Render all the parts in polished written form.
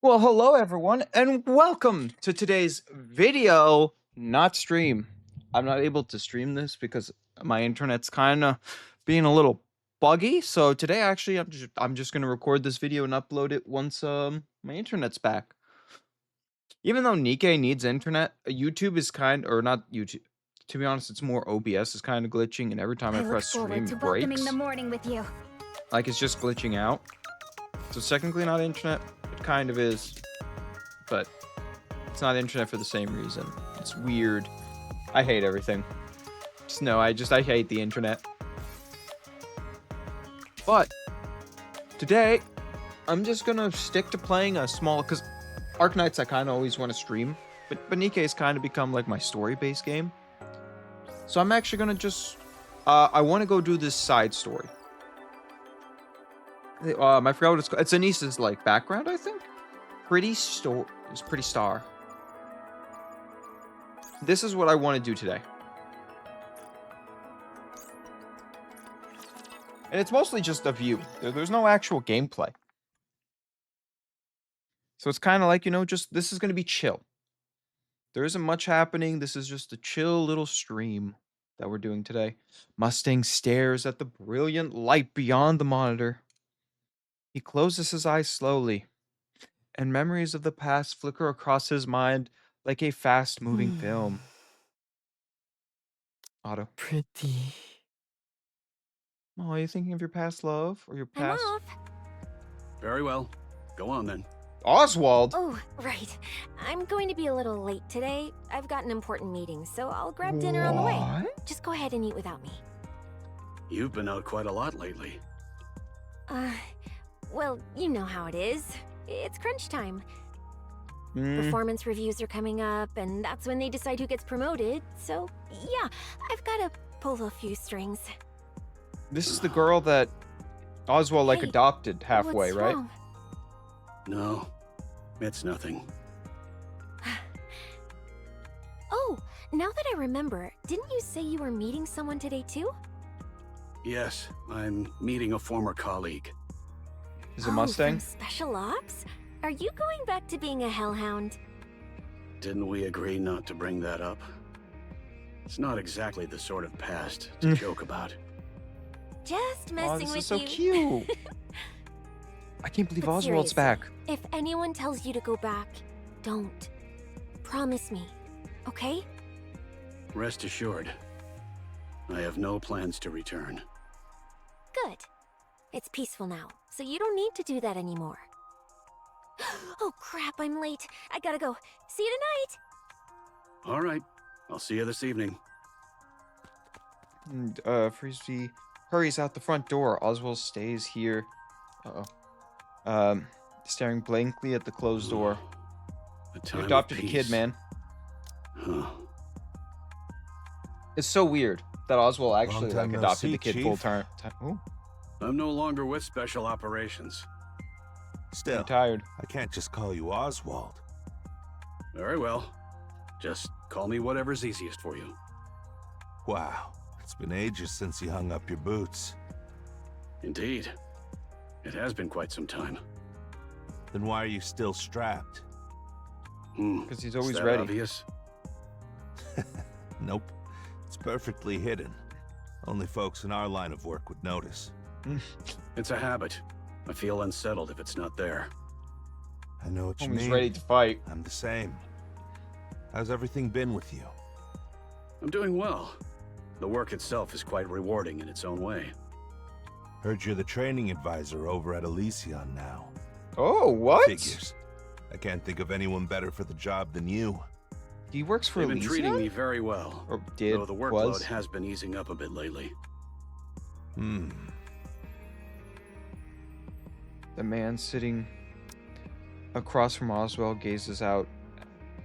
Well, hello everyone, and welcome to today's video, not stream. I'm not able to stream this because my internet's kind of being a little buggy. So today, actually, I'm just gonna record this video and upload it once my internet's back. Even though Nikkei needs internet, YouTube is or not YouTube. To be honest, it's more OBS is kind of glitching, and every time I I look press forward stream, to it welcoming breaks. the morning with you. Like it's just glitching out. So it's technically not internet. It kind of is, but it's not internet for the same reason. It's weird. I hate everything. I hate the internet. But today, I'm just gonna stick to playing a small, because Arknights I kind of always want to stream, but Nikkei's kind of become like my story-based game. So I'm actually gonna just, I want to go do this side story. I forgot what it's called. It's Anissa's like background, I think. Pretty Star. This is what I want to do today. And it's mostly just a view. There's no actual gameplay. So it's kind of like, just this is going to be chill. There isn't much happening. This is just a chill little stream that we're doing today. Mustang stares at the brilliant light beyond the monitor. He closes his eyes slowly, and memories of the past flicker across his mind like a fast-moving film. Otto. Pretty. Oh, are you thinking of your past love or your I'm past? off. Very well. Go on then. Oswald. Oh, right. I'm going to be a little late today. I've got an important meeting, so I'll grab dinner on the way. What? Just go ahead and eat without me. You've been out quite a lot lately. Well, you know how it is. It's crunch time. Mm, Performance reviews are coming up, and that's when they decide who gets promoted. So, yeah, I've got to pull a few strings. this is the girl that Oswald like Hey, adopted halfway, What's right? wrong? No, it's nothing. Oh, now that I remember, didn't you say you were meeting someone today too? Yes, I'm meeting a former colleague. Is it Oh, Mustang? from Special Ops? Are you going back to being a hellhound? Didn't we agree not to bring that up? It's not exactly the sort of past to joke about. Just Oh, messing this with is so you. cute. I can't believe But Oswald's seriously, back. If anyone tells you to go back, don't. Promise me, okay? Rest assured, I have no plans to return. Good. It's peaceful now, so you don't need to do that anymore. Oh crap, I'm late. I gotta go. See you tonight! All right, I'll see you this evening. And, Frisbee hurries out the front door. Oswald stays here. Uh-oh. Staring blankly at the closed door. A time You of adopted a kid, peace. man. Huh. It's so weird that Oswald actually time like no adopted see, the kid Chief. full time. Oh, I'm no longer with Special Operations. Still, I'm tired. I can't just call you Oswald. Very well. Just call me whatever's easiest for you. Wow, it's been ages since you hung up your boots. Indeed. It has been quite some time. Then why are you still strapped? Because he's always Is that ready. obvious? Nope. It's perfectly hidden. Only folks in our line of work would notice. It's a habit. I feel unsettled if it's not there. I know what you Homie's mean. ready to fight. I'm the same. How's everything been with you? I'm doing well. The work itself is quite rewarding in its own way. Heard you're the training advisor over at Elysion now. Oh, what? Figures. I can't think of anyone better for the job than you. He works for They've been treating Elysium? me very well, Or did, though the workload was? has been easing up a bit lately. The man sitting across from Oswald gazes out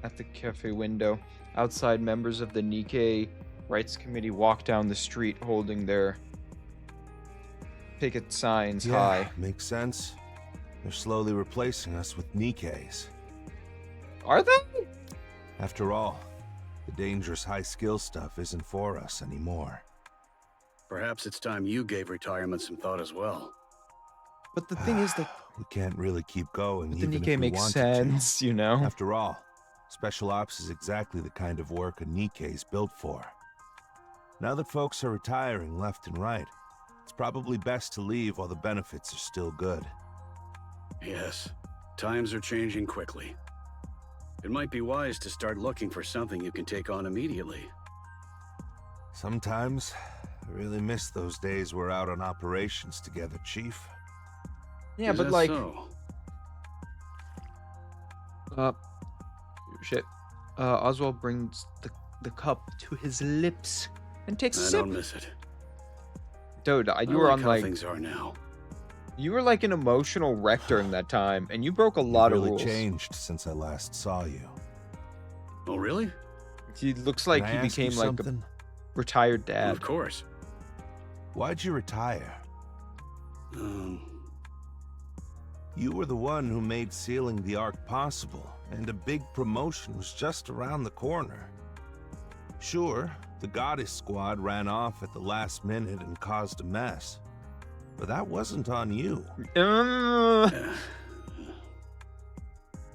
at the cafe window. Outside, members of the Nikkei Rights Committee walk down the street holding their picket signs high. Makes sense. They're slowly replacing us with Nikkeis. Are they? After all, the dangerous high-skill stuff isn't for us anymore. Perhaps it's time you gave retirement some thought as well. But the thing is that We can't really keep going the even if Nikkei we makes wanted sense, you know? to. After all, Special Ops is exactly the kind of work a Nikkei is built for. Now that folks are retiring left and right, it's probably best to leave while the benefits are still good. Yes, times are changing quickly. It might be wise to start looking for something you can take on immediately. Sometimes, I really miss those days we're out on operations together, Chief. Yeah, Is but that like, so? shit. Oswald brings the cup to his lips and takes a I sip. don't miss it. Dude, I you were like on how like, things are now. you were like an emotional wreck during that time, and you broke a lot You've of really rules. changed since I last saw you. Oh, really? He looks like Can he I ask you became like a something? retired Well, dad. of course. Why'd you retire? Um, You were the one who made sealing the Ark possible, and a big promotion was just around the corner. Sure, the Goddess Squad ran off at the last minute and caused a mess. But that wasn't on you.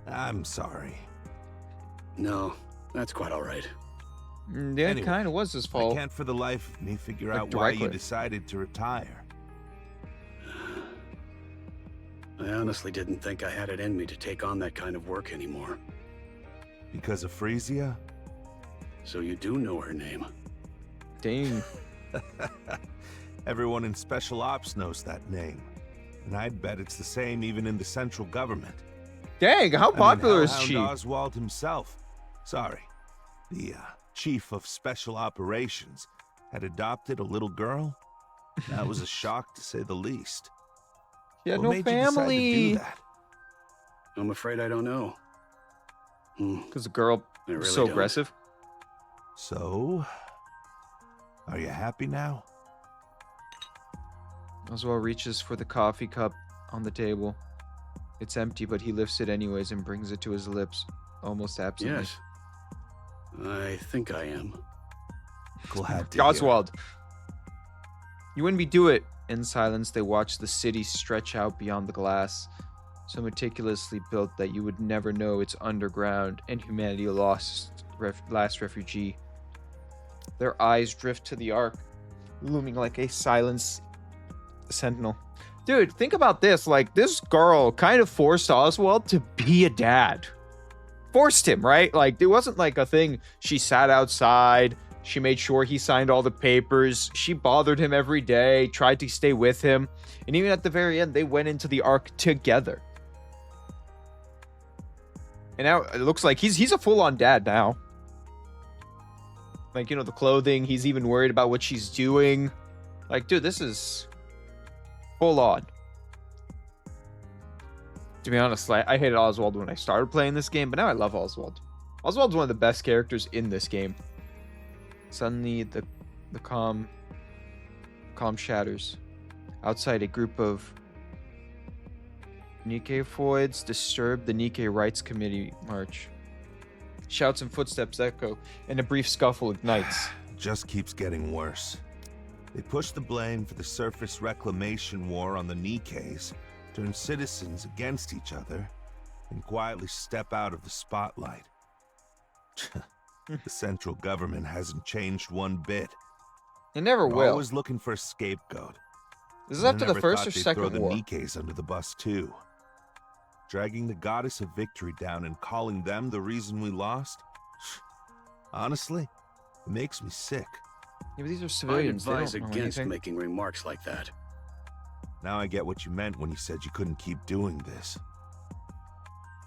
I'm sorry. no, that's quite all right. Yeah, it Anyway, kind of was his fault. I can't for the life of me figure Like out why you directly. decided to retire. I honestly didn't think I had it in me to take on that kind of work anymore. Because of Frisia? So you do know her name. Dang. Everyone in Special Ops knows that name. And I'd bet it's the same even in the central government. Dang, how popular is Hellhound she? Oswald himself. Sorry. The chief of special operations had adopted a little girl. That was a shock to say the least. She had What no made you decide to family. do that? I'm afraid I don't know. Because the girl I was really so don't. aggressive. So, are you happy now? Oswald reaches for the coffee cup on the table. It's empty, but he lifts it anyways and brings it to his lips, almost absently. Yes. I think I am. Glad to hear. Oswald, you and me do it. In silence, they watch the city stretch out beyond the glass, so meticulously built that you would never know it's underground and humanity lost last refugee. Their eyes drift to the Ark, looming like a silent sentinel. Dude, think about this. Like, this girl kind of forced Oswald to be a dad. Forced him, right? Like, it wasn't like a thing. She sat outside. She made sure he signed all the papers. She bothered him every day, tried to stay with him. And even at the very end, they went into the Ark together. And now it looks like he's a full-on dad now. Like, you know, the clothing. He's even worried about what she's doing. Like, dude, this is full on. To be honest, like, I hated Oswald when I started playing this game, but now I love Oswald. Oswald's one of the best characters in this game. Suddenly, the calm shatters. Outside, a group of Nikkeifoids disturb the Nikkei Rights Committee march. Shouts and footsteps echo, and a brief scuffle ignites. It just keeps getting worse. They push the blame for the surface reclamation war on the Nikkeis, turn citizens against each other, and quietly step out of the spotlight. The central government hasn't changed one bit. It never They're will. always looking for a scapegoat. This is And I after the never first thought or they'd second throw the war. Nikkeis under the bus too. Dragging the goddess of victory down and calling them the reason we lost? Honestly, it makes me sick. Yeah, but these are I'd civilians. They advise don't know against anything. making remarks like that. Now I get what you meant when you said you couldn't keep doing this.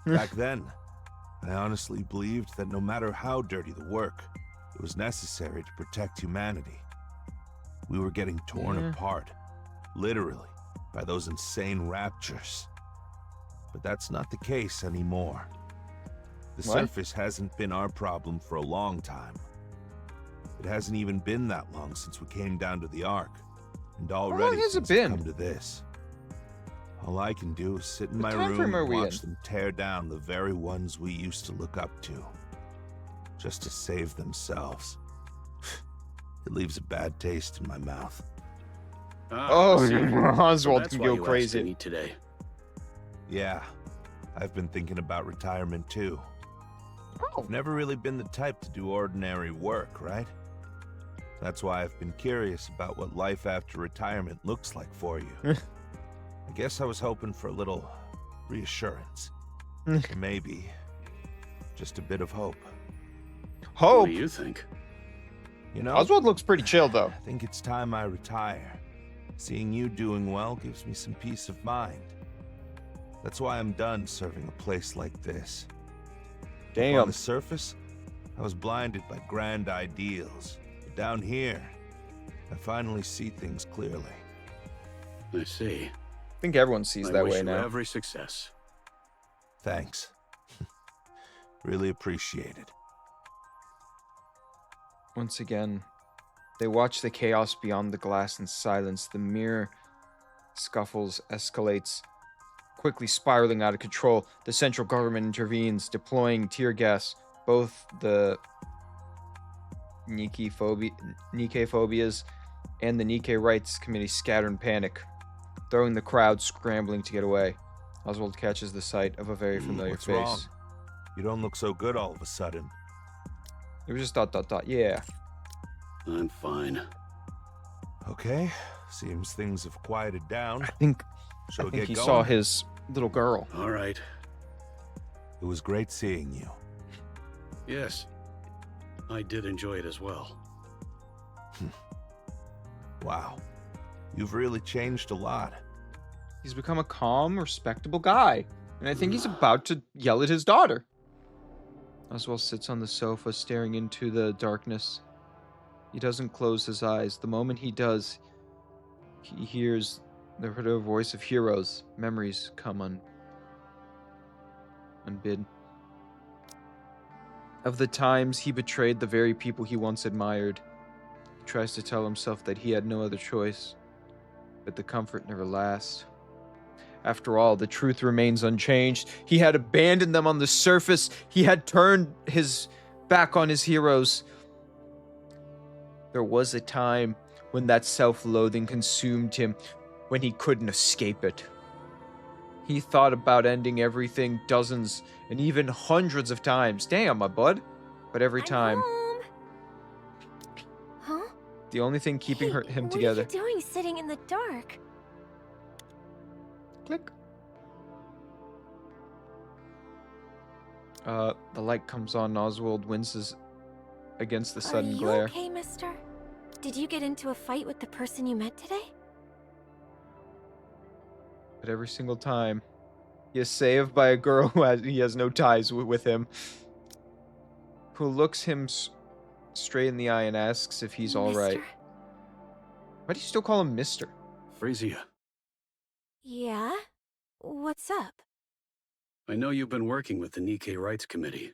Back then, I honestly believed that no matter how dirty the work, it was necessary to protect humanity. We were getting torn Yeah. apart, literally, by those insane raptures. But that's not the case anymore. The What? surface hasn't been our problem for a long time. It hasn't even been that long since we came down to the Ark, and already has it things have been? come to this. All I can do is sit in What my time room frame are and we watch in? them tear down the very ones we used to look up to, just to save themselves. It leaves a bad taste in my mouth. Oh, I see. So Oswald that's can why go you asked crazy. to meet today. Yeah, I've been thinking about retirement too. Oh, I've never really been the type to do ordinary work, right? That's why I've been curious about what life after retirement looks like for you. I guess I was hoping for a little reassurance. Or maybe just a bit of hope. What hope. do you think? You know, Oswald looks pretty chill, though. I think it's time I retire. Seeing you doing well gives me some peace of mind. That's why I'm done serving a place like this. On Damn. the surface, I was blinded by grand ideals. But down here, I finally see things clearly. I see. I think everyone sees I that wish way you now. every success. Thanks. Really appreciate it. Once again, they watch the chaos beyond the glass in silence. The mere scuffles escalates, quickly spiraling out of control. The central government intervenes, deploying tear gas. Both the Nikkei phobias and the Nikkei Rights Committee scatter in panic, throwing the crowd scrambling to get away. Oswald catches the sight of a very familiar What's face. wrong? You don't look so good all of a sudden. It was just ... Yeah. I'm fine. Okay, seems things have quieted down. I think Shall we get he going? saw his little girl. All right. It was great seeing you. Yes. I did enjoy it as well. Wow, you've really changed a lot. He's become a calm, respectable guy. And I think he's about to yell at his daughter. Oswald sits on the sofa, staring into the darkness. He doesn't close his eyes. The moment he does, he hears the voice of heroes. Memories come unbid. Of the times he betrayed the very people he once admired. He tries to tell himself that he had no other choice, but the comfort never lasts. After all, the truth remains unchanged. He had abandoned them on the surface. He had turned his back on his heroes. There was a time when that self-loathing consumed him, when he couldn't escape it. He thought about ending everything dozens and even hundreds of times. Damn, my bud. But every I'm time, home. Huh? the only thing keeping Hey, him what together. are you doing sitting in the dark? Click. The light comes on. Oswald winces against the sudden Are you glare. okay, mister? Did you get into a fight with the person you met today? But every single time, he is saved by a girl he has no ties with him, who looks him straight in the eye and asks if he's all right. Mister? Why do you still call him Mister? Frisia, Yeah? What's up? I know you've been working with the Nikkei Rights Committee.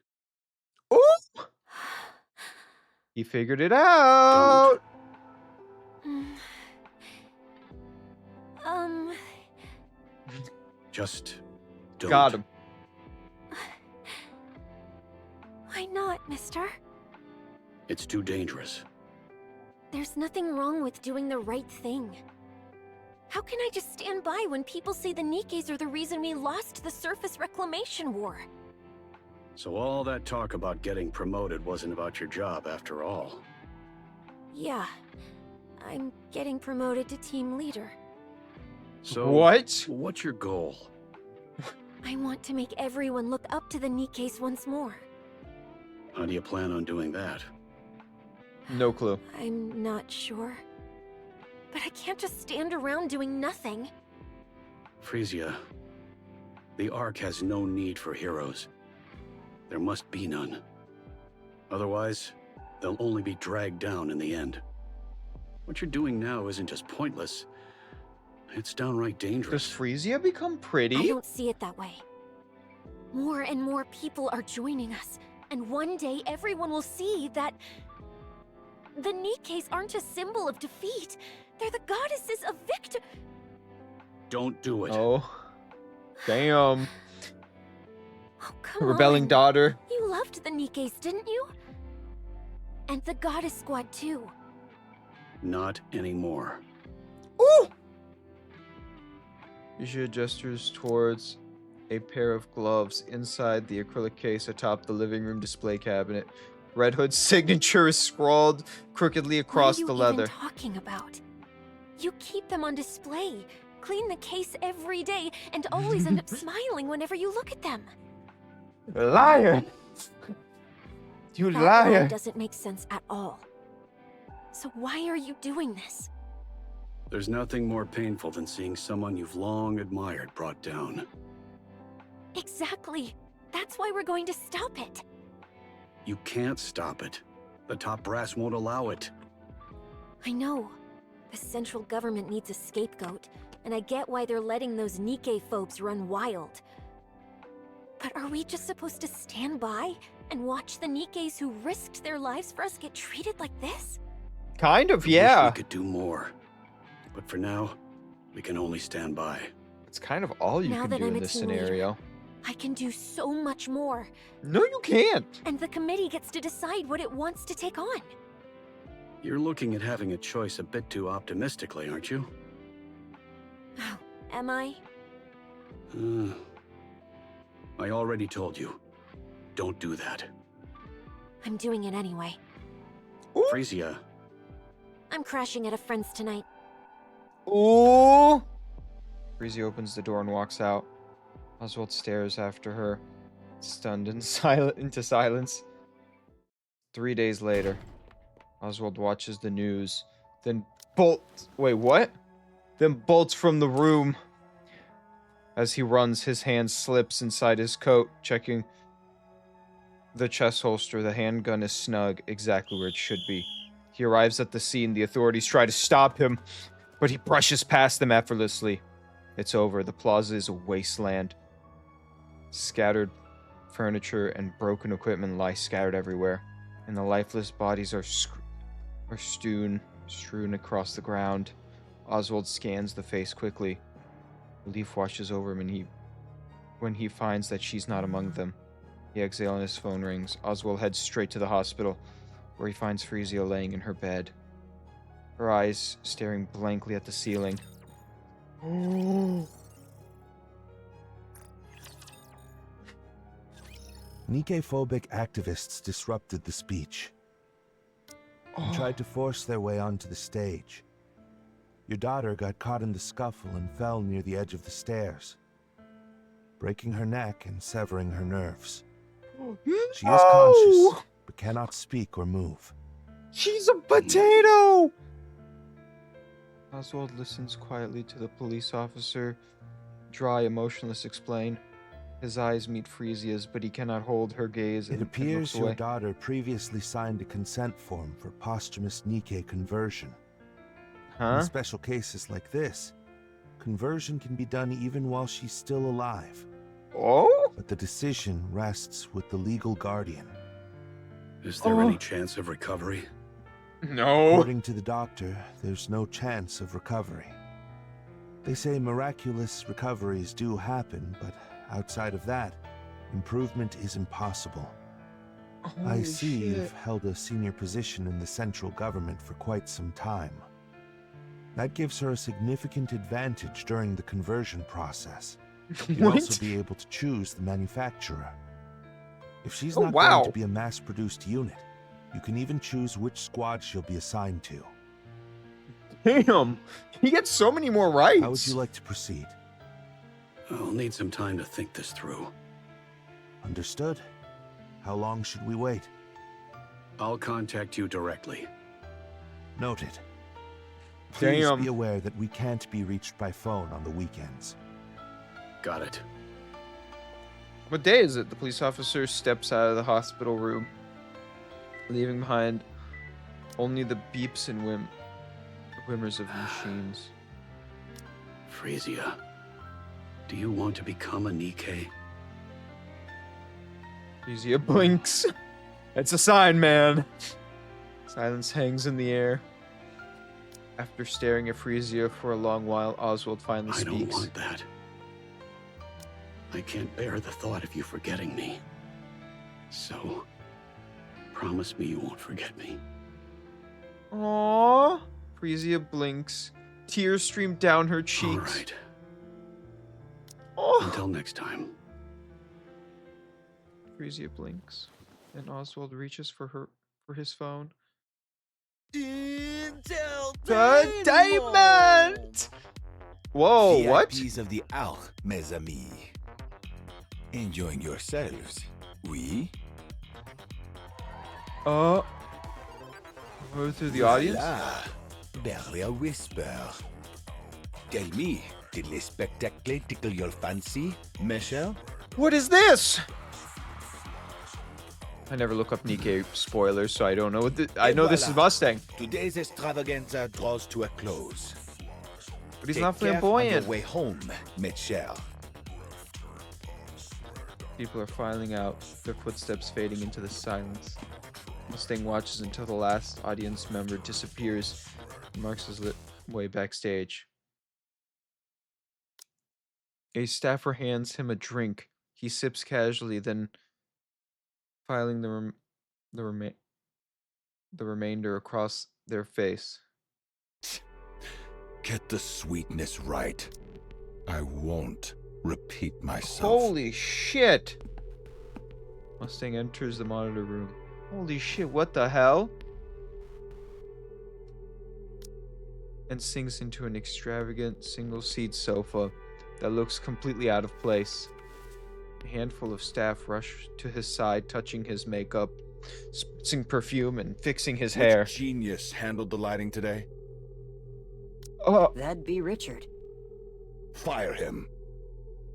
Oh! He figured it out. Just don't. Got him. Why not, mister? It's too dangerous. There's nothing wrong with doing the right thing. How can I just stand by when people say the Nikkeis are the reason we lost the surface reclamation war? So all that talk about getting promoted wasn't about your job after all. Yeah. I'm getting promoted to team leader. So What? what's your goal? I want to make everyone look up to the Nikkeis once more. How do you plan on doing that? No clue. I'm not sure. But I can't just stand around doing nothing. Frisia, the Ark has no need for heroes. There must be none. Otherwise, they'll only be dragged down in the end. What you're doing now isn't just pointless. It's downright Does dangerous. Frisia become pretty? I don't see it that way. More and more people are joining us, and one day everyone will see that the Nikkeis aren't a symbol of defeat. They're the goddesses of victory. Don't do it. Oh. Damn. Oh, come Rebelling on. daughter. You loved the Nikkeis, didn't you? And the Goddess Squad too. Not anymore. Ooh! Frisia gestures towards a pair of gloves inside the acrylic case atop the living room display cabinet. Red Hood's signature is scrawled crookedly across the What are you leather. even talking about? You keep them on display, clean the case every day, and always end up smiling whenever you look at them. Liar! You That lie liar! doesn't make sense at all. So why are you doing this? There's nothing more painful than seeing someone you've long admired brought down. Exactly. That's why we're going to stop it. You can't stop it. The top brass won't allow it. I know. The central government needs a scapegoat, and I get why they're letting those Nikkei phobes run wild. But are we just supposed to stand by and watch the Nikkeis who risked their lives for us get treated like this? Kind of, I wish yeah. we could do more. But for now, we can only stand by. It's kind of all you Now can that do I'm in a this team leader. scenario. I can do so much more, No, you can't. and the committee gets to decide what it wants to take on. You're looking at having a choice a bit too optimistically, aren't you? Oh, am I? I already told you. Don't do that. I'm doing it anyway. Frisia, I'm crashing at a friend's tonight. Ooh! Breezy opens the door and walks out. Oswald stares after her, stunned and into silence. 3 days later, Oswald watches the news, then Wait, what? Then bolts from the room. As he runs, his hand slips inside his coat, checking the chest holster. The handgun is snug, exactly where it should be. He arrives at the scene. The authorities try to stop him, but he brushes past them effortlessly. It's over. The plaza is a wasteland. Scattered furniture and broken equipment lie scattered everywhere, and the lifeless bodies are strewn across the ground. Oswald scans the face quickly. Relief washes over him, and when he finds that she's not among them, he exhales and his phone rings. Oswald heads straight to the hospital, where he finds Frisia laying in her bed, her eyes staring blankly at the ceiling. Nikkei-phobic activists disrupted the speech and tried to force their way onto the stage. Your daughter got caught in the scuffle and fell near the edge of the stairs, breaking her neck and severing her nerves. She is conscious, but cannot speak or move. She's a potato! Oswald listens quietly to the police officer. Dry, emotionless explain. His eyes meet Frisia's, but he cannot hold her gaze. It and appears looks your away. daughter previously signed a consent form for posthumous Nikkei conversion. Huh? In special cases like this, conversion can be done even while she's still alive. Oh? But the decision rests with the legal guardian. is there any chance of recovery? No. According to the doctor, there's no chance of recovery. They say miraculous recoveries do happen, but outside of that, improvement is impossible. I see you've held a senior position in the central government for quite some time. That gives her a significant advantage during the conversion process. You'll also be able to choose the manufacturer. If she's not going to be a mass-produced unit, you can even choose which squad she'll be assigned to. Damn. He gets so many more rights. How would you like to proceed? I'll need some time to think this through. Understood. How long should we wait? I'll contact you directly. Noted. Please Damn. be aware that we can't be reached by phone on the weekends. Got it. What day is it? The police officer steps out of the hospital room, leaving behind only the beeps and whimmers of machines. Frisia, do you want to become a Nikkei? Frisia blinks. It's a sign, man. Silence hangs in the air. After staring at Frisia for a long while, Oswald finally I don't speaks. want that. I can't bear the thought of you forgetting me. So, promise me you won't forget me. Aww. Frisia blinks. Tears stream down her cheeks. All right. Oh. Until next time. Frisia blinks, and Oswald reaches for his phone. Entertainment! Whoa, what? VIPs of the hour, mes amis. Enjoying yourselves, oui? Go through the audience? Voilà. Barely a whisper. Tell me, did les spectacles tickle your fancy, Michelle? What is this? I never look up Nikkei spoilers, so I don't know what I know this is Mustang, Today's extravaganza draws to a close. but he's Take not care on flamboyant. your way home, Michelle. People are filing out, their footsteps fading into the silence. Mustang watches until the last audience member disappears and marks his way backstage. A staffer hands him a drink. He sips casually, then filing the remainder across their face. Get the sweetness right. I won't repeat myself. Holy shit! Mustang enters the monitor room. Holy shit, what the hell? And sinks into an extravagant single-seat sofa that looks completely out of place. A handful of staff rush to his side, touching his makeup, spritzing perfume, and fixing his hair. Which genius handled the lighting today? That'd be Richard. Fire him.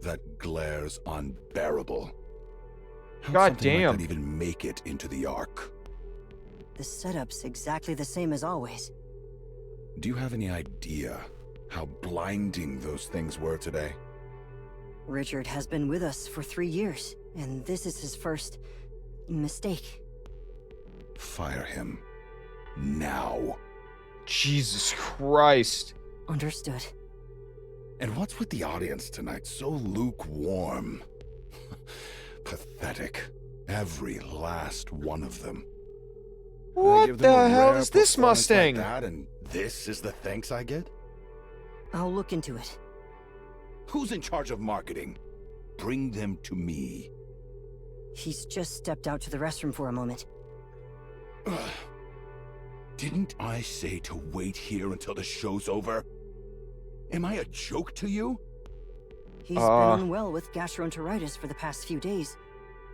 That glare's unbearable. How'd God something damn. like that even make it into the Ark? The setup's exactly the same as always. Do you have any idea how blinding those things were today? Richard has been with us for 3 years, and this is his first mistake. Fire him. Now. Jesus Christ. Understood. And what's with the audience tonight? So lukewarm. Pathetic. Every last one of them. I What give them the a hell rare is this performance Mustang? Like that, and this is the thanks I get? I'll look into it. Who's in charge of marketing? Bring them to me. He's just stepped out to the restroom for a moment. Ugh. Didn't I say to wait here until the show's over? Am I a joke to you? He's been unwell with gastroenteritis for the past few days.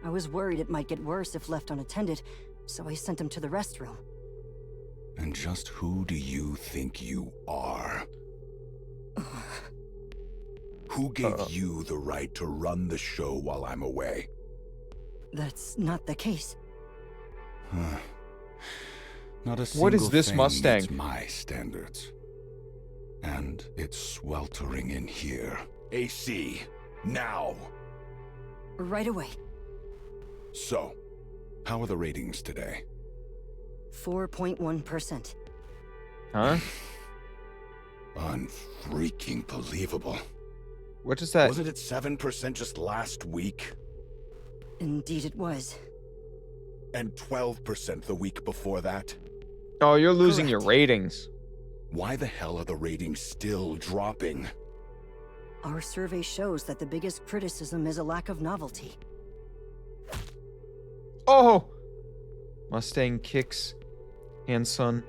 I was worried it might get worse if left unattended, so I sent him to the restroom. And just who do you think you are? Who gave you the right to run the show while I'm away? That's not the case. Huh. Not a single What is this thing Mustang? meets my standards. And it's sweltering in here. AC, now! Right away. So, how are the ratings today? 4.1%. Huh? Unfreaking believable. What is that? Wasn't it 7% just last week? Indeed it was. And 12% the week before that? Oh, you're losing your Correct. ratings. Why the hell are the ratings still dropping? Our survey shows that the biggest criticism is a lack of novelty. Oh! Mustang kicks Hanson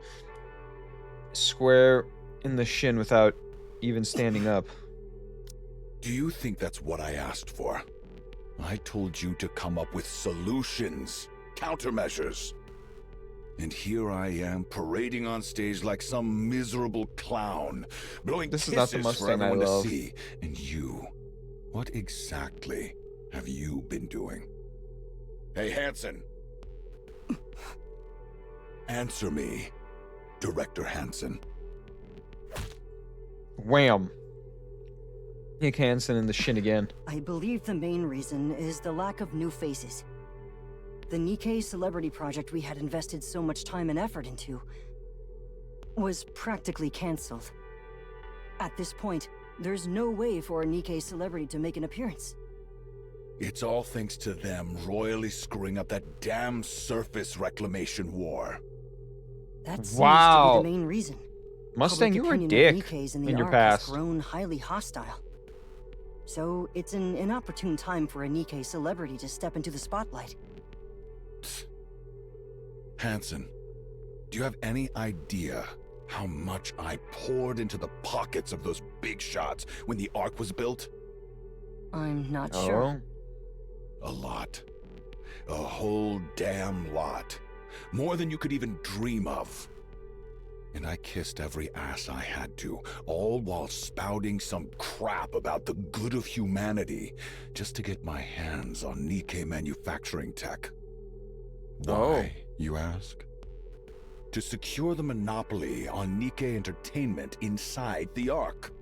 square in the shin without even standing up. Do you think that's what I asked for? I told you to come up with solutions, countermeasures. And here I am parading on stage like some miserable clown, blowing This is kisses not the for Mustang I everyone love. to see. And you, what exactly have you been doing? Hey, Hanson. Answer me, Director Hanson. Wham! Nick Hansen in the shin again. I believe the main reason is the lack of new faces. The Nikkei Celebrity Project we had invested so much time and effort into was practically cancelled. At this point, there's no way for a Nikkei celebrity to make an appearance. It's all thanks to them royally screwing up that damn surface reclamation war. That seems Wow. to be the main reason. Mustang, Public you were a opinion of dick Nikkeis in the in your Ark has past. grown highly hostile. So it's an inopportune time for a Nikkei celebrity to step into the spotlight. Hansen, do you have any idea how much I poured into the pockets of those big shots when the Ark was built? I'm not Oh. sure. A lot. A whole damn lot. More than you could even dream of. And I kissed every ass I had to, all while spouting some crap about the good of humanity, just to get my hands on Nikkei manufacturing tech. Why, you ask? To secure the monopoly on Nikkei entertainment inside the Ark.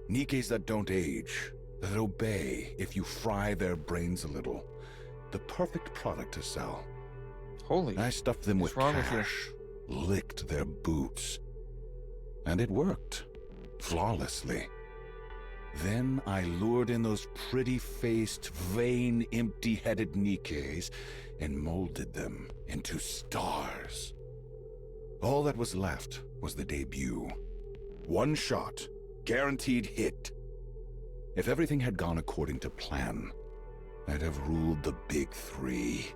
Nikkeis that don't age, that obey if you fry their brains a little. The perfect product to sell. Holy. I stuffed them What's with wrong with you? cash, licked their boots. And it worked. Flawlessly. Then I lured in those pretty-faced, vain, empty-headed Nikkeis and molded them into stars. All that was left was the debut. One shot, guaranteed hit. If everything had gone according to plan, I'd have ruled the big three.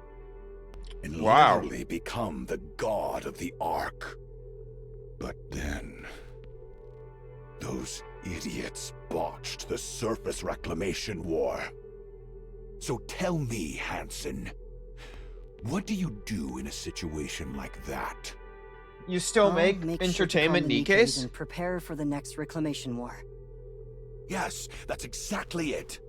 And Wow. literally become the god of the Ark. But then, those idiots botched the surface reclamation war. So tell me, Hansen, what do you do in a situation like that? You still I'll make sure to entertainment calm the Nikkeis? and prepare for the next reclamation war. Yes, that's exactly it.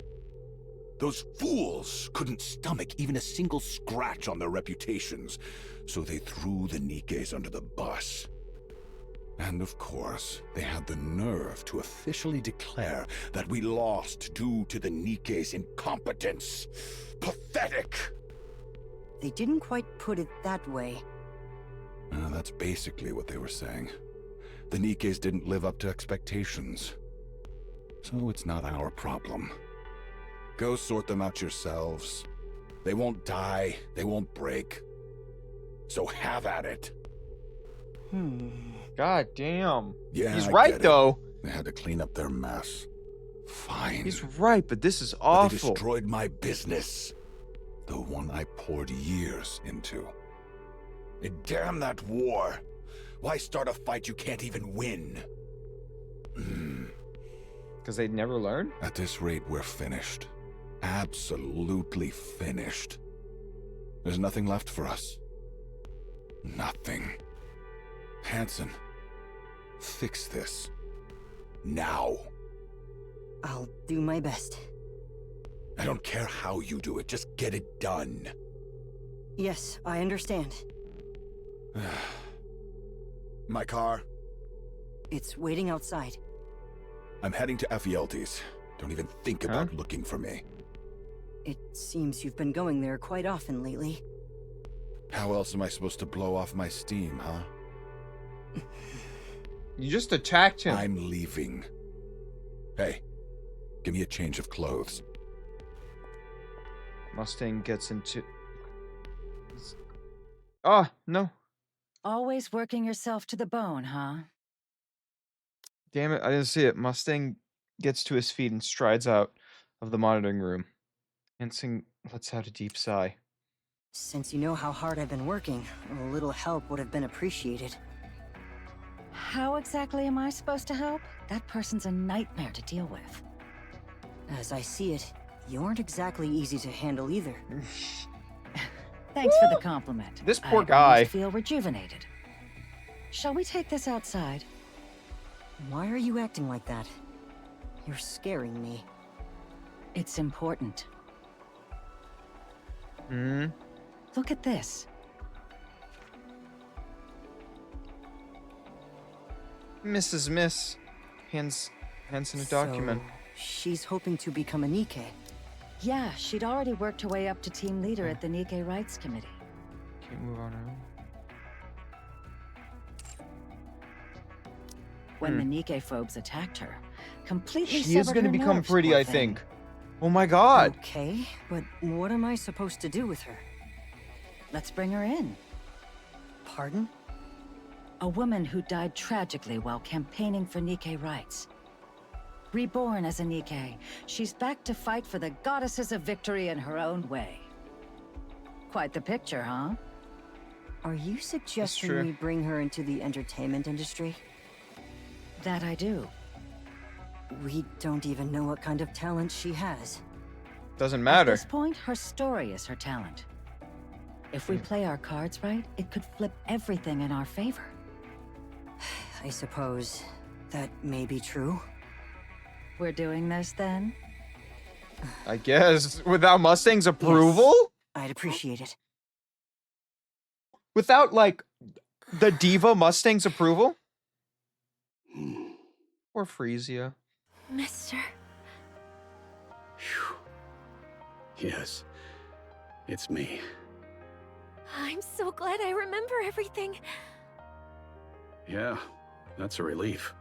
Those fools couldn't stomach even a single scratch on their reputations, so they threw the Nikkeis under the bus. And of course, they had the nerve to officially declare that we lost due to the Nikkeis' incompetence. Pathetic! They didn't quite put it that way. That's basically what they were saying. The Nikkeis didn't live up to expectations. So it's not our problem. Go sort them out yourselves. They won't die, they won't break. So have at it. God damn. Yeah, He's I right get it. though. They had to clean up their mess. Fine. He's right, but this is But they awful. destroyed my business. The one I poured years into. And damn that war. Why start a fight you can't even win? Because they'd never learn? At this rate, we're finished. Absolutely finished. There's nothing left for us. Nothing. Hansen, fix this. Now. I'll do my best. I don't care how you do it, just get it done. Yes, I understand. My car? It's waiting outside. I'm heading to Ephialtes. Don't even think about looking for me. It seems you've been going there quite often lately. How else am I supposed to blow off my steam, huh? You just attacked him. I'm leaving. Hey, give me a change of clothes. Mustang gets into... Oh, no. Always working yourself to the bone, huh? Damn it, I didn't see it. Mustang gets to his feet and strides out of the monitoring room. Hansen lets out a deep sigh. Since you know how hard I've been working, a little help would have been appreciated. How exactly am I supposed to help? That person's a nightmare to deal with. As I see it, you aren't exactly easy to handle either. Thanks for the compliment. This poor I guy. almost feel rejuvenated. Shall we take this outside? Why are you acting like that? You're scaring me. It's important. Hmm? Look at this. Mrs. Miss hands Hansen a document. So, she's hoping to become a Nikkei. Yeah, she'd already worked her way up to team leader at the Nikkei Rights Committee. Can't move on her own. When the Nikkei phobes attacked her, completely She is severed going to her become nerves, pretty, poor I thing. think. Oh my god. Okay, but what am I supposed to do with her? Let's bring her in. Pardon? A woman who died tragically while campaigning for Nikkei rights. Reborn as a Nikke, she's back to fight for the goddesses of victory in her own way. Quite the picture, huh? Are you suggesting true. we bring her into the entertainment industry? That I do. We don't even know what kind of talent she has. Doesn't At matter. this point, her story is her talent. If we play our cards right, it could flip everything in our favor. I suppose that may be true. We're doing this then? I guess without Mustang's approval, I'd appreciate it. without like the diva Mustang's approval, Hmm. or Frisia. Mister. Phew. Yes, it's me. I'm so glad I remember everything. Yeah, that's a relief.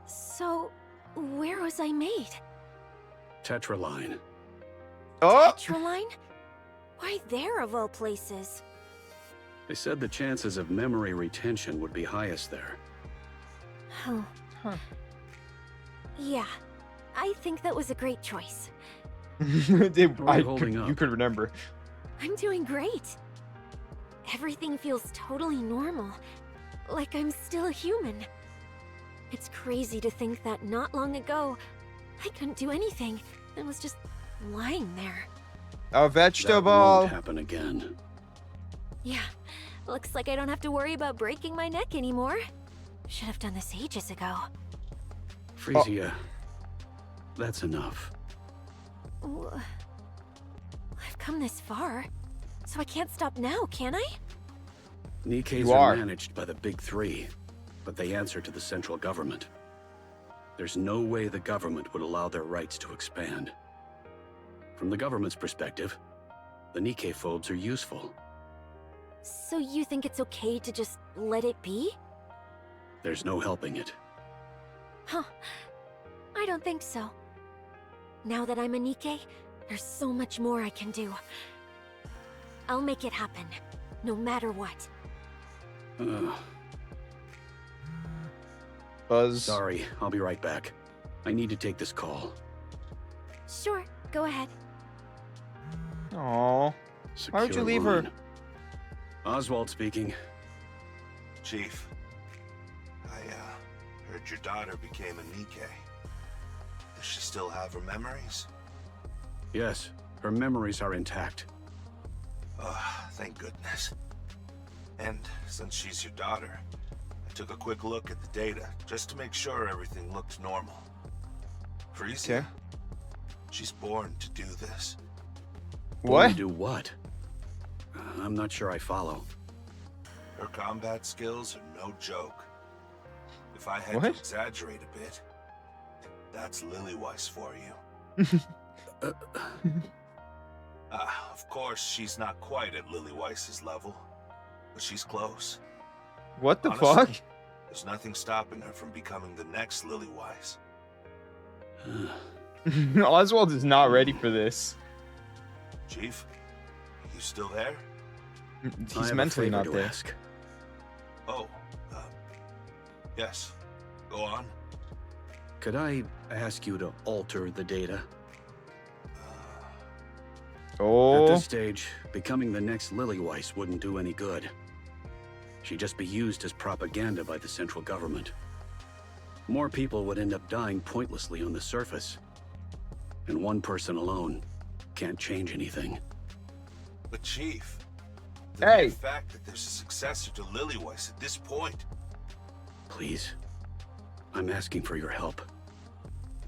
So, where was I made? Tetraline. Oh, Tetraline? Why there of all places? They said the chances of memory retention would be highest there. Oh. Huh. Yeah, I think that was a great choice. are you holding you up? could remember. I'm doing great. Everything feels totally normal, like I'm still a human. It's crazy to think that not long ago, I couldn't do anything and was just lying there. A That vegetable. won't happen again. Yeah, looks like I don't have to worry about breaking my neck anymore. Should have done this ages ago. Frisia, that's enough. Ooh. I've come this far, so I can't stop now, can I? Nikke's You are are. managed by the Big Three, but they answer to the central government. There's no way the government would allow their rights to expand. From the government's perspective, the Nikke phobes are useful. So you think it's okay to just let it be? There's no helping it. Huh. I don't think so. Now that I'm a Nikke, there's so much more I can do. I'll make it happen, no matter what. Buzz. Sorry, I'll be right back. I need to take this call. Sure, go ahead. Aw. Why would you Secure leave her? line. Oswald speaking. Chief, I heard your daughter became a Nikke. Does she still have her memories? Yes, her memories are intact. Thank goodness. And since she's your daughter, I took a quick look at the data just to make sure everything looked normal. Frisia, Okay. she's born to do this. Born What? to do what? I'm not sure I follow. Her combat skills are no joke. If I had What? to exaggerate a bit, that's Lillyweiss for you. Of course, she's not quite at Lillyweiss's level, but she's close. What the Honestly, fuck? There's nothing stopping her from becoming the next Lillyweiss. Oswald is not ready for this. Chief, you still there? I He's have mentally a favor not to there. ask. Oh, yes. Go on. Could I ask you to alter the data? At Oh. this stage, becoming the next Lillyweiss wouldn't do any good. She'd just be used as propaganda by the central government. More people would end up dying pointlessly on the surface. And one person alone can't change anything. But Chief, the Hey. mere fact that there's a successor to Lillyweiss at this point. Please, I'm asking for your help.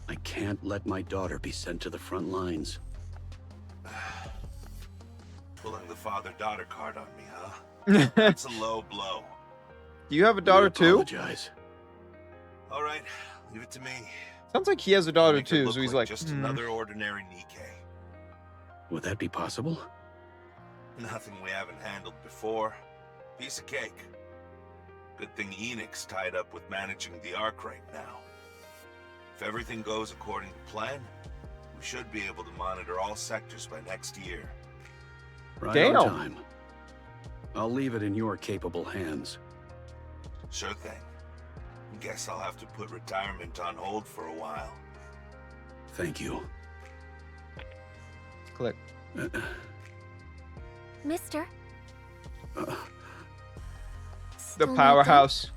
I can't let my daughter be sent to the front lines. Pulling the father-daughter card on me, huh? Do That's a low blow. you have a daughter I too? apologize. All right, leave it to me. Sounds like he has a daughter Make her too, look so he's like, just "Hmm." another ordinary Nikke. Would that be possible? Nothing we haven't handled before. Piece of cake. Good thing Enix tied up with managing the Ark right now. If everything goes according to plan, we should be able to monitor all sectors by next year. Right Damn. on time. I'll leave it in your capable hands. Sure thing. Guess I'll have to put retirement on hold for a while. Thank you. Click. Mister? Uh, The Still not powerhouse.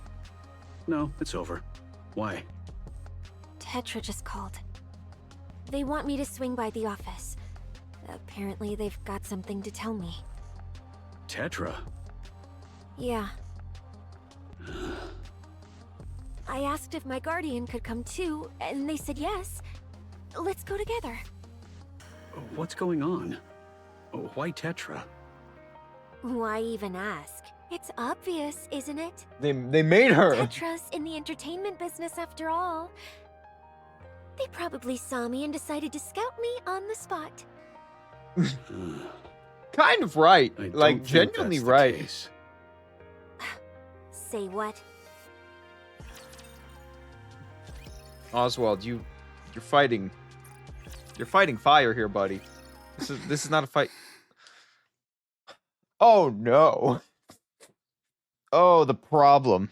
no, it's over. Why? done? Tetra just called. They want me to swing by the office. Apparently, they've got something to tell me. Tetra? Yeah. I asked if my guardian could come too, and they said yes. Let's go together. What's going on? Why Tetra? Why even ask? It's obvious, isn't it? They made her. Tetra's in the entertainment business after all. They probably saw me and decided to scout me on the spot. Kind of right. I don't Like think genuinely that's the right. case. Say what? Oswald, you're fighting. You're fighting fire here, buddy. This is not a fight. Oh no. Oh, the problem.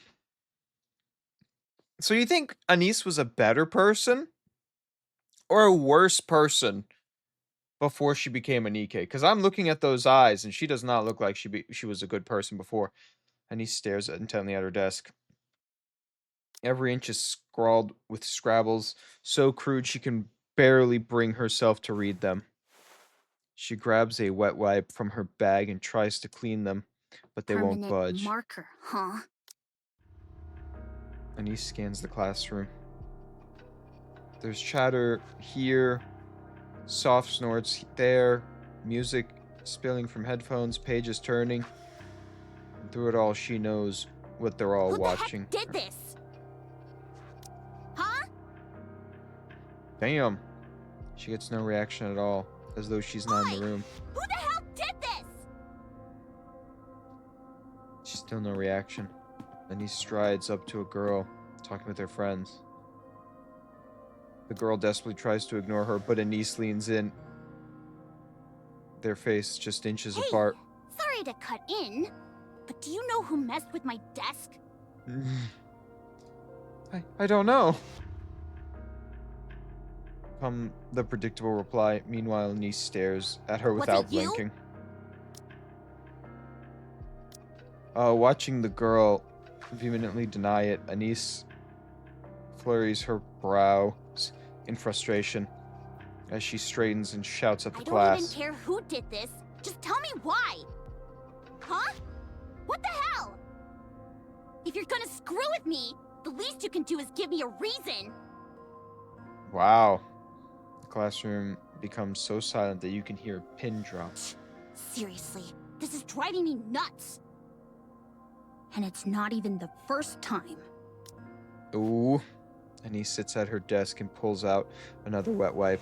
So you think Anise was a better person or a worse person before she became a Nikke? Because I'm looking at those eyes, and she does not look like she was a good person before. Anise stares intently at her desk. Every inch is scrawled with scrabbles, so crude she can barely bring herself to read them. She grabs a wet wipe from her bag and tries to clean them, but they won't budge. Marker, huh? Anise scans the classroom. There's chatter here, soft snorts there, music spilling from headphones, pages turning. And through it all, she knows what they're all Who watching. the heck did this? Huh? Damn. She gets no reaction at all, as though she's not in the room. Who the hell did this? She's still no reaction. Then he strides up to a girl, talking with her friends. The girl desperately tries to ignore her, but Anise leans in. Their face just inches Hey, apart. sorry to cut in, but do you know who messed with my desk? I don't know. Come the predictable reply. Meanwhile, Anise stares at her Was without it you? blinking. Watching the girl vehemently deny it, Anise flurries her brows in frustration as she straightens and shouts at the I don't class. even care who did this. Just tell me why. Huh? What the hell? If you're gonna screw with me, the least you can do is give me a reason. Wow. The classroom becomes so silent that you can hear a pin drop. Seriously, this is driving me nuts. And it's not even the first time. Ooh. Anise sits at her desk and pulls out another wet wipe.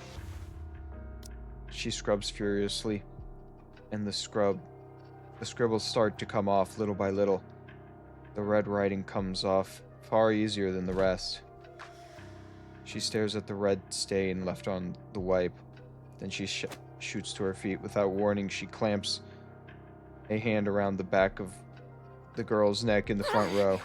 She scrubs furiously, and the scribbles start to come off little by little. The red writing comes off far easier than the rest. She stares at the red stain left on the wipe. Then she shoots to her feet. Without warning, she clamps a hand around the back of the girl's neck in the front row.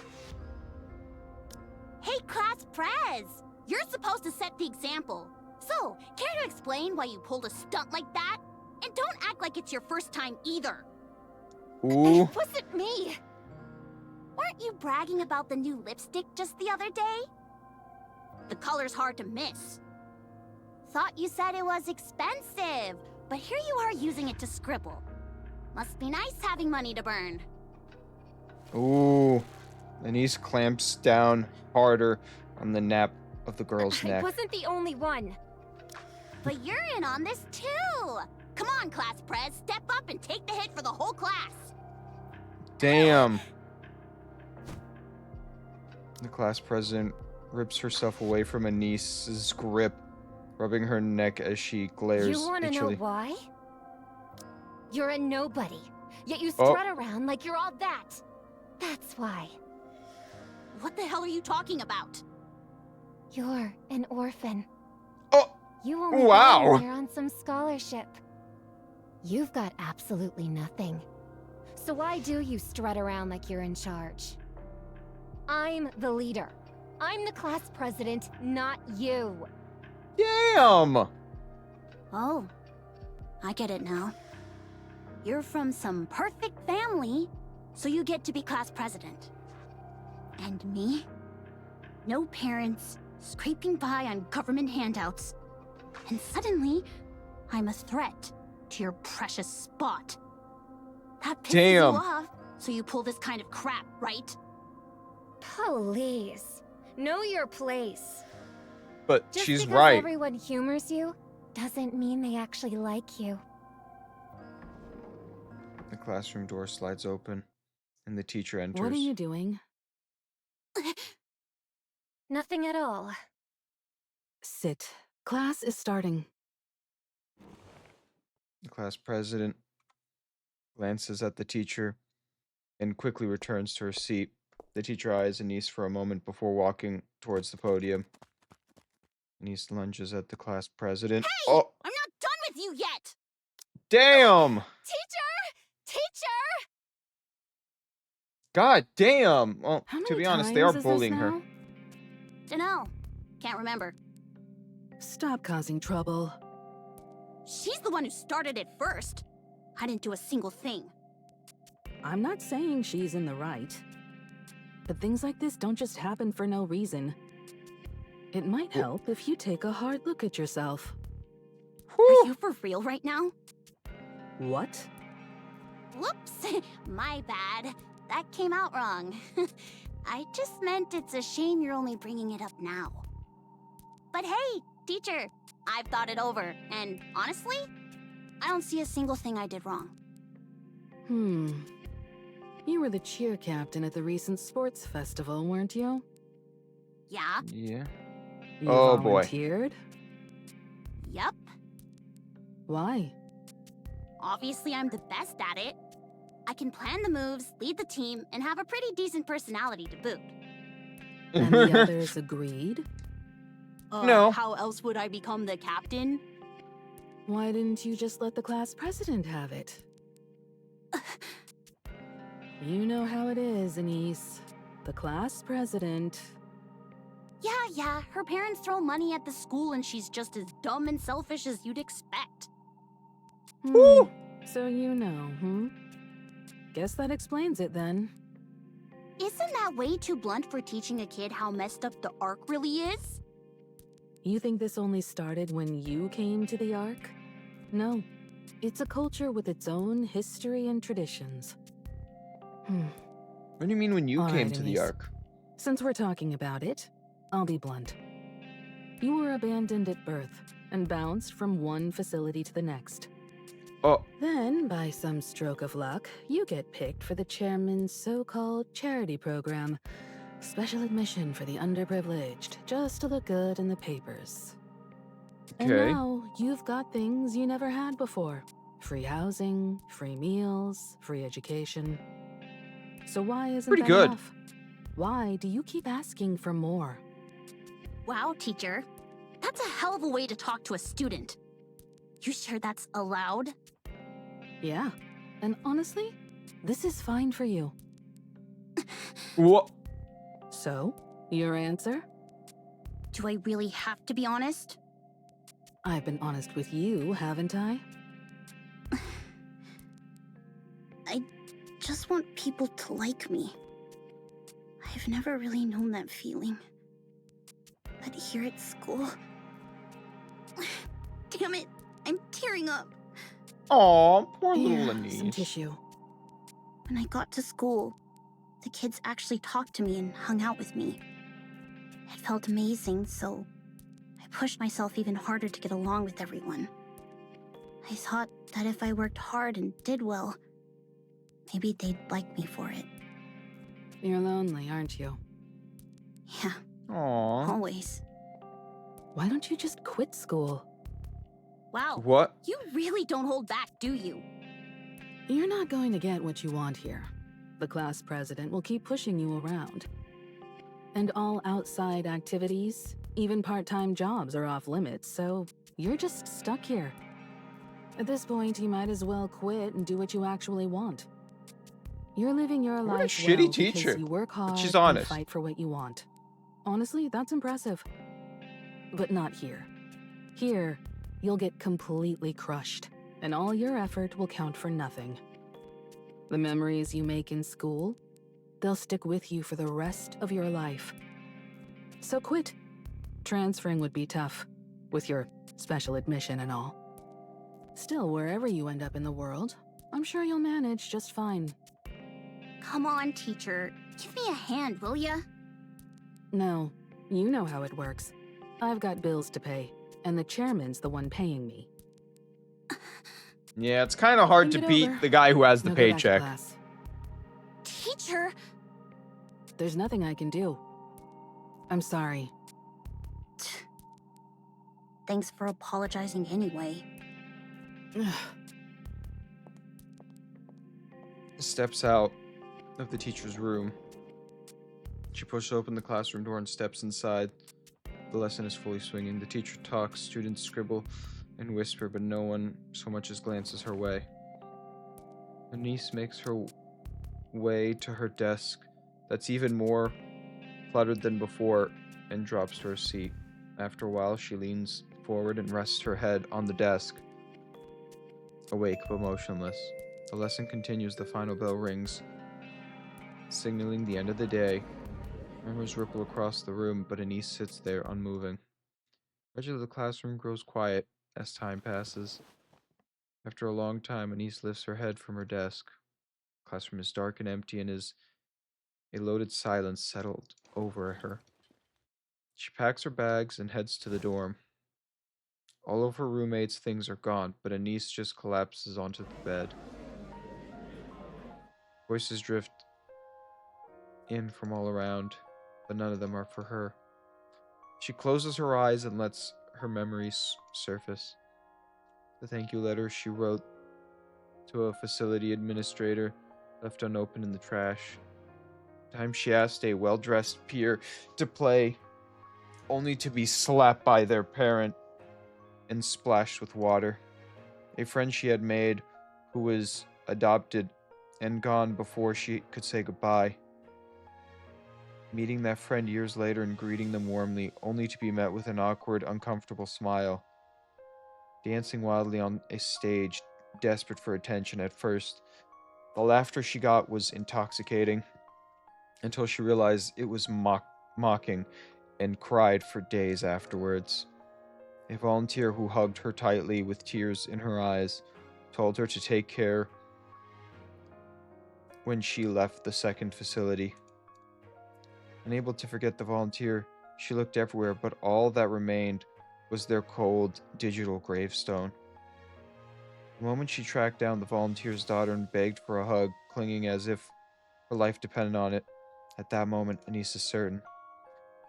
Hey, Class Prez! You're supposed to set the example. So, care to explain why you pulled a stunt like that? And don't act like it's your first time either. Ooh. It wasn't me! Weren't you bragging about the new lipstick just the other day? The color's hard to miss. Thought you said it was expensive, but here you are using it to scribble. Must be nice having money to burn. Ooh. Anise clamps down harder on the nape of the girl's I neck. wasn't the only one. But you're in on this too! Come on, Class Prez, step up and take the hit for the whole class! Damn. The class president rips herself away from Anise's grip, rubbing her neck as she glares You want to know itchily. why? You're a nobody, yet you Oh. strut around like you're all that. That's why. What the hell are you talking about? You're an orphan. Oh, You only Wow. got in there on some scholarship. You've got absolutely nothing. So why do you strut around like you're in charge? I'm the leader. I'm the class president, not you. Damn! Oh, I get it now. You're from some perfect family, so you get to be class president. And me? No parents, scraping by on government handouts. And suddenly, I'm a threat to your precious spot. That pisses Damn. you off, so you pull this kind of crap, right? Please, know your place. But Just she's because right. everyone humors you, doesn't mean they actually like you. The classroom door slides open, and the teacher enters. What are you doing? Nothing at all. Sit. Class is starting. The class president glances at the teacher and quickly returns to her seat. The teacher eyes Anise for a moment before walking towards the podium. Anise lunges at the class president. Hey! Oh, I'm not done with you yet! damn! Teacher! Teacher! God damn! Well, How to many be honest, they times are is this bullying her. now? Dunno. Can't remember. Stop causing trouble. She's the one who started it first. I didn't do a single thing. I'm not saying she's in the right. But things like this don't just happen for no reason. It might help if you take a hard look at yourself. Are you for real right now? What? Whoops, my bad. That came out wrong. I just meant it's a shame you're only bringing it up now. But hey, teacher, I've thought it over, and honestly, I don't see a single thing I did wrong. You were the cheer captain at the recent sports festival, weren't you? Yeah, Yeah. You Oh, boy. volunteered? yep. Why? Obviously, I'm the best at it. I can plan the moves, lead the team, and have a pretty decent personality to boot. And the others agreed? No. How else would I become the captain? Why didn't you just let the class president have it? You know how it is, Anise. The class president. Yeah, her parents throw money at the school and she's just as dumb and selfish as you'd expect. Woo! So you know, Guess that explains it then. Isn't that way too blunt for teaching a kid how messed up the Ark really is? You think this only started when you came to the Ark? No. It's a culture with its own history and traditions. What do you mean when you All came right, to the Anise. Ark? Since we're talking about it, I'll be blunt. You were abandoned at birth and bounced from one facility to the next. Oh, Then, by some stroke of luck, you get picked for the chairman's so-called charity program. Special admission for the underprivileged, just to look good in the papers. And okay. now, you've got things you never had before. Free housing, free meals, free education. So why isn't Pretty that good. enough? Why do you keep asking for more? Wow, teacher. That's a hell of a way to talk to a student. You sure that's allowed? Yeah, and honestly, this is fine for you. What? So, your answer? Do I really have to be honest? I've been honest with you, haven't I? I just want people to like me. I've never really known that feeling. But here at school... Damn it, I'm tearing up. Aw, poor Here, little some Anise. tissue. When I got to school, the kids actually talked to me and hung out with me. It felt amazing, so I pushed myself even harder to get along with everyone. I thought that if I worked hard and did well, maybe they'd like me for it. You're lonely, aren't you? Yeah, Aw. always. Why don't you just quit school? Wow, What? you really don't hold back, do you? You're not going to get what you want here. The class president will keep pushing you around. And all outside activities, even part-time jobs are off limits, so you're just stuck here. At this point, you might as well quit and do what you actually want. You're living your What a life shitty well teacher, because you work hard she's and honest. fight for what you want. Honestly, that's impressive. But not here. Here, you'll get completely crushed, and all your effort will count for nothing. The memories you make in school, they'll stick with you for the rest of your life. So quit. Transferring would be tough, with your special admission and all. Still, wherever you end up in the world, I'm sure you'll manage just fine. Come on, teacher. Give me a hand, will ya? No, you know how it works. I've got bills to pay, and the chairman's the one paying me. Yeah, it's kind of hard Think to it beat over. the guy who has the Now go back to paycheck. class. Teacher! There's nothing I can do. I'm sorry. Thanks for apologizing anyway. Steps out of the teacher's room. She pushes open the classroom door and steps inside. The lesson is fully swinging. The teacher talks, students scribble and whisper, but no one so much as glances her way. Anise makes her way to her desk that's even more cluttered than before and drops to her seat. After a while, she leans forward and rests her head on the desk, awake but motionless. The lesson continues. The final bell rings, signaling the end of the day. Murmurs ripple across the room, but Anise sits there unmoving. The edge of the classroom grows quiet as time passes. After a long time, Anise lifts her head from her desk. The classroom is dark and empty, and a loaded silence settled over her. She packs her bags and heads to the dorm. All of her roommates' things are gone, but Anise just collapses onto the bed. Voices drift in from all around, but none of them are for her. She closes her eyes and lets her memories surface. The thank you letter she wrote to a facility administrator left unopened in the trash. The time she asked a well-dressed peer to play, only to be slapped by their parent and splashed with water. A friend she had made who was adopted and gone before she could say goodbye. Meeting that friend years later and greeting them warmly, only to be met with an awkward, uncomfortable smile. Dancing wildly on a stage, desperate for attention at first. The laughter she got was intoxicating, until she realized it was mocking, and cried for days afterwards. A volunteer who hugged her tightly with tears in her eyes told her to take care when she left the second facility. Unable to forget the volunteer, she looked everywhere, but all that remained was their cold, digital gravestone. The moment she tracked down the volunteer's daughter and begged for a hug, clinging as if her life depended on it, at that moment, Anise is certain.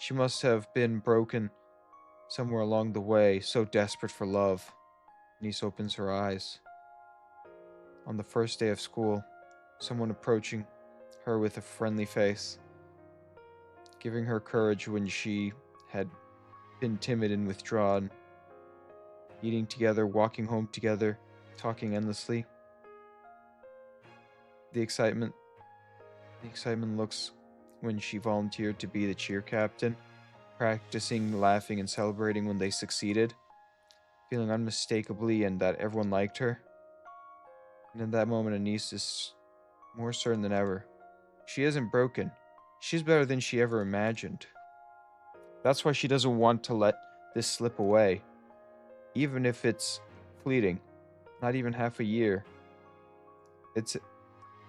She must have been broken somewhere along the way, so desperate for love. Anise opens her eyes. On the first day of school, someone approaching her with a friendly face, giving her courage when she had been timid and withdrawn, eating together, walking home together, talking endlessly. The excitement looks when she volunteered to be the cheer captain, practicing, laughing, and celebrating when they succeeded, feeling unmistakably and that everyone liked her. And in that moment, Anise is more certain than ever. She isn't broken. She's better than she ever imagined. That's why she doesn't want to let this slip away, even if it's fleeting, not even half a year. It's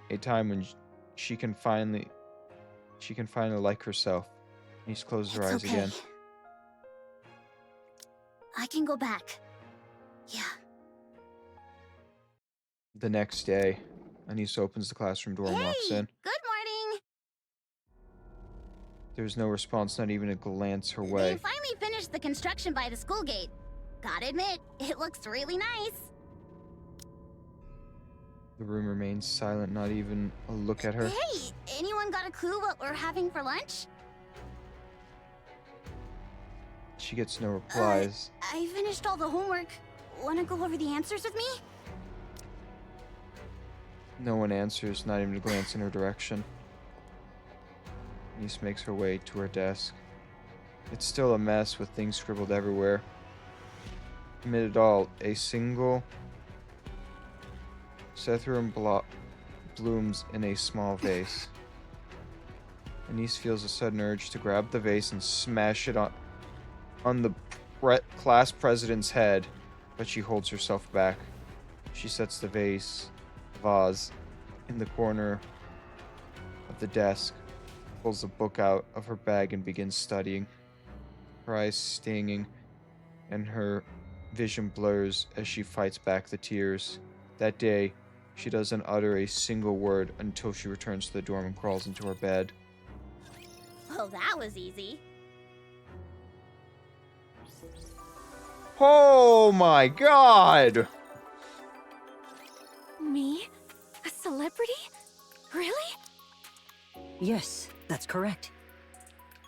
a time when she can finally like herself. Anise closes her eyes again. I can go back. Yeah. The next day, Anise opens the classroom door and walks in. Good morning! There's no response, not even a glance her They way. finally finished the construction by the school gate. Gotta admit, it looks really nice. The room remains silent, not even a look at her. Hey, anyone got a clue what we're having for lunch? She gets no replies. I finished all the homework. Wanna go over the answers with me? No one answers, not even a glance in her direction. Anise makes her way to her desk. It's still a mess with things scribbled everywhere. Amid it all, a single Cethrum blooms in a small vase. Anise feels a sudden urge to grab the vase and smash it on the class president's head, but she holds herself back. She sets the vase in the corner of the desk, pulls the book out of her bag and begins studying. Her eyes stinging, and her vision blurs as she fights back the tears. That day, she doesn't utter a single word until she returns to the dorm and crawls into her bed. Well, that was easy. Oh my god! Me? A celebrity? Really? Yes, that's correct.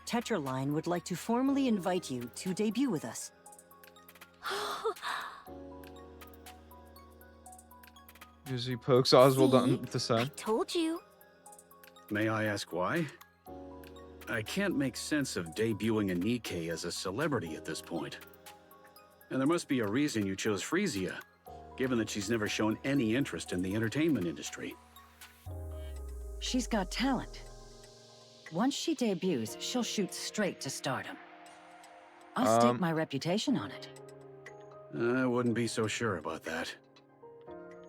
Tetraline would like to formally invite you to debut with us. As he pokes Oswald on the I side. told you. May I ask why? I can't make sense of debuting a Nikke as a celebrity at this point. And there must be a reason you chose Frisia, given that she's never shown any interest in the entertainment industry. She's got talent. Once she debuts, she'll shoot straight to stardom. I'll stake my reputation on it. I wouldn't be so sure about that.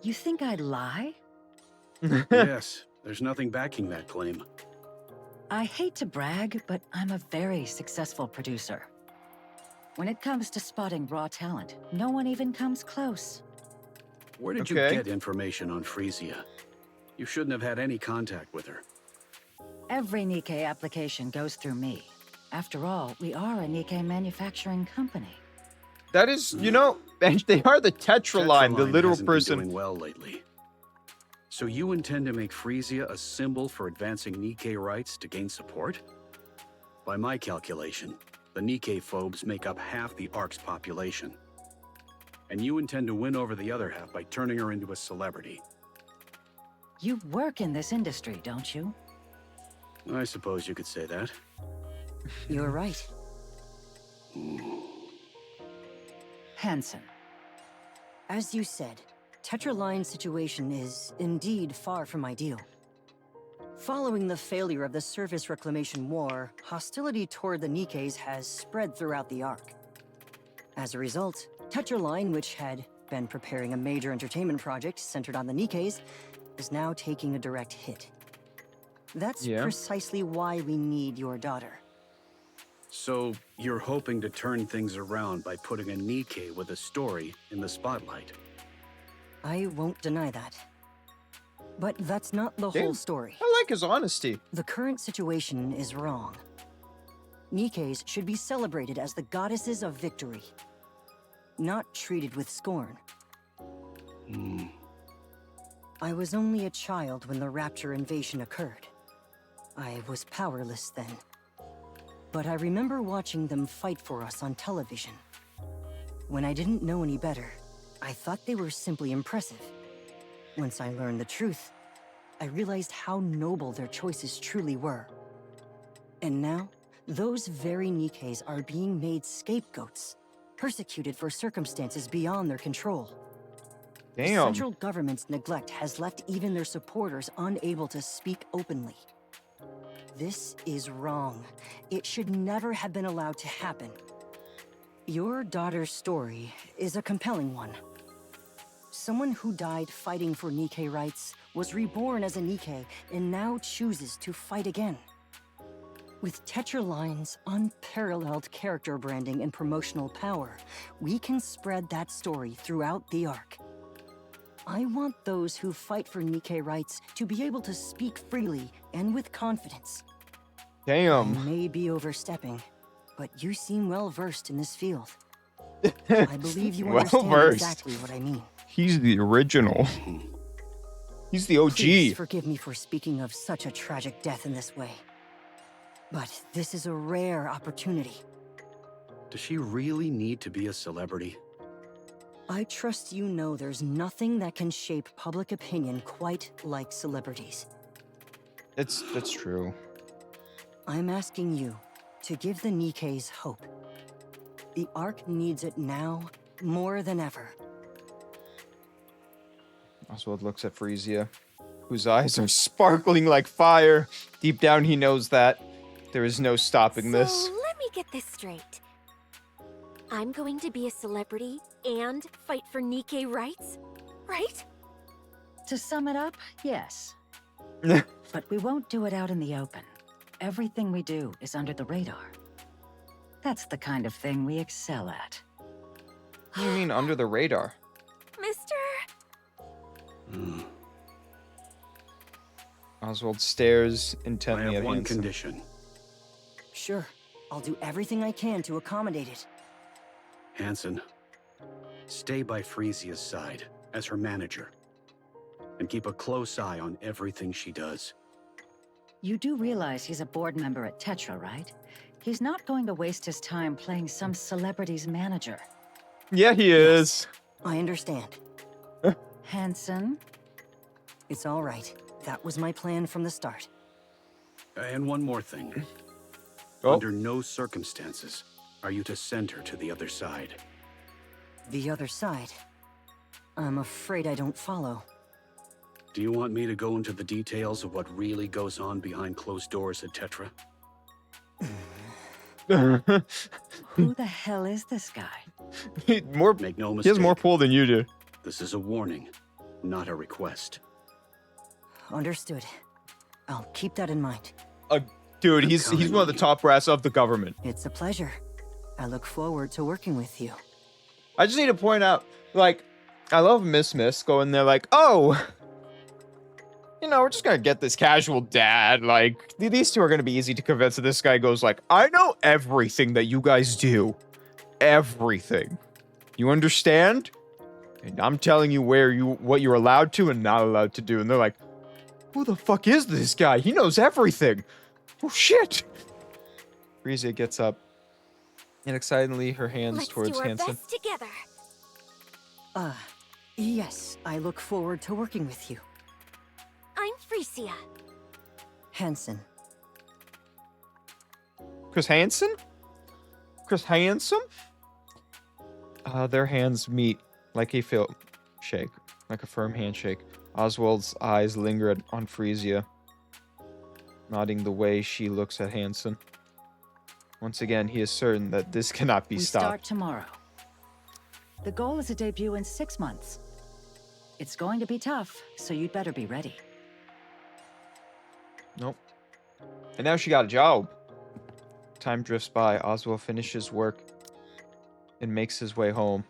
You think I'd lie? Yes, there's nothing backing that claim. I hate to brag, but I'm a very successful producer. When it comes to spotting raw talent, no one even comes close. Where did you get information on Frisia? You shouldn't have had any contact with her. Every Nikke application goes through me. After all, we are a Nikke manufacturing company. That is, you know, and they are the Tetraline, the literal hasn't been person. doing well lately. So you intend to make Frisia a symbol for advancing Nikke rights to gain support? By my calculation, the Nikke phobes make up half the Ark's population. And you intend to win over the other half by turning her into a celebrity. You work in this industry, don't you? I suppose you could say that. You're right. Hansen. As you said, Tetraline's situation is indeed far from ideal. Following the failure of the Surface Reclamation War, hostility toward the Nikkes has spread throughout the Ark. As a result, Tetraline, which had been preparing a major entertainment project centered on the Nikkes, is now taking a direct hit. That's precisely why we need your daughter. So you're hoping to turn things around by putting a Nikke with a story in the spotlight? I won't deny that. But that's not the whole story. I like his honesty. The current situation is wrong. Nikkes should be celebrated as the goddesses of victory, not treated with scorn. I was only a child when the Rapture invasion occurred. I was powerless then. But I remember watching them fight for us on television. When I didn't know any better, I thought they were simply impressive. Once I learned the truth, I realized how noble their choices truly were. And now, those very Nikkes are being made scapegoats, persecuted for circumstances beyond their control. The central government's neglect has left even their supporters unable to speak openly. This is wrong. It should never have been allowed to happen. Your daughter's story is a compelling one. Someone who died fighting for Nikke rights, was reborn as a Nikke, and now chooses to fight again. With Tetraline's unparalleled character branding and promotional power, we can spread that story throughout the Ark. I want those who fight for Nikke rights to be able to speak freely and with confidence. I may be overstepping, but you seem well versed in this field. I believe you understand exactly what I mean. He's the original. He's the OG. Please forgive me for speaking of such a tragic death in this way. But this is a rare opportunity. Does she really need to be a celebrity? I trust you know there's nothing that can shape public opinion quite like celebrities. That's true. I'm asking you To give the Nikkeis hope. The Ark needs it now more than ever. Oswald looks at Frisia, whose eyes are sparkling like fire. Deep down, he knows that there is no stopping this. So let me get this straight. I'm going to be a celebrity and fight for Nikke rights, right? To sum it up, yes. But we won't do it out in the open. Everything we do is under the radar. That's the kind of thing we excel at. What do you mean under the radar? Mister? Oswald stares I intently have at one Hansen. condition. Sure, I'll do everything I can to accommodate it. Hansen, stay by Frisia's side as her manager. And keep a close eye on everything she does. You do realize he's a board member at Tetra, right? He's not going to waste his time playing some celebrity's manager. Yeah, he is. I understand. Hansen? It's all right. That was my plan from the start. And one more thing. Oh. Under no circumstances are you to send her to the other side. The other side? I'm afraid I don't follow. Do you want me to go into the details of what really goes on behind closed doors at Tetra? Who the hell is this guy? Make no He mistake. has more pull than you do. This is a warning, not a request. Understood. I'll keep that in mind. Dude, I'm he's counting one of on the you. top brass of the government. It's a pleasure. I look forward to working with you. I just need to point out, like, I love Miss going there like, oh, you know, we're just gonna get this casual dad. Like, these two are gonna be easy to convince. And this guy goes like, I know everything that you guys do. Everything. You understand? And I'm telling you what you're allowed to and not allowed to do. And they're like, who the fuck is this guy? He knows everything. Oh shit. Frisia gets up and excitedly her hands Let's towards do our Hansen. best together. Yes, I look forward to working with you. I'm Frisia. Hansen. Chris Hansen? Chris Hansen? Their hands meet like a shake, like a firm handshake. Oswald's eyes linger on Frisia, nodding the way she looks at Hansen. Once again, he is certain that this cannot be We stopped. start tomorrow. The goal is a debut in 6 months. It's going to be tough, so you'd better be ready. Nope. And now she got a job. Time drifts by. Oswald finishes work and makes his way home.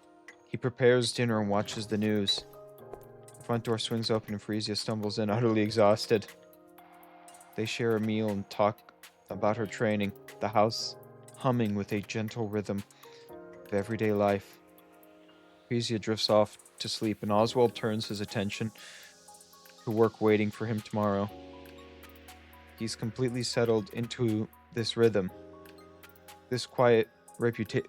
He prepares dinner and watches the news. The front door swings open and Frisia stumbles in, utterly exhausted. They share a meal and talk about her training, the house humming with a gentle rhythm of everyday life. Frisia drifts off to sleep and Oswald turns his attention to work waiting for him tomorrow. He's completely settled into this rhythm, this quiet repetition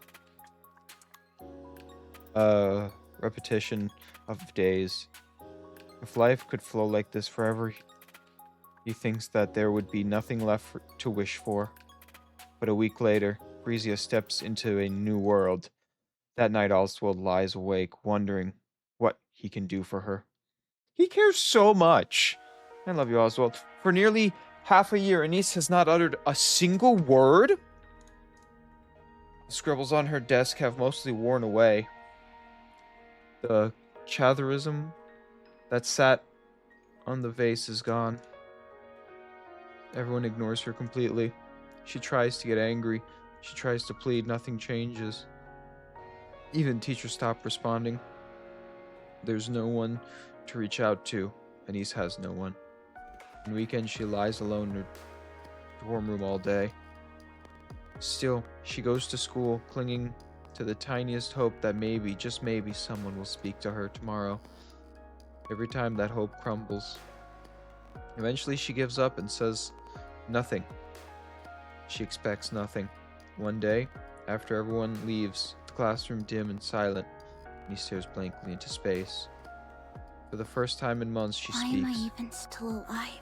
of days. If life could flow like this forever, he thinks that there would be nothing left to wish for. But a week later, Frisia steps into a new world. That night, Oswald lies awake, wondering what he can do for her. He cares so much. I love you, Oswald. For nearly half a year, Anise has not uttered a single word. The scribbles on her desk have mostly worn away. The chatherism that sat on the vase is gone. Everyone ignores her completely. She tries to get angry. She tries to plead. Nothing changes. Even teachers stop responding. There's no one to reach out to. Anise has no one. On weekends, she lies alone in her dorm room all day. Still, she goes to school, clinging to the tiniest hope that maybe, just maybe, someone will speak to her tomorrow. Every time that hope crumbles. Eventually, she gives up and says nothing. She expects nothing. One day, after everyone leaves, the classroom dim and silent, and he stares blankly into space. For the first time in months, she Why am I speaks. even still alive?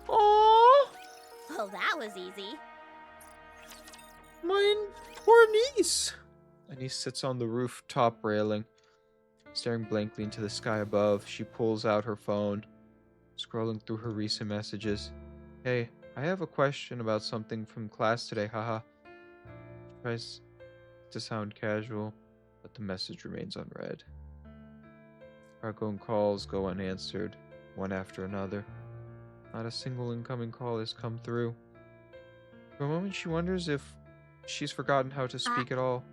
Aww. Well, that was easy. Mine poor niece. Anise sits on the rooftop railing, staring blankly into the sky above. She pulls out her phone, scrolling through her recent messages. Hey, I have a question about something from class today, haha. Tries to sound casual, but the message remains unread. Outgoing calls go unanswered, one after another. Not a single incoming call has come through. For a moment, she wonders if she's forgotten how to speak at all.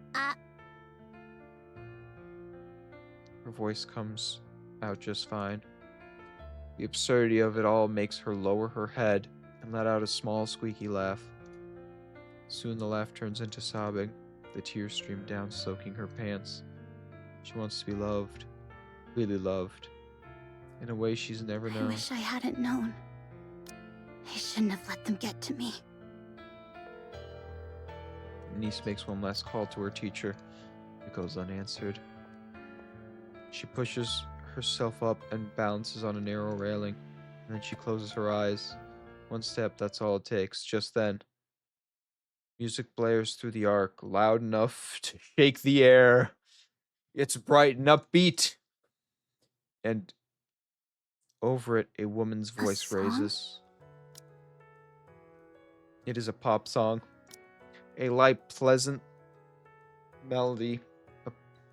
Her voice comes out just fine. The absurdity of it all makes her lower her head and let out a small, squeaky laugh. Soon the laugh turns into sobbing. The tears stream down, soaking her pants. She wants to be loved, really loved, in a way she's never known. I wish I hadn't known. I shouldn't have let them get to me. Anise makes one last call to her teacher. It goes unanswered. She pushes herself up and balances on a narrow railing, and then she closes her eyes. One step, that's all it takes. Just then, music blares through the arc, loud enough to shake the air. It's bright and upbeat. And over it, a woman's voice raises. It is a pop song. A light, pleasant melody.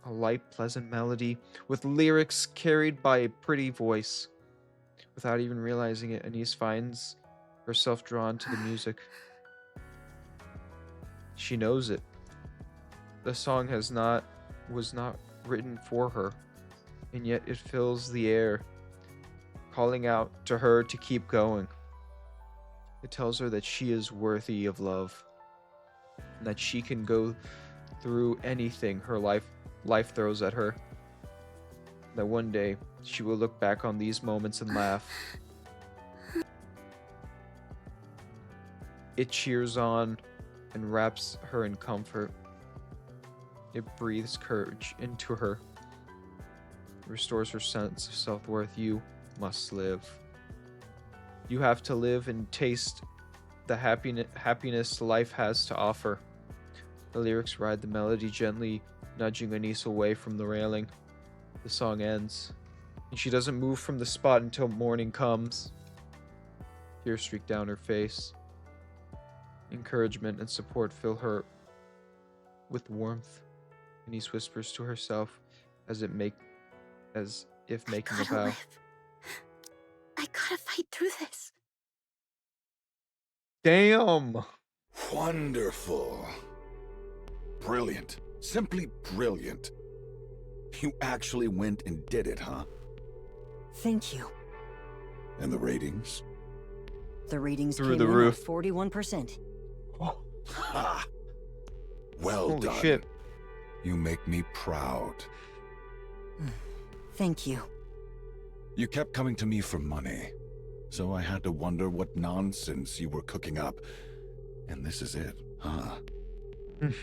A light, pleasant melody with lyrics carried by a pretty voice. Without even realizing it, Anise finds herself drawn to the music. She knows it. The song was not written for her, and yet it fills the air, calling out to her to keep going. It tells her that she is worthy of love, and that she can go through anything her life throws at her. That one day she will look back on these moments and laugh. It cheers on and wraps her in comfort. It breathes courage into her. It restores her sense of self-worth. You must live. You have to live and taste the happiness life has to offer. The lyrics ride the melody, gently nudging Anise away from the railing. The song ends, and she doesn't move from the spot until morning comes. Tears streak down her face. Encouragement and support fill her with warmth. Anise whispers to herself as if making a vow. Live. I gotta fight through this. Damn! Wonderful. Brilliant. Simply brilliant. You actually went and did it, huh? Thank you. And the ratings? The ratings Through came the in roof. at 41%. Ha! Well Holy done. shit. You make me proud. Thank you. You kept coming to me for money, so I had to wonder what nonsense you were cooking up. And this is it, huh?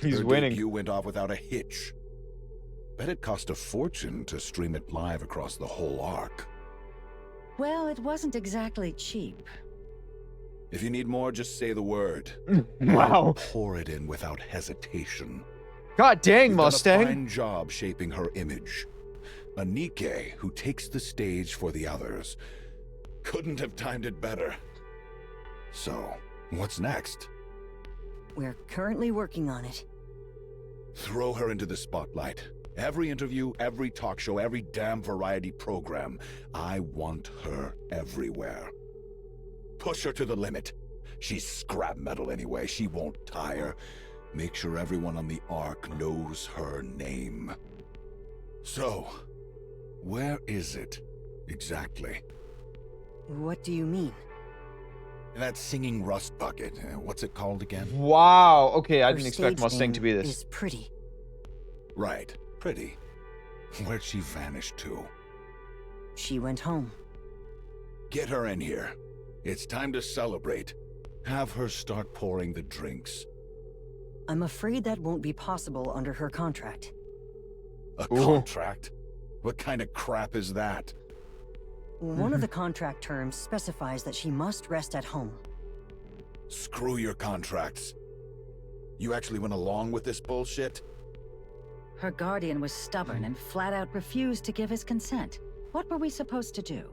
He's Your winning. debut went off without a hitch. Bet it cost a fortune to stream it live across the whole arc. Well, it wasn't exactly cheap. If you need more, just say the word. Wow. I'll pour it in without hesitation. God dang, You've done Mustang. a fine job shaping her image. A Nikke who takes the stage for the others. Couldn't have timed it better. So, what's next? We're currently working on it. Throw her into the spotlight. Every interview, every talk show, every damn variety program. I want her everywhere. Push her to the limit. She's scrap metal anyway. She won't tire. Make sure everyone on the Ark knows her name. So, where is it exactly? What do you mean? That singing rust bucket. What's it called again? Wow. Okay, I Her didn't expect stage Mustang to be name this. Is pretty. Right. Pretty. Where'd she vanish to? She went home. Get her in here. It's time to celebrate. Have her start pouring the drinks. I'm afraid that won't be possible under her contract. A Ooh. contract? What kind of crap is that? One of the contract terms specifies that she must rest at home. Screw your contracts. You actually went along with this bullshit? Her guardian was stubborn and flat out refused to give his consent. What were we supposed to do?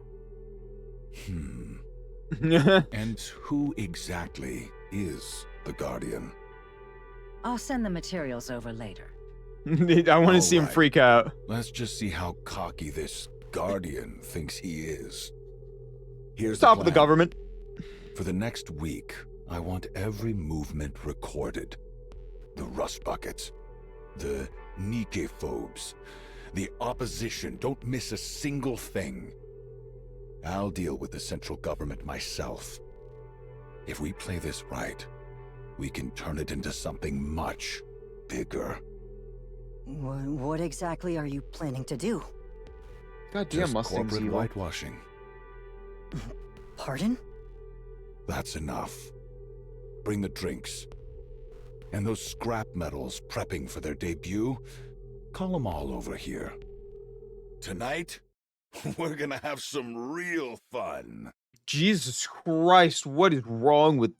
And who exactly is the Guardian? I'll send the materials over later. I want to see him Alright. freak out. Let's just see how cocky this Guardian thinks he is. Here's Top of the plan. government. For the next week, I want every movement recorded. The Rust Buckets, the Nikephobes, the opposition. Don't miss a single thing. I'll deal with the central government myself. If we play this right, we can turn it into something much bigger. What exactly are you planning to do? Goddamn, Just Mustang's corporate evil. whitewashing. Pardon? That's enough. Bring the drinks. And those scrap metals prepping for their debut, call them all over here. Tonight, we're gonna have some real fun. Jesus Christ, what is wrong with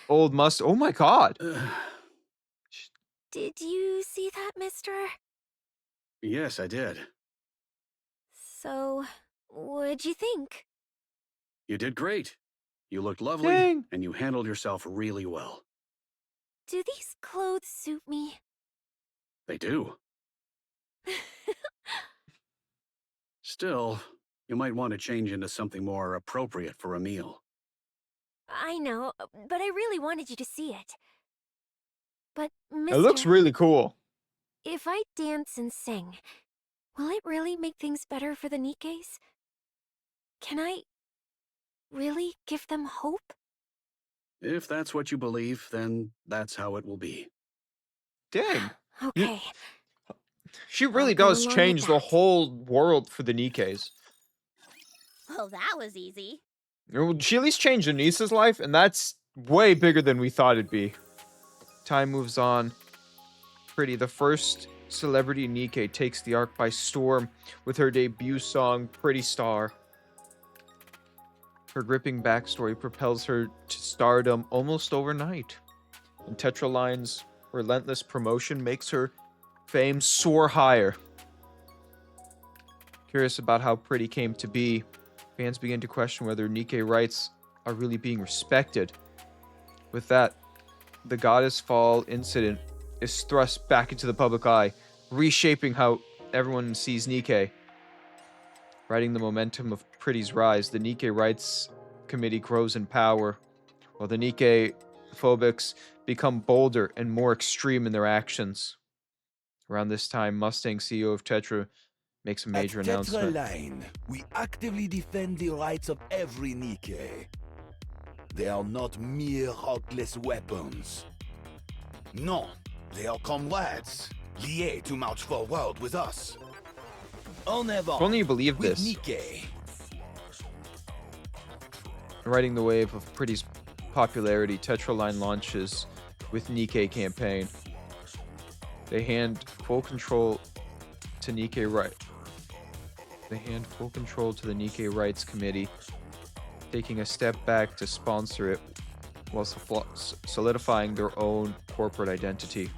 old Mustang? Oh my god. Did you see that, mister? Yes, I did. So, what'd you think? You did great. You looked lovely, Dang. and you handled yourself really well. Do these clothes suit me? They do. Still, you might want to change into something more appropriate for a meal. I know, but I really wanted you to see it. But, It mister, looks really cool. if I dance and sing, will it really make things better for the Nikes? Can I really give them hope? If that's what you believe, then that's how it will be. Dang. Okay. She really I'll go does along with change the that. whole world for the Nikkes. Well, that was easy. She at least changed Anissa's life, and that's way bigger than we thought it'd be. Time moves on. Pretty, the first celebrity Nikke, takes the arc by storm with her debut song, Pretty Star. Her gripping backstory propels her to stardom almost overnight. And Tetraline's relentless promotion makes her fame soar higher. Curious about how Pretty came to be, fans begin to question whether Nikke rights are really being respected. With that, the Goddess Fall incident is thrust back into the public eye, reshaping how everyone sees Nikke. Riding the momentum of Pretty's rise, the Nikke Rights Committee grows in power, while the Nikke phobics become bolder and more extreme in their actions. Around this time, Mustang, CEO of Tetra, makes a major At announcement. Tetraline, we actively defend the rights of every Nikke. They are not mere heartless weapons. No, they are comrades, liés to march forward with us. En avant, If only you believed with this. Nikke. Riding the wave of Pretty's popularity, Tetraline launches with Nikke campaign. They hand full control to Nikke Right. They hand full control to the Nikke Rights Committee, taking a step back to sponsor it while solidifying their own corporate identity.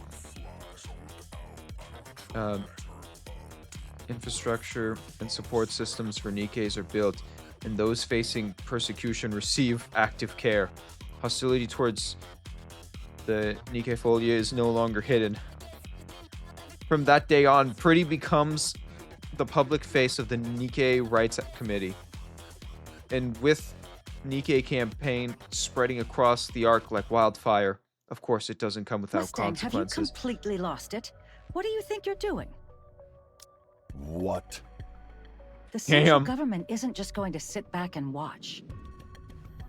Infrastructure and support systems for Nikkes are built, and those facing persecution receive active care. Hostility towards the Nikke Folia is no longer hidden. From that day on, Pretty becomes the public face of the Nikke Rights Committee. And with Nikke campaign spreading across the arc like wildfire, of course it doesn't come without Mustang, have you consequences. completely lost it? What do you think you're doing? What? The central Damn. government isn't just going to sit back and watch.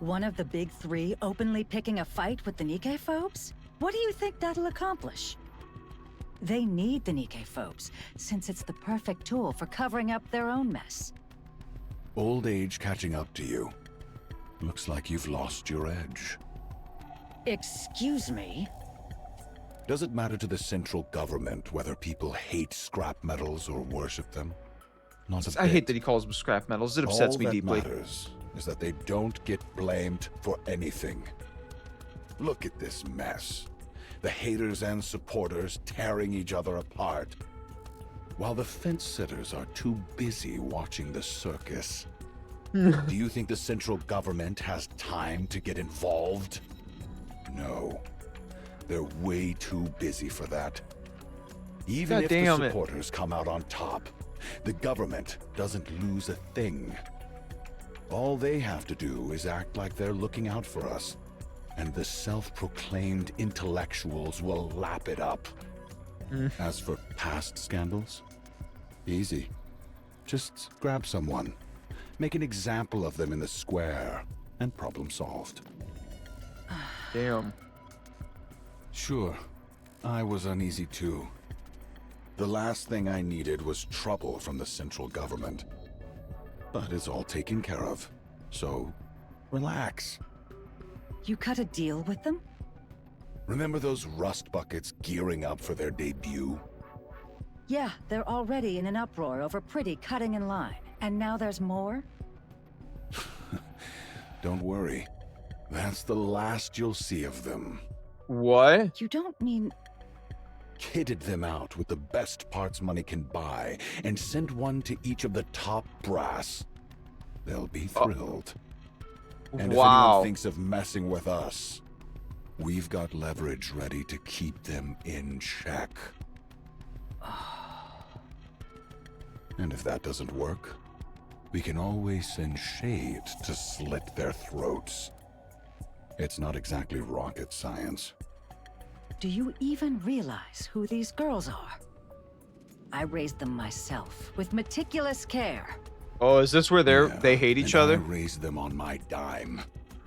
One of the big three openly picking a fight with the Nikke-phobes? What do you think that'll accomplish? They need the Nikke-phobes, since it's the perfect tool for covering up their own mess. Old age catching up to you. Looks like you've lost your edge. Excuse me? Does it matter to the central government whether people hate scrap metals or worship them? Not a I hate bit. that he calls them scrap metals. It upsets All me that deeply. matters is that they don't get blamed for anything. Look at this mess. The haters and supporters tearing each other apart, while the fence-sitters are too busy watching the circus. Do you think the central government has time to get involved? No. They're way too busy for that. Even if the supporters come out on top, the government doesn't lose a thing. All they have to do is act like they're looking out for us, and the self-proclaimed intellectuals will lap it up. As for past scandals, easy. Just grab someone, make an example of them in the square, and problem solved. Damn. Sure, I was uneasy too. The last thing I needed was trouble from the central government. But it's all taken care of, so relax. You cut a deal with them? Remember those rust buckets gearing up for their debut? Yeah, they're already in an uproar over Pretty cutting in line. And now there's more? Don't worry. That's the last you'll see of them. What? You don't mean... Kitted them out with the best parts money can buy, and sent one to each of the top brass. They'll be thrilled. And if anyone thinks of messing with us, we've got leverage ready to keep them in check. And if that doesn't work, we can always send Shade to slit their throats. It's not exactly rocket science. Do you even realize who these girls are? I raised them myself, with meticulous care. Oh, is this where they hate each other? I raised them on my dime,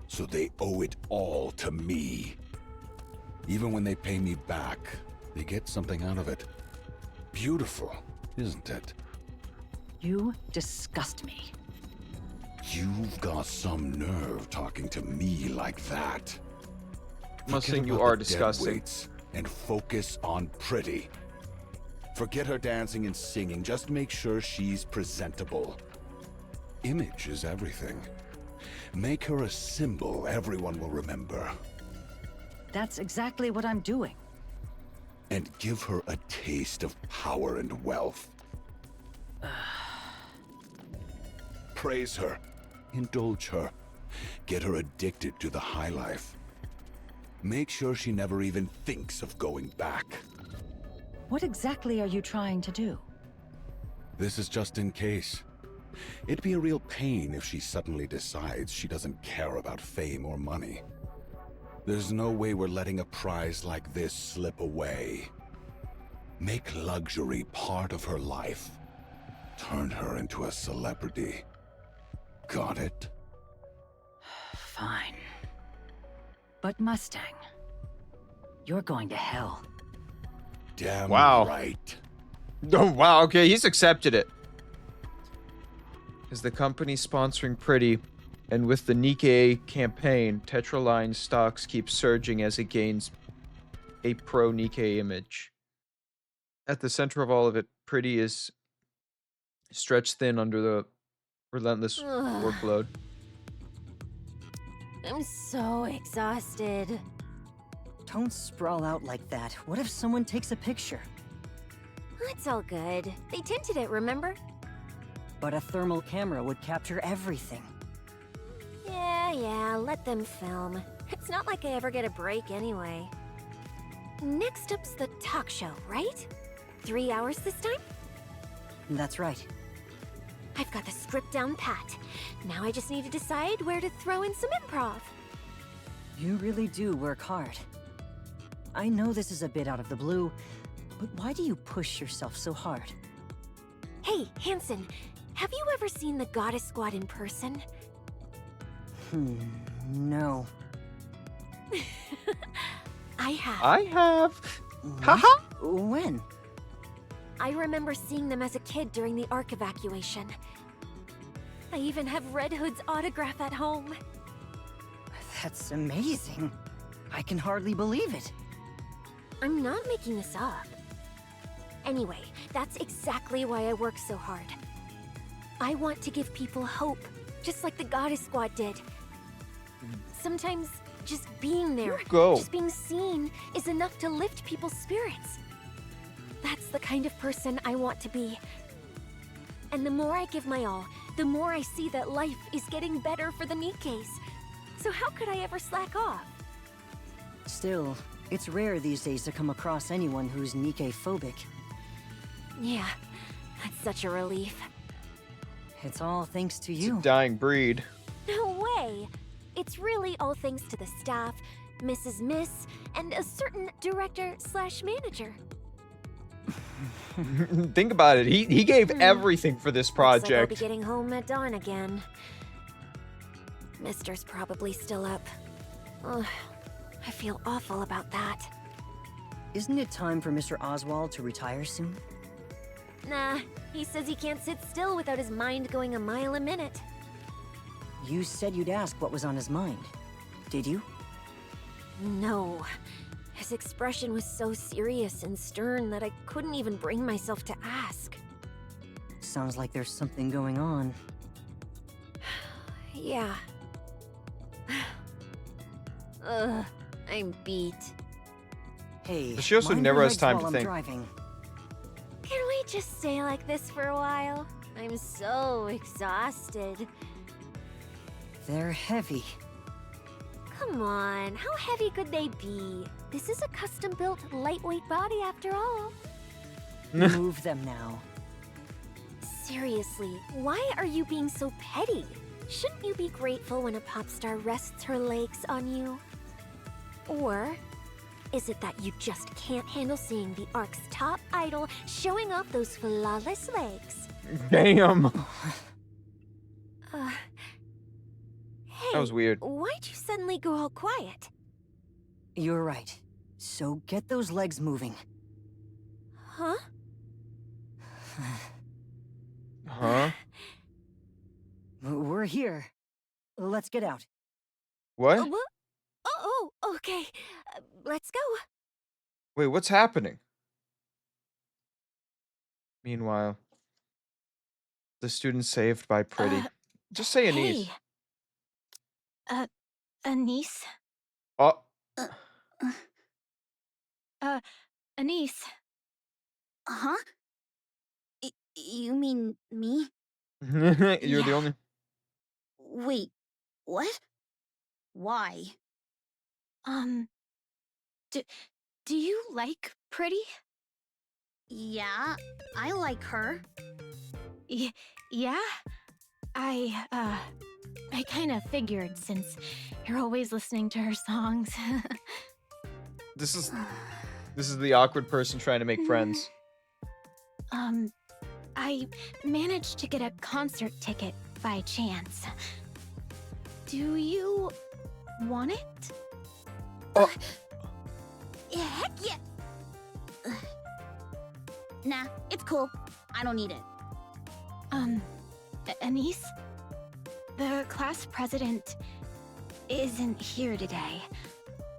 so they owe it all to me. Even when they pay me back, they get something out of it. Beautiful, isn't it? You disgust me. You've got some nerve talking to me like that. Must think you about are the disgusting. deadweights and focus on Pretty. Forget her dancing and singing, just make sure she's presentable. Image is everything. Make her a symbol everyone will remember. That's exactly what I'm doing. And give her a taste of power and wealth. Praise her. Indulge her. Get her addicted to the high life. Make sure she never even thinks of going back. What exactly are you trying to do? This is just in case. It'd be a real pain if she suddenly decides she doesn't care about fame or money. There's no way we're letting a prize like this slip away. Make luxury part of her life. Turn her into a celebrity. Got it? Fine. But Mustang, you're going to hell. Damn right. Oh, wow. Okay, he's accepted it. Is the company sponsoring Pretty, and with the Nikkei campaign, Tetraline stocks keep surging as it gains a pro Nikkei image. At the center of all of it, Pretty is stretched thin under the relentless workload. I'm so exhausted. Don't sprawl out like that. What if someone takes a picture? It's all good. They tinted it, remember? But a thermal camera would capture everything. Yeah, let them film. It's not like I ever get a break anyway. Next up's the talk show, right? 3 hours this time? That's right. I've got the script down pat. Now I just need to decide where to throw in some improv. You really do work hard. I know this is a bit out of the blue, but why do you push yourself so hard? Hey, Hanson, have you ever seen the Goddess Squad in person? No. I have. I have. What? Haha. When? I remember seeing them as a kid during the Ark evacuation. I even have Red Hood's autograph at home. That's amazing. I can hardly believe it. I'm not making this up. Anyway, that's exactly why I work so hard. I want to give people hope, just like the Goddess Squad did. Sometimes Just being there, Go. just being seen is enough to lift people's spirits. That's the kind of person I want to be. And the more I give my all, the more I see that life is getting better for the Nikkeis. So how could I ever slack off? Still, it's rare these days to come across anyone who's Nikke-phobic. Yeah, that's such a relief. It's all thanks to It's a you. dying breed. No way! It's really all thanks to the staff, Mrs. Miss, and a certain director/manager. Think about it. He gave everything for this Looks like I'll be project. getting home at dawn again. Mister's probably still up. Ugh, I feel awful about that. Isn't it time for Mr. Oswald to retire soon? Nah, he says he can't sit still without his mind going a mile a minute. You said you'd ask what was on his mind. Did you? No. His expression was so serious and stern that I couldn't even bring myself to ask. Sounds like there's something going on. Yeah. Ugh, I'm beat. Hey, But she also mind never your has legs time while to I'm think. driving. Can we just stay like this for a while? I'm so exhausted. They're heavy. Come on, how heavy could they be? This is a custom-built, lightweight body after all. Move them now. Seriously, why are you being so petty? Shouldn't you be grateful when a pop star rests her legs on you? Or is it that you just can't handle seeing the Ark's top idol showing off those flawless legs? Damn. Hey, That was weird. why'd you suddenly go all quiet? You're right. So get those legs moving. Huh? Huh? We're here. Let's get out. What? What? Oh, okay. Let's go. Wait, what's happening? Meanwhile, the student saved by Pretty. Just say Anise. Hey. Anise? Oh, Anise. Huh? You mean me? you're the only. Wait, what? Why? Do you like Pretty? Yeah, I like her. Yeah? I kind of figured since you're always listening to her songs. This is the awkward person trying to make friends. I managed to get a concert ticket by chance. Do you want it? Yeah, heck yeah! Ugh. Nah, it's cool. I don't need it. Anise? The class president isn't here today.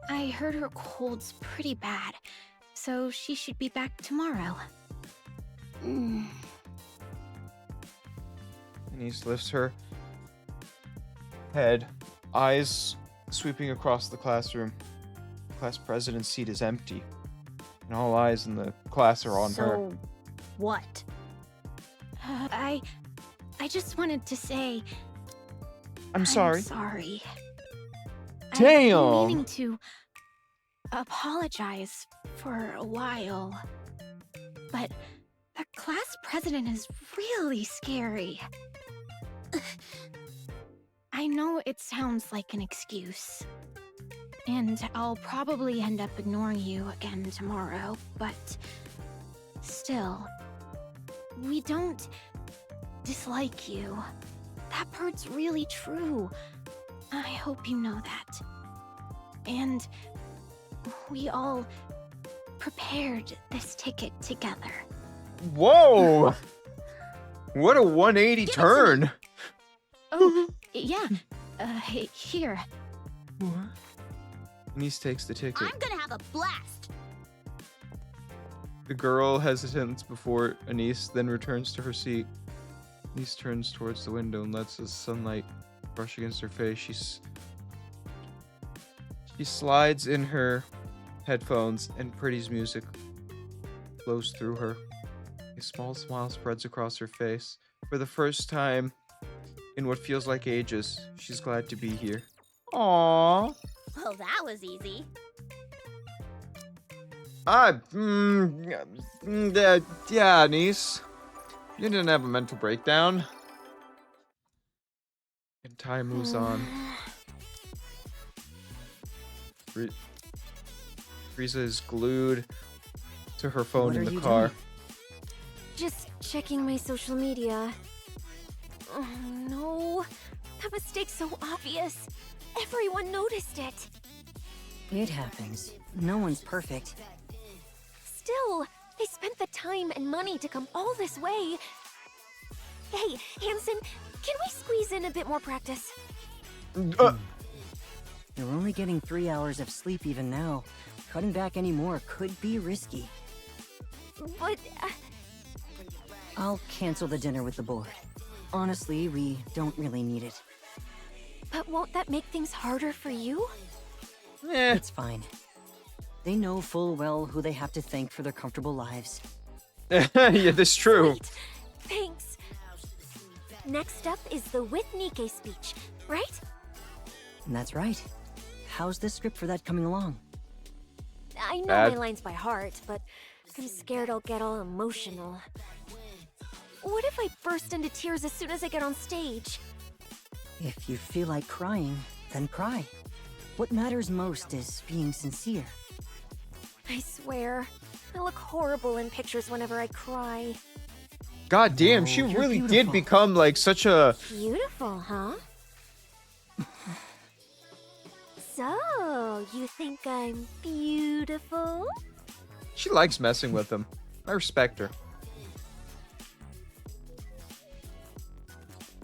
I heard her cold's pretty bad, so she should be back tomorrow. Anise lifts her head, eyes sweeping across the classroom. The class president's seat is empty, and all eyes in the class are on her. So, what? I just wanted to say I'm sorry. I'm sorry. I've Damn. been meaning to apologize for a while, but the class president is really scary. I know it sounds like an excuse, and I'll probably end up ignoring you again tomorrow, but still, we don't dislike you. That part's really true. I hope you know that. And we all prepared this ticket together. Whoa! What a 180 turn! Oh, yeah. Here. Anise takes the ticket. I'm gonna have a blast! The girl hesitates before Anise, then returns to her seat. Anise turns towards the window and lets the sunlight brush against her face. She slides in her headphones, and Pretty's music flows through her. A small smile spreads across her face. For the first time in what feels like ages, she's glad to be here. Aww. Well, that was easy. Yeah, niece. You didn't have a mental breakdown. And time moves on. Frieza is glued to her phone What in are the you car. doing? Just checking my social media. Oh no, that mistake's so obvious. Everyone noticed it. It happens. No one's perfect. Still, they spent the time and money to come all this way. Hey, Hansen, can we squeeze in a bit more practice? You're only getting 3 hours of sleep even now. Cutting back any more could be risky. But, I'll cancel the dinner with the board. Honestly, we don't really need it. but won't that make things harder for you? Eh. It's fine. They know full well who they have to thank for their comfortable lives. Yeah, that's true. Sweet. Thanks. Next up is the With Nikke speech, right? And that's right. How's the script for that coming along? I know Bad. my lines by heart, but I'm scared I'll get all emotional. What if I burst into tears as soon as I get on stage? If you feel like crying, then cry. What matters most is being sincere. I swear, I look horrible in pictures whenever I cry. God damn, Oh, she you're really did beautiful. become like such a. Beautiful, huh? So, you think I'm beautiful? She likes messing with him. I respect her.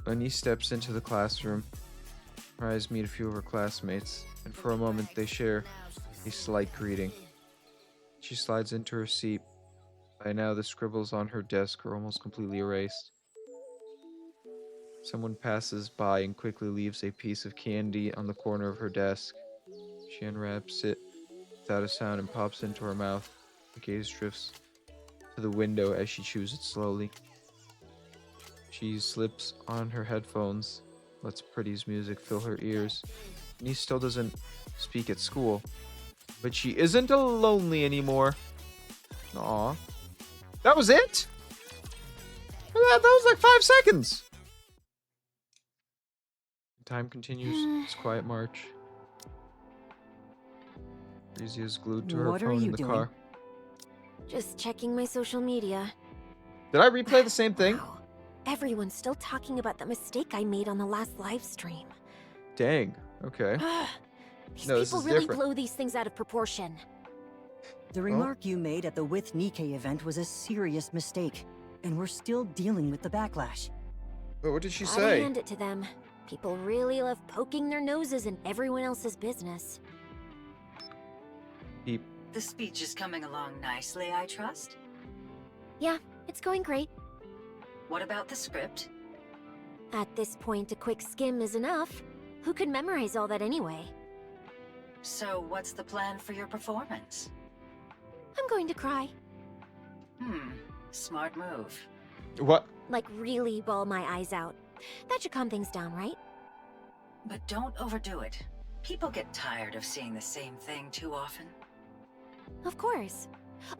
Oni steps into the classroom. Her eyes meet a few of her classmates, and for a moment they share a slight greeting. She slides into her seat. By now, the scribbles on her desk are almost completely erased. Someone passes by and quickly leaves a piece of candy on the corner of her desk. She unwraps it without a sound and pops into her mouth. Her gaze drifts to the window as she chews it slowly. She slips on her headphones, lets Pretty's music fill her ears. Niece still doesn't speak at school, but she isn't lonely anymore. Aw. That was it? That was like 5 seconds. Time continues its quiet march. Frieza is glued to her What are phone in you the doing? car. Just checking my social media. Did I replay the same thing? Wow. Everyone's still talking about the mistake I made on the last live stream. Dang. Okay. These No, this people is really different. blow these things out of proportion. The remark you made at the With Nikke event was a serious mistake, and we're still dealing with the backlash. But what did she Gotta say? hand it to them. People really love poking their noses in everyone else's business. Beep. The speech is coming along nicely, I trust. Yeah, it's going great. What about the script? At this point, a quick skim is enough. Who could memorize all that anyway? So, what's the plan for your performance? I'm going to cry. Smart move. What? Like, really bawl my eyes out. That should calm things down, right? But don't overdo it. People get tired of seeing the same thing too often. Of course.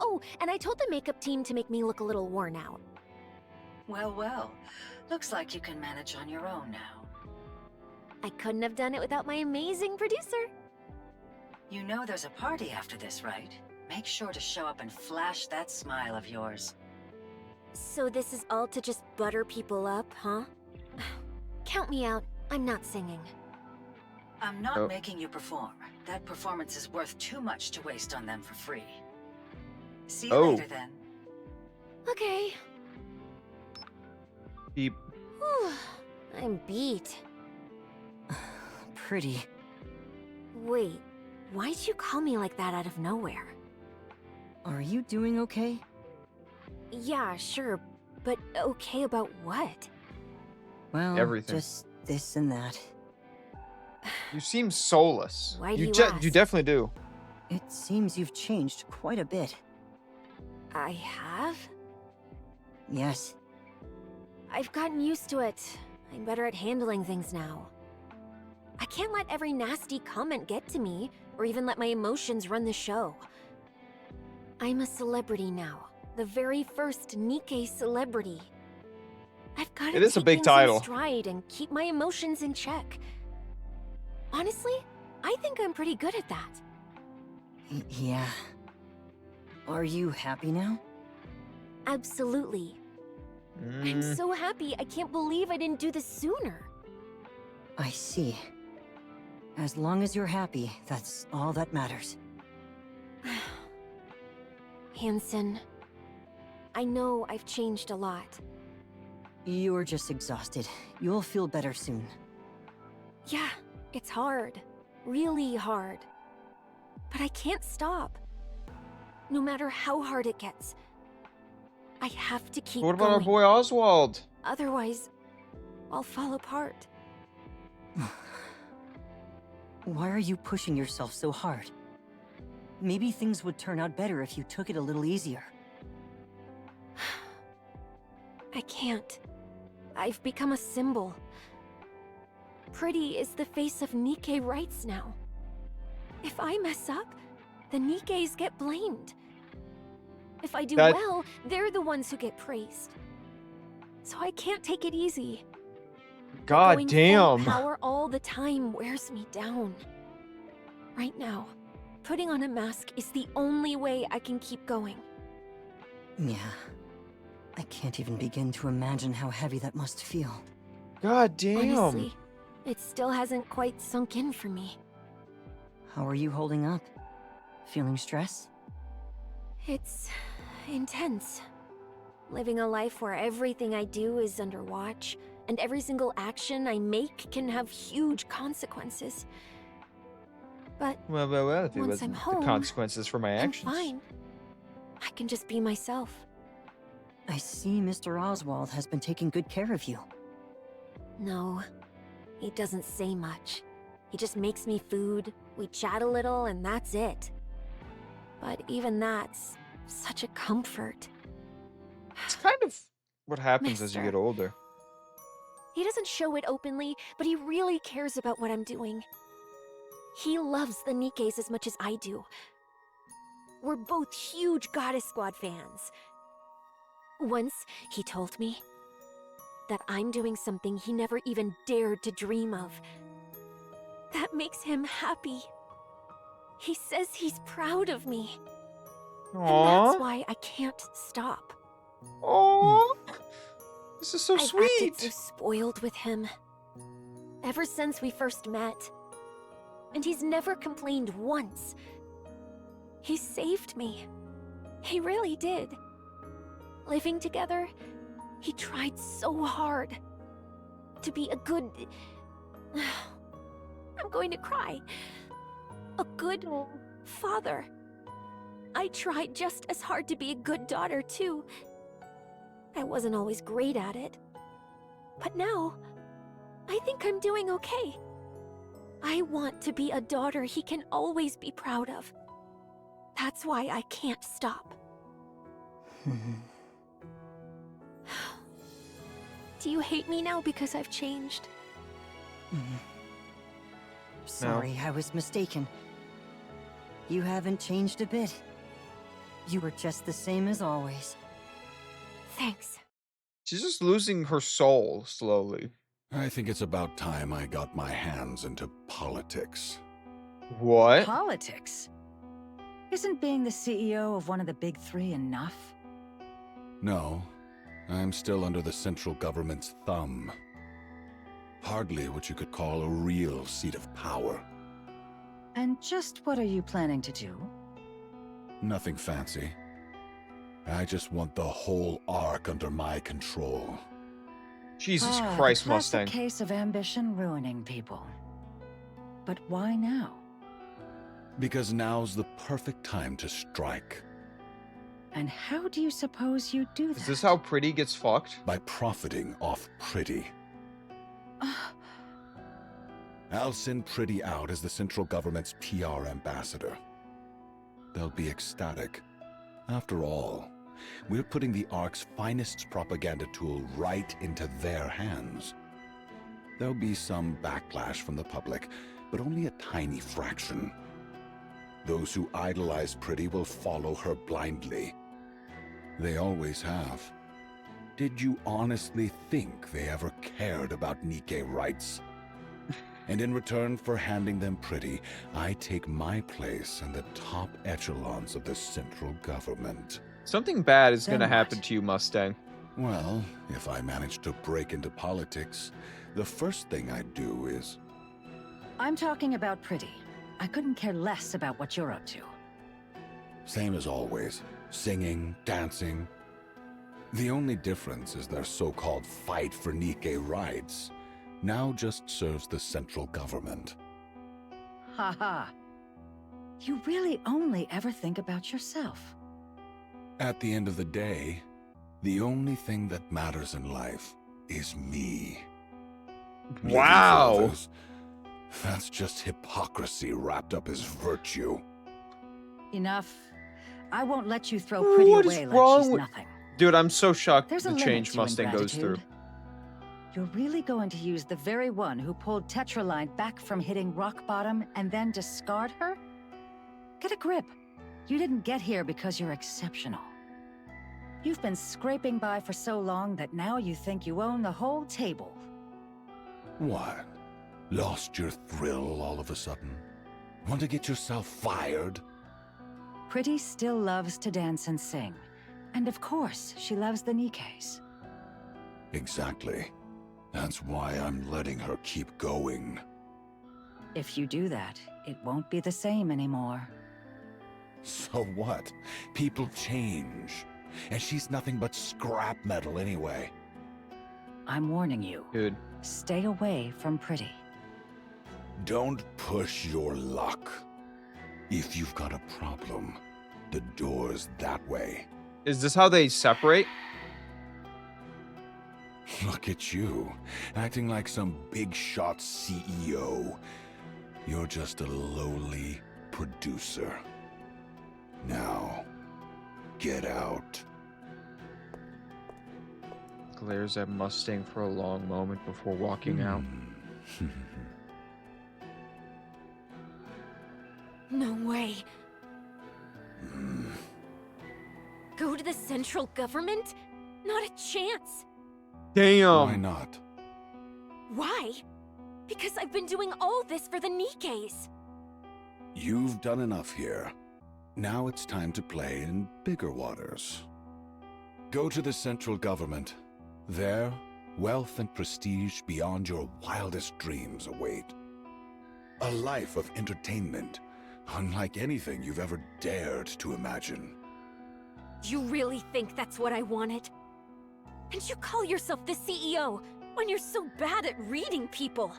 Oh, and I told the makeup team to make me look a little worn out. Well, well. Looks like you can manage on your own now. I couldn't have done it without my amazing producer. You know there's a party after this, right? Make sure to show up and flash that smile of yours. So this is all to just butter people up, huh? Count me out. I'm not singing. I'm not Oh. making you perform. That performance is worth too much to waste on them for free. See you Oh. later then. Okay. Beep. Whew, I'm beat. Pretty. Wait, why'd you call me like that out of nowhere? Are you doing okay? Yeah, sure, but okay about what? Well, Everything. just this and that. You seem soulless. Why do you You ask? definitely do. It seems you've changed quite a bit. I have? Yes. I've gotten used to it. I'm better at handling things now. I can't let every nasty comment get to me, or even let my emotions run the show. I'm a celebrity now. The very first Nikkei celebrity. I've got to It is a take big things title. in stride and keep my emotions in check. Honestly, I think I'm pretty good at that. Yeah. Are you happy now? Absolutely. I'm so happy. I can't believe I didn't do this sooner. I see. As long as you're happy, that's all that matters. Hansen, I know I've changed a lot. You're just exhausted. You'll feel better soon. Yeah, it's hard. Really hard. But I can't stop. No matter how hard it gets, I have to keep What about our going. boy Oswald? Otherwise, I'll fall apart. Why are you pushing yourself so hard? Maybe things would turn out better if you took it a little easier. I can't. I've become a symbol. Pretty is the face of Nikkei rights now. If I mess up, the Nikkeis get blamed. If I do well, they're the ones who get praised. So I can't take it easy. God Going damn. full power all the time wears me down. Right now, putting on a mask is the only way I can keep going. Yeah. I can't even begin to imagine how heavy that must feel. God damn. Honestly, it still hasn't quite sunk in for me. How are you holding up? Feeling stress? It's intense. Living a life where everything I do is under watch, and every single action I make can have huge consequences. But Well, if it once wasn't I'm home, the consequences for my I'm actions. fine. I can just be myself. I see Mr. Oswald has been taking good care of you. No, he doesn't say much. He just makes me food, we chat a little, and that's it. But even that's such a comfort. It's kind of what happens as you Mister. get older. He doesn't show it openly, but he really cares about what I'm doing. He loves the Nikkeis as much as I do. We're both huge Goddess Squad fans. Once, he told me that I'm doing something he never even dared to dream of. That makes him happy. He says he's proud of me. And that's Aww. why I can't stop. Aww. This is so I've acted sweet. so spoiled with him. Ever since we first met. And he's never complained once. He saved me. He really did. Living together, he tried so hard to be a good... I'm going to cry. A good father. I tried just as hard to be a good daughter, too. I wasn't always great at it. But now, I think I'm doing okay. I want to be a daughter he can always be proud of. That's why I can't stop. Do you hate me now because I've changed? Sorry, I was mistaken. You haven't changed a bit. You were just the same as always. Thanks. She's just losing her soul slowly. I think it's about time I got my hands into politics. What? Politics? Isn't being the CEO of one of the big three enough? No, I'm still under the central government's thumb. Hardly what you could call a real seat of power. And just what are you planning to do? Nothing fancy. I just want the whole Ark under my control. Jesus Ah, Christ, the classic Mustang. case of ambition ruining people. But why now? Because now's the perfect time to strike. And how do you suppose you do that? Is this how Pretty gets fucked? By profiting off Pretty. I'll send Pretty out as the central government's PR ambassador. They'll be ecstatic. After all, we're putting the Ark's finest propaganda tool right into their hands. There'll be some backlash from the public, but only a tiny fraction. Those who idolize Pretty will follow her blindly. They always have. Did you honestly think they ever cared about Nikke rights? And in return for handing them Pretty, I take my place in the top echelons of the central government. Something bad is Then going to happen what? to you, Mustang. Well, if I manage to break into politics, the first thing I'd do is... I'm talking about Pretty. I couldn't care less about what you're up to. Same as always. Singing, dancing. The only difference is their so-called fight for Nikke rights now just serves the central government. Haha. You really only ever think about yourself. At the end of the day, the only thing that matters in life is me. Living for Wow. others, that's just hypocrisy wrapped up as virtue. Enough. I won't let you throw Pretty What is away like wrong she's with- nothing. Dude, I'm so shocked There's a the limit change to Mustang goes through. ingratitude. You're really going to use the very one who pulled Tetraline back from hitting rock bottom and then discard her? Get a grip. You didn't get here because you're exceptional. You've been scraping by for so long that now you think you own the whole table. What? Lost your thrill all of a sudden? Want to get yourself fired? Pretty still loves to dance and sing. And of course, she loves the Nikkes. Exactly. That's why I'm letting her keep going. If you do that, it won't be the same anymore. So what? People change. And she's nothing but scrap metal anyway. I'm warning you. Dude. Stay away from Pretty. Don't push your luck. If you've got a problem, the door's that way. Is this how they separate? Look at you, acting like some big shot CEO. You're just a lowly producer. Now, get out. Glares at Mustang for a long moment before walking out. No way. Go to the central government? Not a chance. Why Damn. not? Why? Because I've been doing all this for the Nikkes. You've done enough here. Now it's time to play in bigger waters. Go to the central government. There, wealth and prestige beyond your wildest dreams await. A life of entertainment, unlike anything you've ever dared to imagine. You really think that's what I wanted? And you call yourself the CEO when you're so bad at reading people?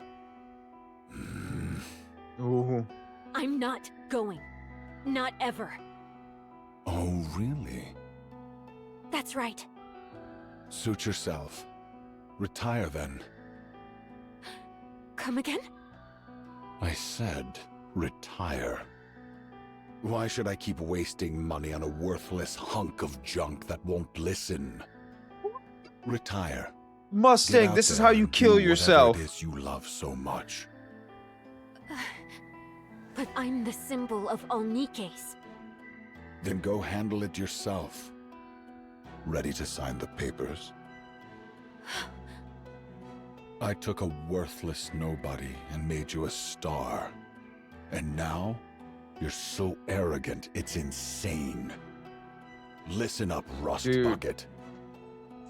Ooh. I'm not going. Not ever. Oh, really? That's right. Suit yourself. Retire then. Come again? I said, retire. Why should I keep wasting money on a worthless hunk of junk that won't listen? Retire. Get Mustang, out this is there how you and kill do yourself. whatever it is you love so much. But I'm the symbol of all Nikkes. Then go handle it yourself. Ready to sign the papers? I took a worthless nobody and made you a star. And now, you're so arrogant, it's insane. Listen up, Rust Dude. Bucket.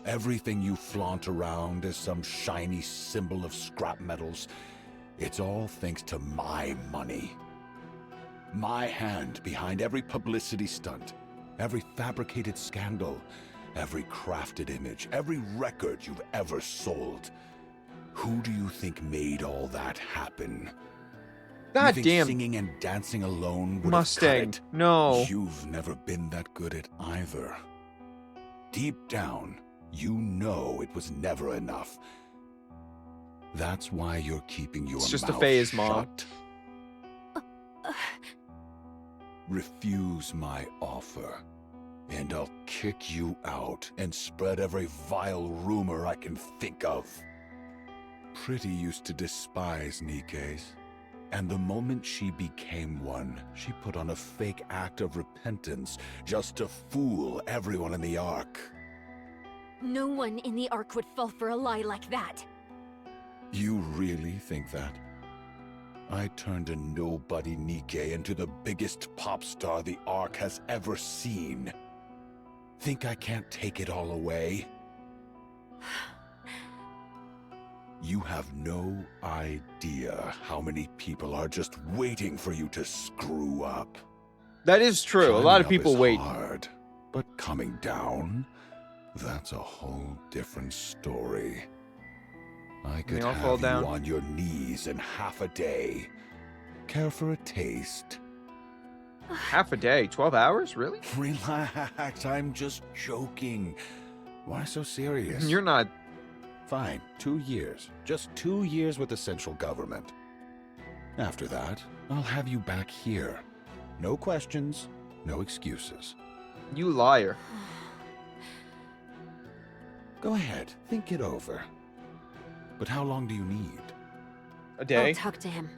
Everything you flaunt around as some shiny symbol of scrap metals, it's all thanks to my money. My hand behind every publicity stunt, every fabricated scandal, every crafted image, every record you've ever sold. Who do you think made all that happen? God You think damn. singing and dancing alone would Mustang. have cut it? No. You've never been that good at either. Deep down, you know it was never enough. That's why you're keeping your It's just a mouth phase, Mom. shut. Refuse my offer, and I'll kick you out and spread every vile rumor I can think of. Pretty used to despise Nikes, and the moment she became one, she put on a fake act of repentance just to fool everyone in the Ark. No one in the Ark would fall for a lie like that. You really think that? I turned a nobody Nike into the biggest pop star the Ark has ever seen. Think I can't take it all away? You have no idea how many people are just waiting for you to screw up. That is true. A Climbing lot of up people is wait. hard, but coming down, that's a whole different story. I could all fall have down. you on your knees in half a day. Care for a taste? Half a day, 12 hours? Really? Relax, I'm just joking. Why so serious? You're not. Fine, 2 years. Just 2 years with the central government. After that, I'll have you back here. No questions, no excuses. You liar. Go ahead, think it over. But how long do you need? A day? I'll talk to him.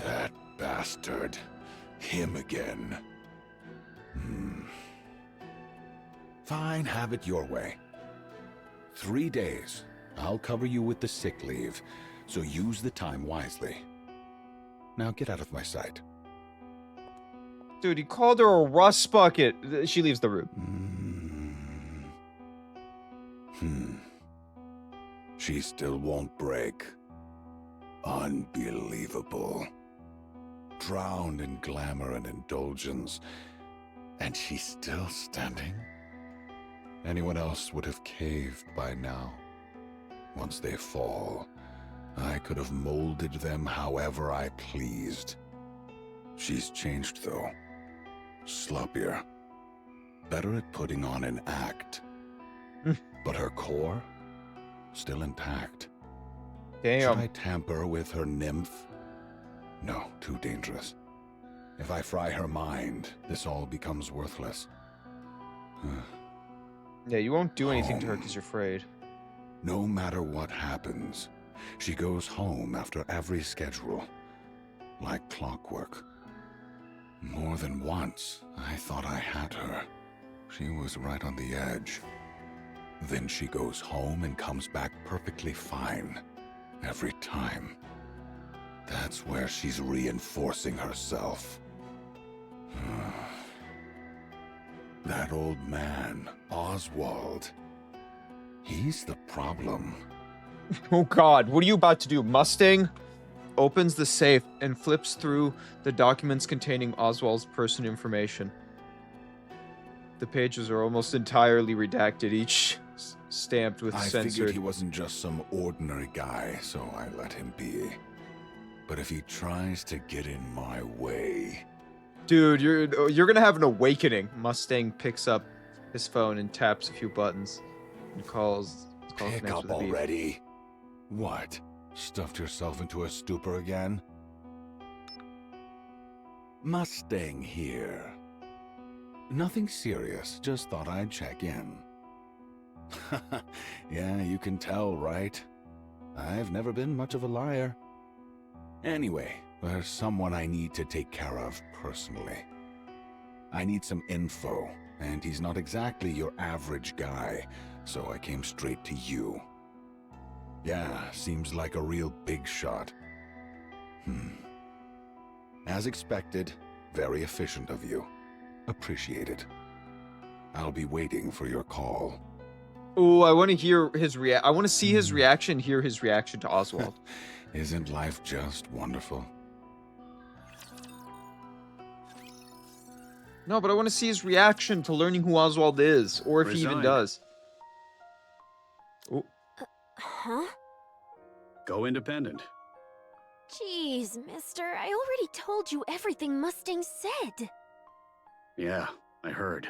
That bastard. Him again. Fine, have it your way. 3 days. I'll cover you with the sick leave, so use the time wisely. Now get out of my sight. Dude, he called her a rust bucket. She leaves the room. She still won't break. Unbelievable. Drowned in glamour and indulgence, and she's still standing? Anyone else would have caved by now. Once they fall, I could have molded them however I pleased. She's changed, though. Sloppier. Better at putting on an act. But her core? Still intact. Damn. Should I tamper with her nymph? No, too dangerous. If I fry her mind, this all becomes worthless. Yeah, you won't do anything to her because you're afraid. No matter what happens, she goes home after every schedule. Like clockwork. More than once, I thought I had her. She was right on the edge. Then she goes home and comes back perfectly fine. Every time. That's where she's reinforcing herself. That old man, Oswald. He's the problem. Oh god, what are you about to do? Mustang opens the safe and flips through the documents containing Oswald's personal information. The pages are almost entirely redacted, each stamped with I censored. figured he wasn't just some ordinary guy, so I let him be. But if he tries to get in my way... Dude, you're gonna have an awakening. Mustang picks up his phone and taps a few buttons and calls. Pick connects up with the beep. already. What? Stuffed yourself into a stupor again? Mustang here. Nothing serious, just thought I'd check in. Yeah, you can tell, right? I've never been much of a liar. Anyway, there's someone I need to take care of personally. I need some info, and he's not exactly your average guy, so I came straight to you. Yeah, seems like a real big shot. As expected, very efficient of you. Appreciate it. I'll be waiting for your call. Oh, I want to hear his I want to see his reaction, hear his reaction to Oswald. Isn't life just wonderful? No, but I want to see his reaction to learning who Oswald is, or if he even Resign. does. Oh, Huh? Go independent. Jeez, mister, I already told you everything Mustang said. Yeah, I heard.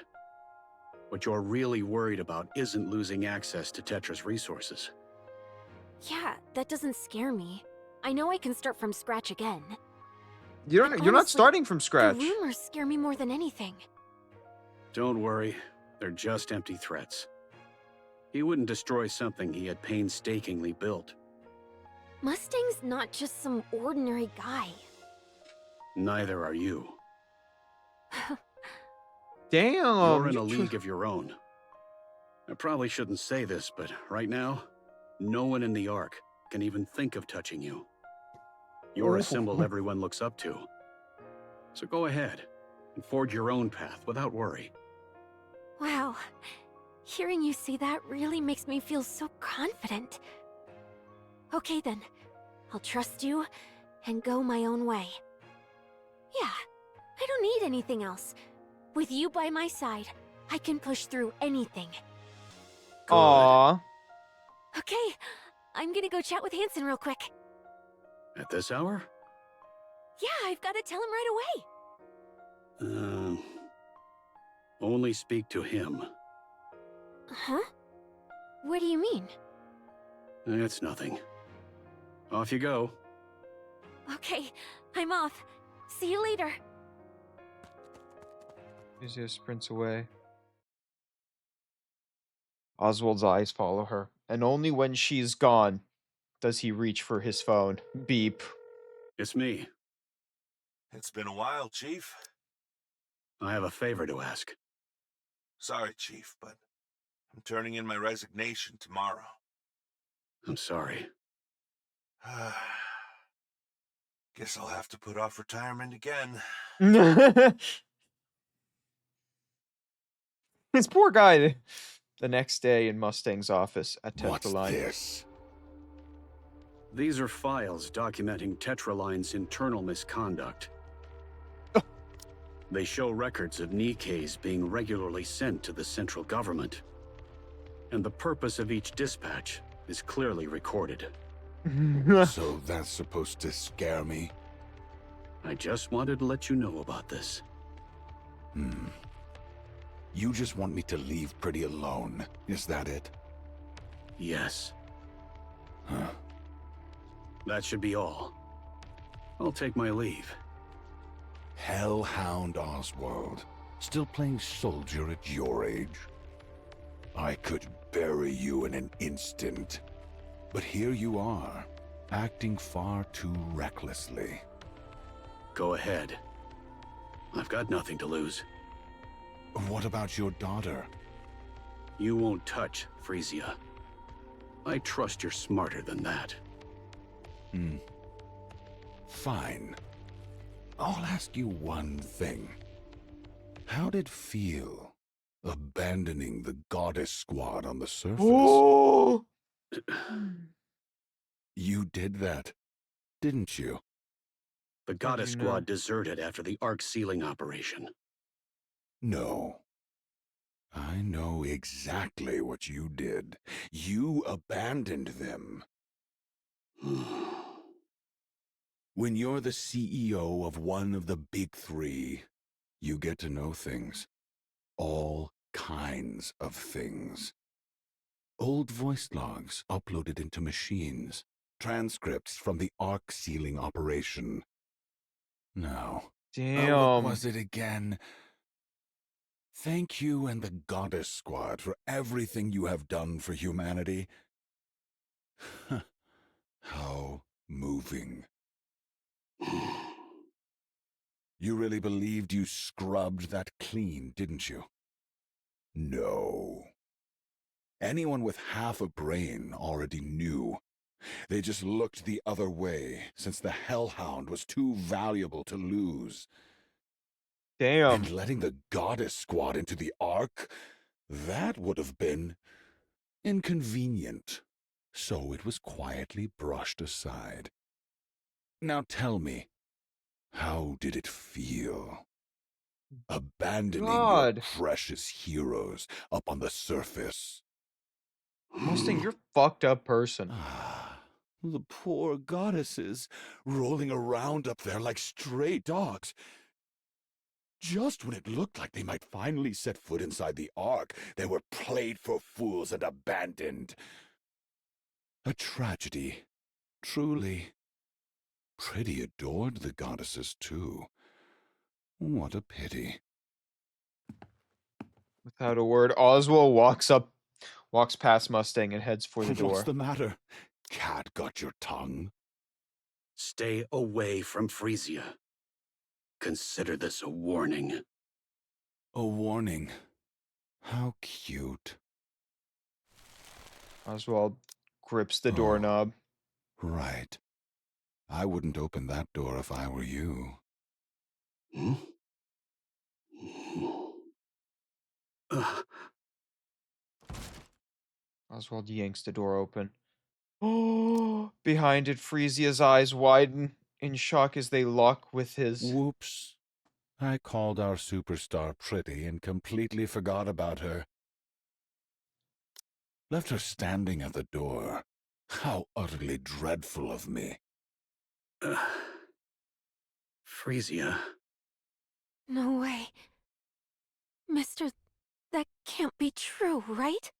What you're really worried about isn't losing access to Tetra's resources. Yeah, that doesn't scare me. I know I can start from scratch again. You're But not honestly, starting from scratch. The rumors scare me more than anything. Don't worry, they're just empty threats. He wouldn't destroy something he had painstakingly built. Mustang's not just some ordinary guy. Neither are you. Damn. You're in a you tr- league of your own. I probably shouldn't say this, but right now, no one in the Ark can even think of touching you. You're a symbol everyone looks up to. So go ahead and forge your own path without worry. Wow. Hearing you say that really makes me feel so confident. Okay then. I'll trust you and go my own way. Yeah, I don't need anything else. With you by my side, I can push through anything. Good. Aw. Okay, I'm gonna go chat with Hanson real quick. At this hour? Yeah, I've gotta tell him right away. Only speak to him. Huh? What do you mean? It's nothing. Off you go. Okay, I'm off. See you later. Frisia sprints away. Oswald's eyes follow her, and only when she's gone does he reach for his phone. Beep. It's me. It's been a while, Chief. I have a favor to ask. Sorry, Chief, but I'm turning in my resignation tomorrow. I'm sorry. Guess I'll have to put off retirement again. This poor guy. The next day in Mustang's office at What's Tetraline. this? These are files documenting Tetraline's internal misconduct. They show records of Nikkeis being regularly sent to the central government. And the purpose of each dispatch is clearly recorded. So that's supposed to scare me? I just wanted to let you know about this. You just want me to leave Pretty alone, is that it? Yes, Huh. that should be all. I'll take my leave. Hellhound Oswald, still playing soldier at your age? I could bury you in an instant. But here you are, acting far too recklessly. Go ahead. I've got nothing to lose. What about your daughter? You won't touch Frisia. I trust you're smarter than that. Fine. I'll ask you one thing. How'd it feel, abandoning the Goddess Squad on the surface? Oh! You did that, didn't you? The Goddess you know? Squad deserted after the Ark sealing operation. No. I know exactly what you did. You abandoned them. When you're the CEO of one of the big three, you get to know things. All kinds of things. Old voice logs uploaded into machines. Transcripts from the Ark sealing operation. Now, Damn. what was it again? Thank you and the Goddess Squad for everything you have done for humanity. How moving. You really believed you scrubbed that clean, didn't you? No. Anyone with half a brain already knew. They just looked the other way, since the Hellhound was too valuable to lose. Damn. And letting the Goddess Squad into the Ark, that would have been inconvenient. So it was quietly brushed aside. Now tell me, how did it feel? Abandoning God. your precious heroes up on the surface. Mustang, you're a fucked up person. Ah, the poor goddesses, rolling around up there like stray dogs. Just when it looked like they might finally set foot inside the Ark, they were played for fools and abandoned. A tragedy. Truly. Pretty adored the goddesses, too. What a pity. Without a word, Oswald walks past Mustang and heads for the door. What's the matter? Cat got your tongue? Stay away from Frisia. Consider this a warning. A warning. How cute. Oswald grips the Oh. doorknob. Right. I wouldn't open that door if I were you. Hmm? Oswald yanks the door open. Oh, behind it, Frisia's eyes widen in shock as they lock with his. Whoops. I called our superstar pretty and completely forgot about her. Left her standing at the door. How utterly dreadful of me. Frisia. No way. Mister, that can't be true, right?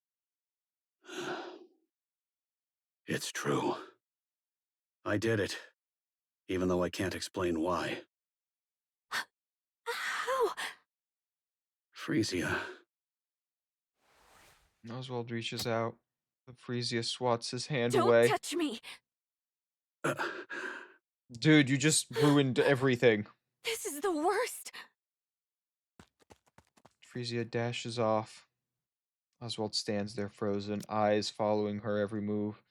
It's true. I did it, even though I can't explain why. How? Frisia. Oswald reaches out, but Frisia swats his hand Don't away. touch me! Dude, you just ruined everything. This is the worst! Frisia dashes off. Oswald stands there frozen, eyes following her every move.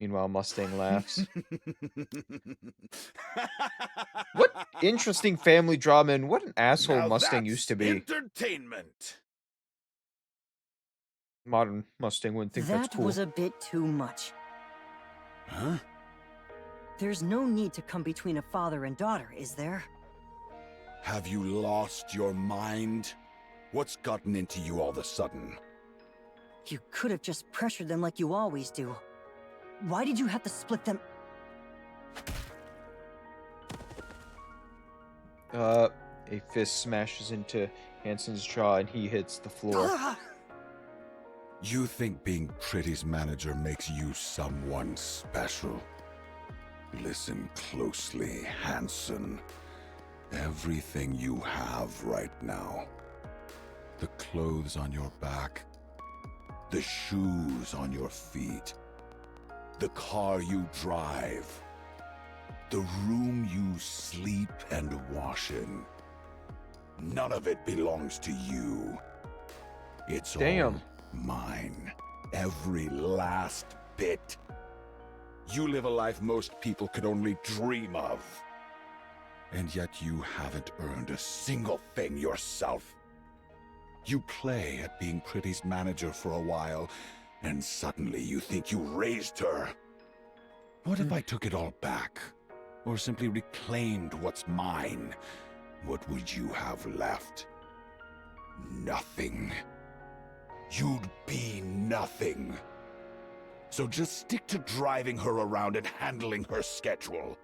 Meanwhile, Mustang laughs. What interesting family drama, and what an asshole Now Mustang that's used to be. Entertainment. Modern Mustang wouldn't think that's That cool. was a bit too much. Huh? There's no need to come between a father and daughter, is there? Have you lost your mind? What's gotten into you all of a sudden? You could have just pressured them like you always do. Why did you have to split them? A fist smashes into Hansen's jaw and he hits the floor. You think being Pretty's manager makes you someone special? Listen closely, Hansen. Everything you have right now. The clothes on your back. The shoes on your feet. The car you drive. The room you sleep and wash in. None of it belongs to you. It's Damn. all mine. Every last bit. You live a life most people could only dream of. And yet you haven't earned a single thing yourself. You play at being Pretty's manager for a while, and suddenly you think you raised her. What if I took it all back? Or simply reclaimed what's mine? What would you have left? Nothing. You'd be nothing. So just stick to driving her around and handling her schedule.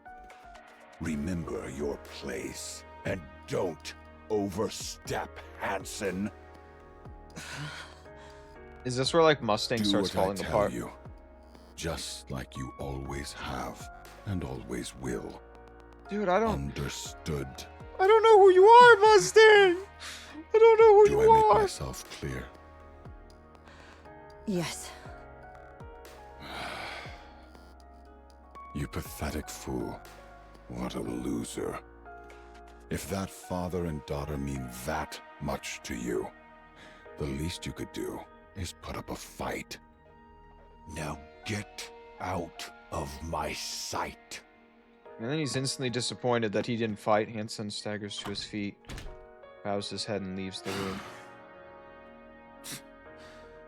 Remember your place, and don't overstep, Hansen. Is this where, like, Mustang Do starts what falling I tell apart? you, just like you always have and always will. Dude, I don't Understood. know who you are, Mustang! I don't know who Do you I make are! myself clear? Yes. You pathetic fool. What a loser. If that father and daughter mean that much to you, the least you could do is put up a fight. Now get out of my sight. And then he's instantly disappointed that he didn't fight. Hansen staggers to his feet, bows his head, and leaves the room.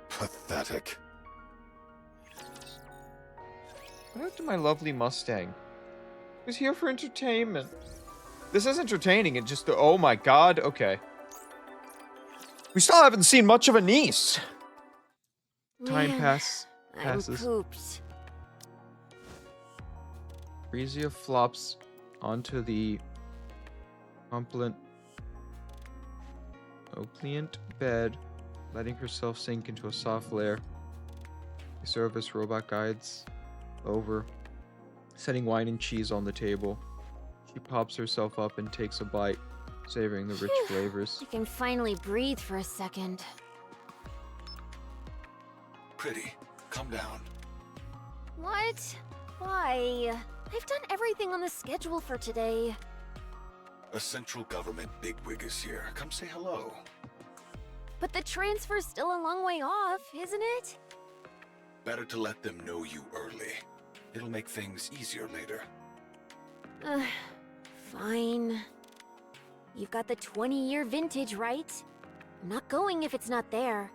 Pathetic. What happened to my lovely Mustang? He was here for entertainment. This is entertaining, it just... Oh my god, okay. We still haven't seen much of a niece. Time Man, passes. I'm pooped. Frisia flops onto the opulent bed, letting herself sink into a soft lair. The service robot guides over, setting wine and cheese on the table. She pops herself up and takes a bite, savoring the rich Phew. flavors. I can finally breathe for a second. Pretty, come down. What? Why? I've done everything on the schedule for today. A central government bigwig is here. Come say hello. But the transfer's still a long way off, isn't it? Better to let them know you early. It'll make things easier later. Fine. You've got the 20-year vintage, right? I'm not going if it's not there.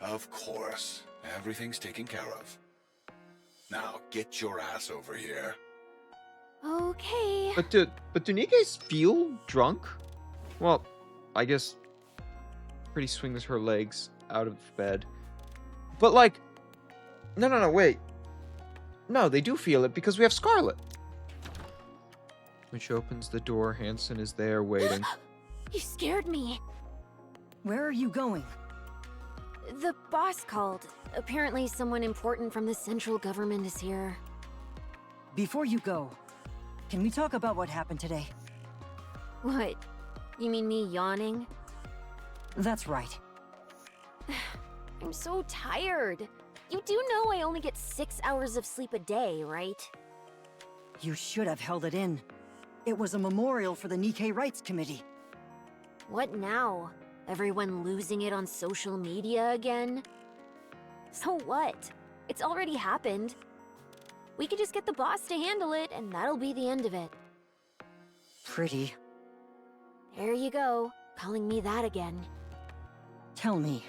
Of course. Everything's taken care of. Now, get your ass over here. Okay. But do Nikes feel drunk? Well, I guess Pretty swings her legs out of bed. But like, no, wait. No, they do feel it because we have Scarlet. When she opens the door, Hansen is there waiting. You scared me. Where are you going? The boss called. Apparently someone important from the central government is here. Before you go, can we talk about what happened today? What? You mean me yawning? That's right. I'm so tired. You do know I only get 6 hours of sleep a day, right? You should have held it in. It was a memorial for the Nikkei Rights Committee. What now? Everyone losing it on social media again? So what? It's already happened. We could just get the boss to handle it, and that'll be the end of it. Pretty. There you go, calling me that again. Tell me,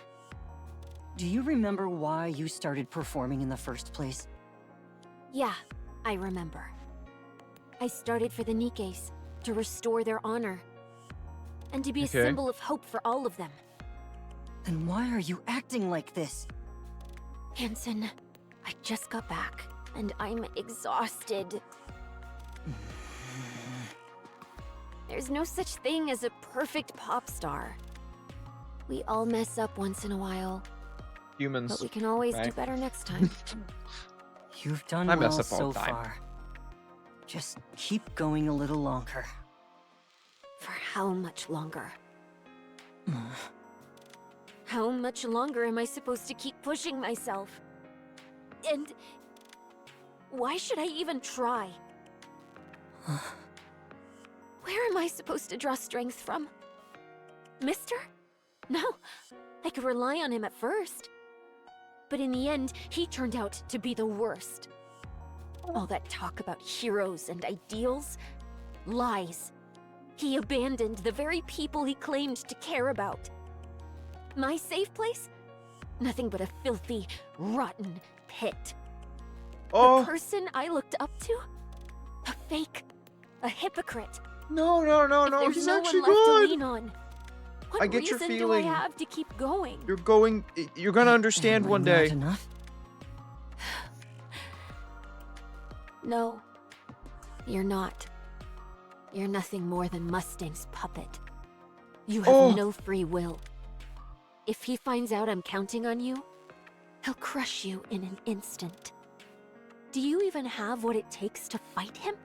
do you remember why you started performing in the first place? Yeah, I remember. I started for the Nikkeis, to restore their honor. And to be a symbol of hope for all of them. Then why are you acting like this? Hansen, I just got back, and I'm exhausted. There's no such thing as a perfect pop star. We all mess up once in a while, Humans. but we can always do right? better next time. You've done I well mess up all so the time. far. Just keep going a little longer. For how much longer? How much longer am I supposed to keep pushing myself? And why should I even try? Where am I supposed to draw strength from? Mister? No, I could rely on him at first. But in the end, he turned out to be the worst. All that talk about heroes and ideals? Lies. He abandoned the very people he claimed to care about. My safe place? Nothing but a filthy, rotten pit. Oh, The person I looked up to? A fake. A hypocrite. no, If there's he's no actually one left good. to lean on. What I get your reason feeling. do I have to keep going? You're gonna understand Am I one not day. enough? No. You're not. You're nothing more than Mustang's puppet. You have Oh. no free will. If he finds out I'm counting on you, he'll crush you in an instant. Do you even have what it takes to fight him?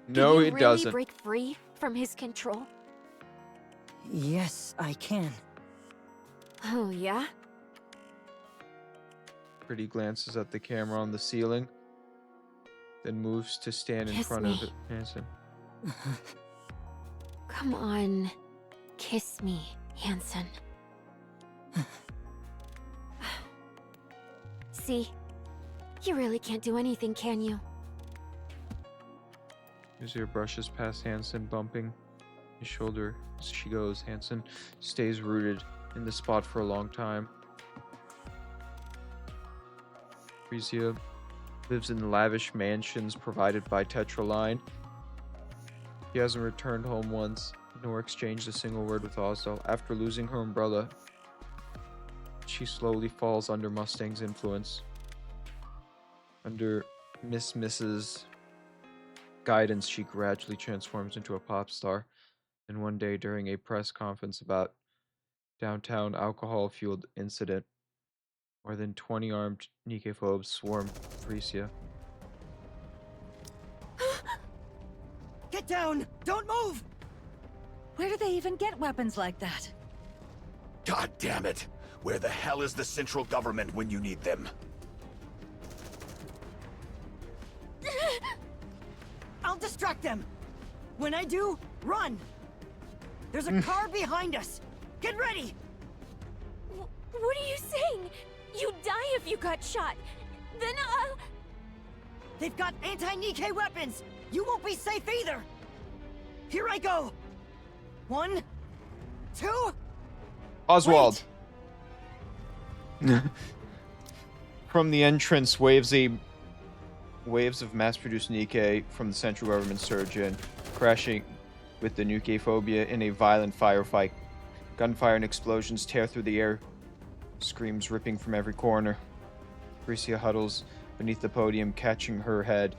No, Can you it really doesn't. break free from his control? Yes, I can. Oh, yeah? Pretty glances at the camera on the ceiling, then moves to stand in Kiss front me. of Hansen. Come on. Kiss me, Hansen. See? You really can't do anything, can you? Azir brushes past Hansen, bumping his shoulder as she goes. Hansen stays rooted in the spot for a long time. Frisia lives in lavish mansions provided by Tetraline. He hasn't returned home once, nor exchanged a single word with Osdal. After losing her umbrella, she slowly falls under Mustang's influence. Under Mrs. guidance, she gradually transforms into a pop star. And one day, during a press conference about downtown alcohol-fueled incident, More than 20 armed Nikke phobes swarm Frisia. Get down! Don't move! Where do they even get weapons like that? God damn it! Where the hell is the central government when you need them? I'll distract them! When I do, run! There's a car behind us! Get ready! What are you saying? You'd die if you got shot. Then They've got anti-Nikke weapons! You won't be safe either! Here I go! 1, 2... Oswald. From the entrance, waves of mass-produced Nikke from the central government surge in, crashing with the Nikke phobia in a violent firefight. Gunfire and explosions tear through the air, screams ripping from every corner. Frisia huddles beneath the podium, catching her head.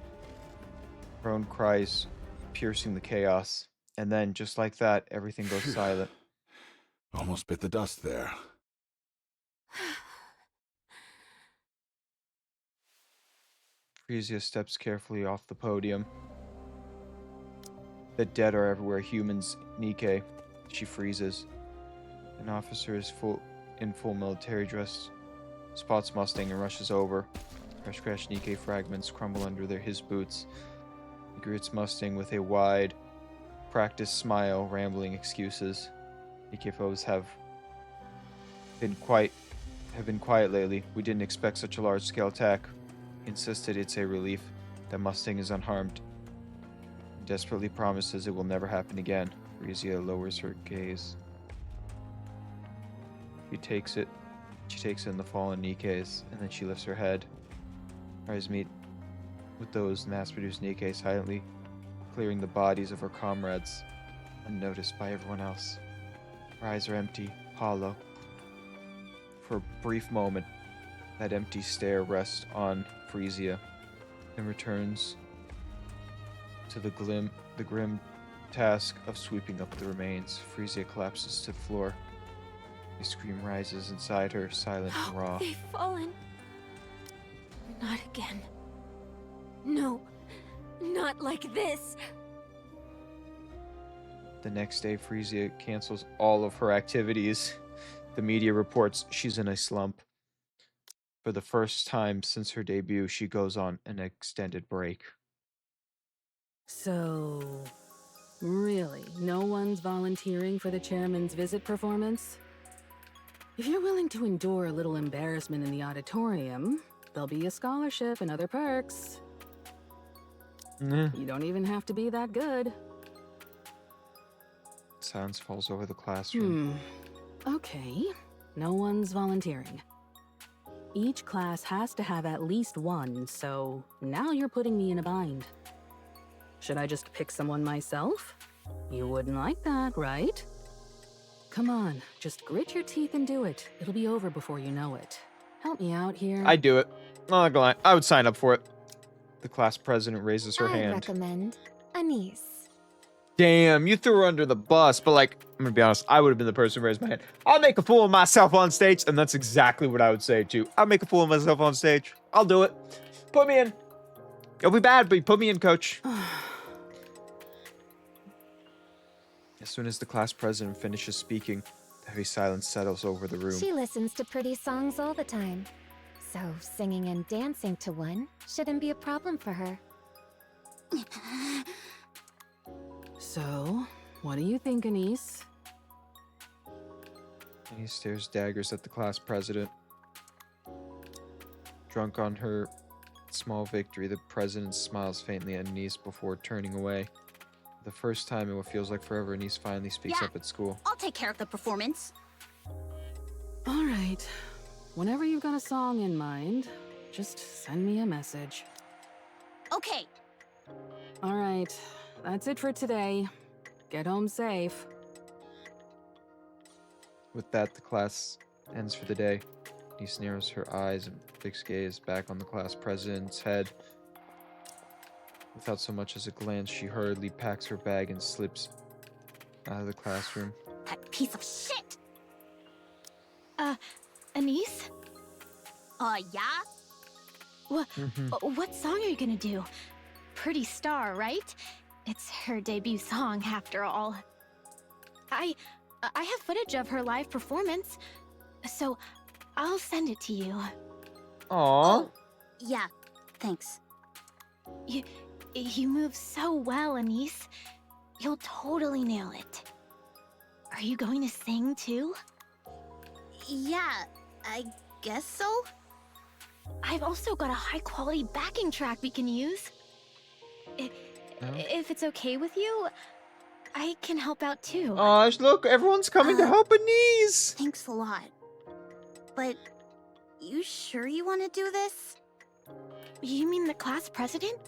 Her own cries piercing the chaos. And then, just like that, everything goes silent. Almost bit the dust there. Frisia steps carefully off the podium. The dead are everywhere, humans, Nikke. She freezes. An officer is in full military dress, spots Mustang and rushes over. Crash Nikke fragments crumble under his boots. He greets Mustang with a wide, practiced smile, rambling excuses. Nikke phobes have been quiet lately. We didn't expect such a large-scale attack. He insisted it's a relief that Mustang is unharmed. He desperately promises it will never happen again. Frisia lowers her gaze. She takes it in the fallen Nikkes, and then she lifts her head. Her eyes meet with those mass-produced Nikke, silently clearing the bodies of her comrades, unnoticed by everyone else. Her eyes are empty, hollow. For a brief moment, that empty stare rests on Frisia, and returns to the grim task of sweeping up the remains. Frisia collapses to the floor. A scream rises inside her, silent and raw. they've fallen. Not again. No, not like this. The next day, Frisia cancels all of her activities. The media reports she's in a slump. For the first time since her debut, she goes on an extended break. So, really, no one's volunteering for the chairman's visit performance? If you're willing to endure a little embarrassment in the auditorium, there'll be a scholarship and other perks. You don't even have to be that good. Silence falls over the classroom. Okay, no one's volunteering. Each class has to have at least one, so now you're putting me in a bind. Should I just pick someone myself? You wouldn't like that, right? Come on, just grit your teeth and do it. It'll be over before you know it. Help me out here. I'd do it. I'm not gonna lie, I would sign up for it. The class president raises her I hand. recommend Anise. Damn, you threw her under the bus, but like, I'm gonna be honest, I would have been the person who raised my hand. I'll make a fool of myself on stage, and that's exactly what I would say too. I'll make a fool of myself on stage. I'll do it. Put me in. It'll be bad, but you put me in, coach. As soon as the class president finishes speaking, the heavy silence settles over the room. She listens to pretty songs all the time. So singing and dancing to one shouldn't be a problem for her. So, what do you think, Anise? And he stares daggers at the class president. Drunk on her small victory, the president smiles faintly at Anise before turning away. For the first time in what feels like forever, Anise finally speaks Yeah. up at school. I'll take care of the performance. All right. Whenever you've got a song in mind, just send me a message. Okay. All right. That's it for today. Get home safe. With that, the class ends for the day. Anise narrows her eyes and fixed gaze back on the class president's head. Without so much as a glance, she hurriedly packs her bag and slips out of the classroom. That piece of shit! Anise? Yeah? What song are you gonna do? Pretty Star, right? It's her debut song, after all. I have footage of her live performance, so I'll send it to you. Aw. Yeah, thanks. You move so well, Anise. You'll totally nail it. Are you going to sing too? Yeah, I guess so. I've also got a high-quality backing track we can use. If it's okay with you, I can help out too. Aw, look, everyone's coming to help Anise. Thanks a lot. But you sure you want to do this? You mean the class president?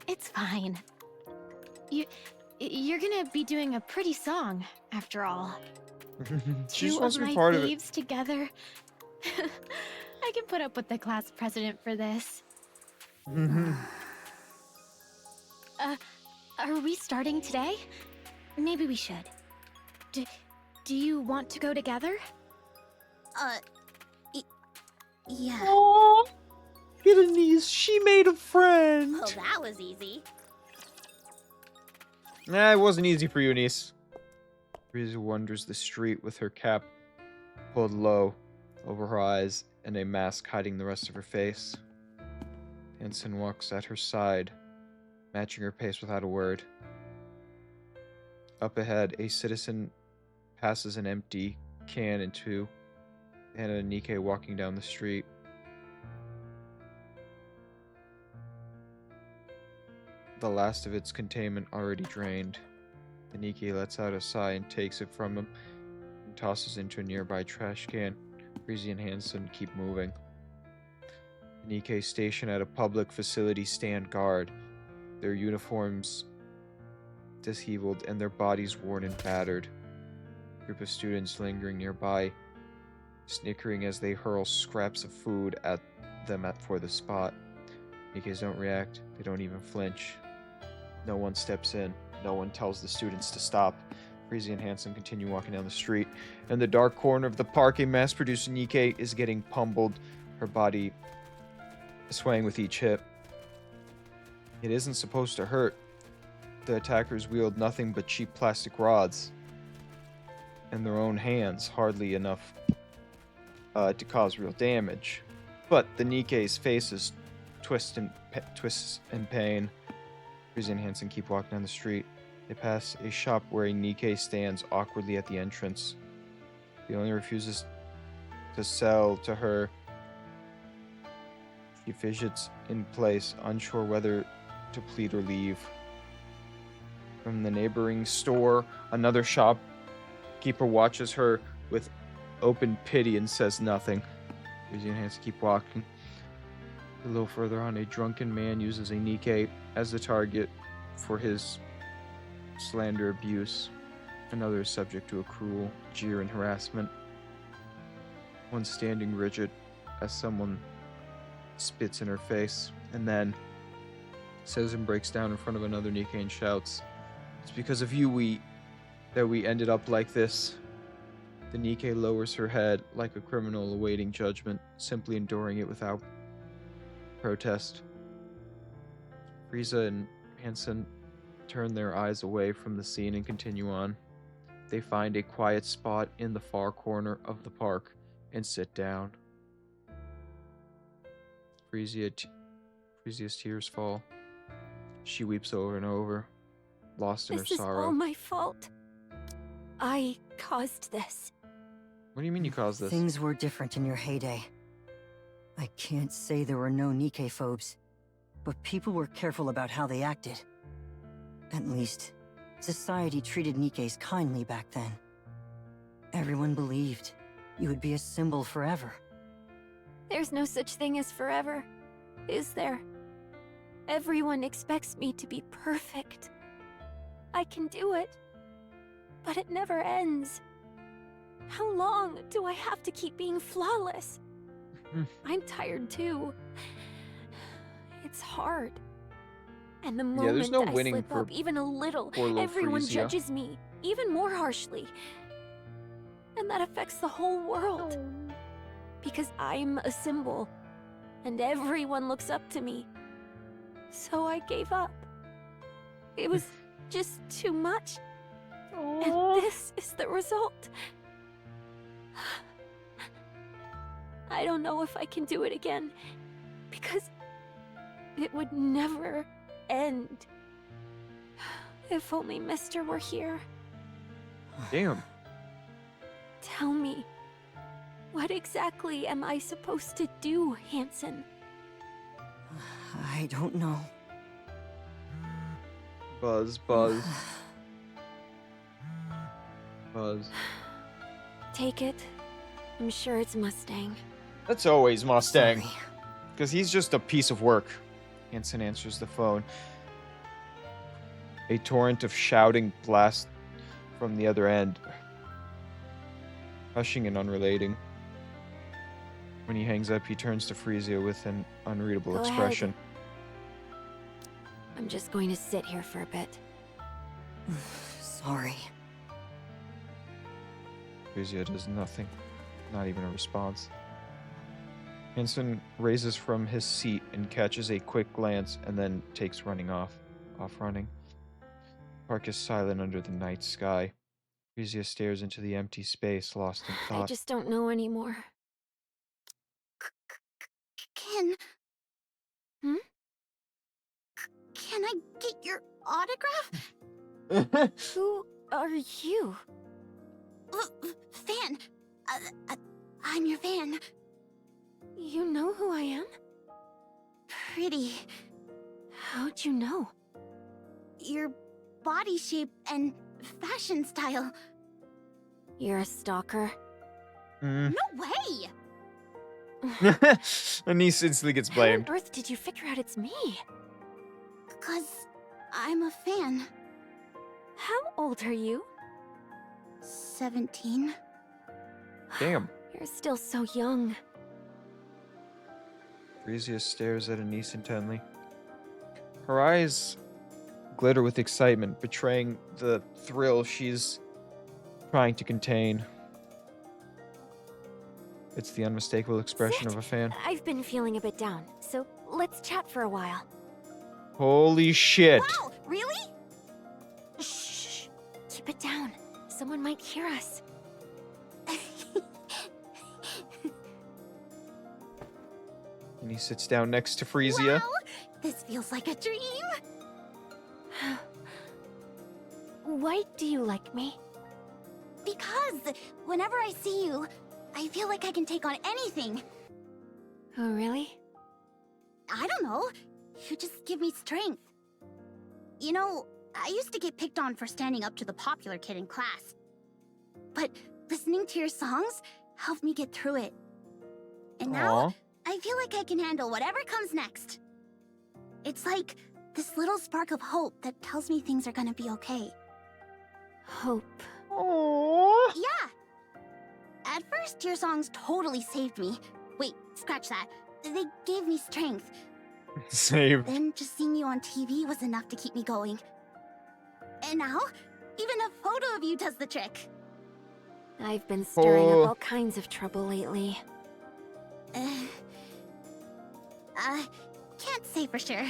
It's fine. You're gonna be doing a pretty song, after all. She just Two wants of to be my part of it. faves together. I can put up with the class president for this. Are we starting today? Maybe we should. Do you want to go together? Yeah. Aw. Get Anise. She made a friend. Well, that was easy. Nah, it wasn't easy for you, Anise. Frieza wanders the street with her cap pulled low over her eyes and a mask hiding the rest of her face. Hansen walks at her side, matching her pace without a word. Up ahead, a citizen passes an empty can into Hana and Nikke walking down the street. The last of its containment already drained. Nikke lets out a sigh and takes it from him and tosses into a nearby trash can. Frieza and Hansen keep moving. Nikke stationed at a public facility stand guard, their uniforms disheveled and their bodies worn and battered. A group of students lingering nearby, snickering as they hurl scraps of food at them for the spot. Nikke's don't react, they don't even flinch. No one steps in. No one tells the students to stop. Frieza and Hansen continue walking down the street. In the dark corner of the park, a mass-produced Nikke is getting pummeled, her body swaying with each hit. It isn't supposed to hurt. The attackers wield nothing but cheap plastic rods in their own hands, hardly enough to cause real damage. But the Nikke's faces twists in pain. Frieza and Hansen keep walking down the street. They pass a shop where a Nikke stands awkwardly at the entrance. He only refuses to sell to her. She fidgets in place, unsure whether to plead or leave. From the neighboring store, another shopkeeper watches her with open pity and says nothing. Frieza and Hansen keep walking. A little further on, a drunken man uses a Nikke as the target for his slander abuse. Another is subject to a cruel jeer and harassment. One standing rigid as someone spits in her face, and then says and breaks down in front of another Nikke and shouts, "It's because of you that we ended up like this." The Nikke lowers her head like a criminal awaiting judgment, simply enduring it without protest. Frieza and Hansen turn their eyes away from the scene and continue on. They find a quiet spot in the far corner of the park and sit down. Frieza's tears fall. She weeps over and over, lost in her This is sorrow. all my fault. I caused this. What do you mean you caused this? Things were different in your heyday. I can't say there were no Nikke-phobes, but people were careful about how they acted. At least, society treated Nikkes kindly back then. Everyone believed you would be a symbol forever. There's no such thing as forever, is there? Everyone expects me to be perfect. I can do it, but it never ends. How long do I have to keep being flawless? I'm tired too. It's hard. And the moment there's no I winning slip for up even a little, poor little everyone Frieza. judges me even more harshly. And that affects the whole world. because I'm a symbol, and everyone looks up to me. So I gave up. It was just too much. And this is the result. I don't know if I can do it again, because it would never end. If only Mister were here. Damn. Tell me, what exactly am I supposed to do, Hansen? I don't know. Buzz, Buzz. Buzz. Take it. I'm sure it's Mustang. That's always Mustang. Sorry. Because he's just a piece of work. Hansen answers the phone. A torrent of shouting blasts from the other end, hushing and unrelating. When he hangs up, he turns to Frisia with an unreadable Go ahead. expression. I'm just going to sit here for a bit. Sorry. Frisia does nothing, not even a response. Hansen raises from his seat and catches a quick glance and then takes off running. Park is silent under the night sky. Frisia stares into the empty space, lost in I thought. just don't know anymore. Can... Hmm? Can I get your autograph? Who are you? Fan. I'm your fan. You know who I am? Pretty. How'd you know? Your body shape and fashion style. You're a stalker. Mm. No way! Anise instantly gets blamed. How on earth did you figure out it's me? 'Cause I'm a fan. How old are you? 17. Damn. You're still so young. Frisia stares at Anise intently. Her eyes glitter with excitement, betraying the thrill she's trying to contain. It's the unmistakable expression Sit. of a fan. I've been feeling a bit down, so let's chat for a while. Holy shit. Wow, really? Shh. Keep it down. Someone might hear us. And he sits down next to Frisia. Wow, this feels like a dream. Why do you like me? Because whenever I see you, I feel like I can take on anything. Oh, really? I don't know. You just give me strength. You know, I used to get picked on for standing up to the popular kid in class. But listening to your songs helped me get through it. And now, Aw. I feel like I can handle whatever comes next. It's like this little spark of hope that tells me things are gonna be okay. Hope. Aww. Yeah! At first, your songs totally saved me. Wait, scratch that. They gave me strength. Saved. Then just seeing you on TV was enough to keep me going. And now, even a photo of you does the trick. I've been stirring Oh. up all kinds of trouble lately. Can't say for sure.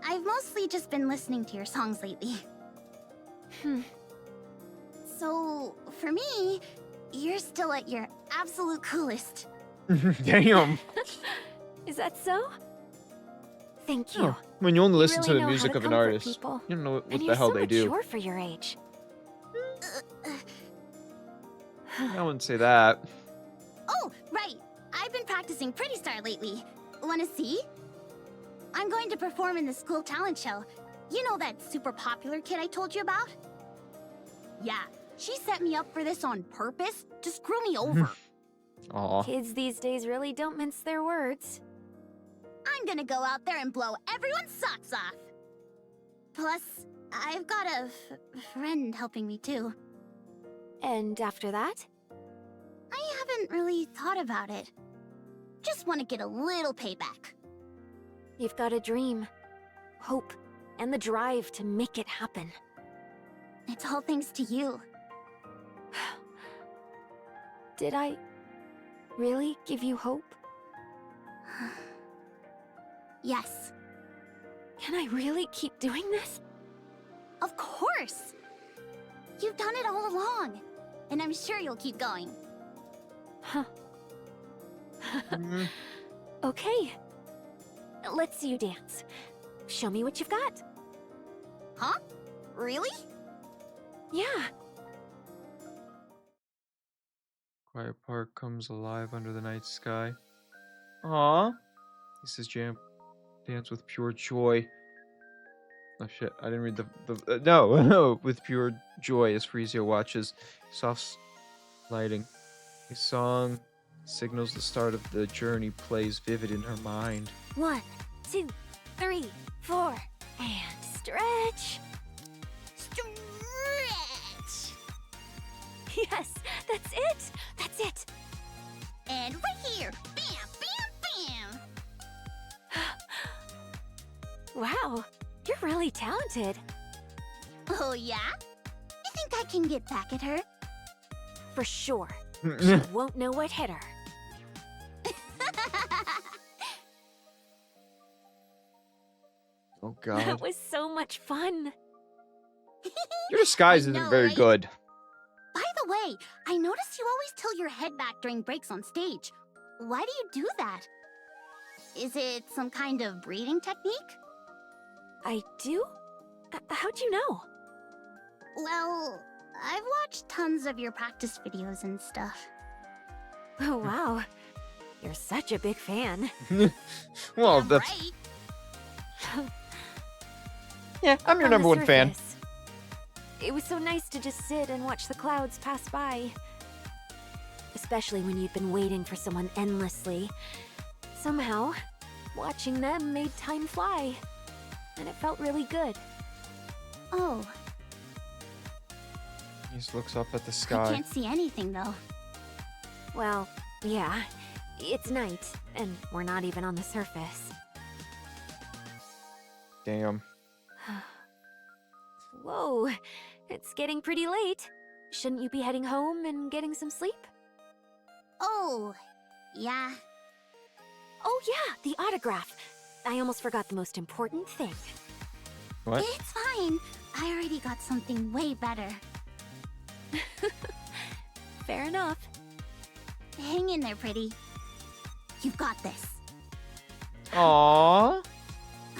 I've mostly just been listening to your songs lately. So, for me, you're still at your absolute coolest. Damn. Is that so? Thank you. Oh, when you only listen really to the know how music to of an comfort artist, people. you don't know what And the you're hell so they do. mature for your age. I wouldn't say that. Oh, right. I've been practicing Pretty Star lately. Wanna see? I'm going to perform in the school talent show. You know that super popular kid I told you about? Yeah, she set me up for this on purpose to screw me over. Aw. Kids these days really don't mince their words. I'm gonna go out there and blow everyone's socks off. Plus, I've got a friend helping me too. And after that? I haven't really thought about it. Just want to get a little payback. You've got a dream, hope, and the drive to make it happen. It's all thanks to you. Did I really give you hope? Yes, Can I really keep doing this? of course. You've done it all along, and I'm sure you'll keep going. Huh. Mm, Okay. Let's see you dance. Show me what you've got. Huh? Really? Yeah. Quiet Park comes alive under the night sky. Aw. This is Jam. Dance with pure joy. Oh shit, I didn't read the no, no, with pure joy as Frisia watches soft lighting. A song signals the start of the journey plays vivid in her mind. 1, 2, 3, 4, and stretch. Stretch! Yes, that's it. That's it. And right here! Bam! Bam! Bam! Wow, you're really talented. Oh yeah? You think I can get back at her? For sure. She won't know what hit her. Oh That god. was so much fun. Your disguise I isn't know, very right? good. By the way, I noticed you always tilt your head back during breaks on stage. Why do you do that? Is it some kind of breathing technique? I do? How'd you know? Well, I've watched tons of your practice videos and stuff. Oh, wow. You're such a big fan. Well, Damn that's right. yeah. I'm your On the number one fan. surface, it was so nice to just sit and watch the clouds pass by. Especially when you've been waiting for someone endlessly. Somehow, watching them made time fly. And it felt really good. Oh, He just looks up at the I sky. can't see anything though. Well, yeah. It's night, and we're not even on the surface. Damn. Whoa, it's getting pretty late. Shouldn't you be heading home and getting some sleep? Oh, yeah. Oh yeah, the autograph. I almost forgot the most important thing. What? It's fine. I already got something way better. Fair enough. Hang in there, pretty. You've got this. Aww.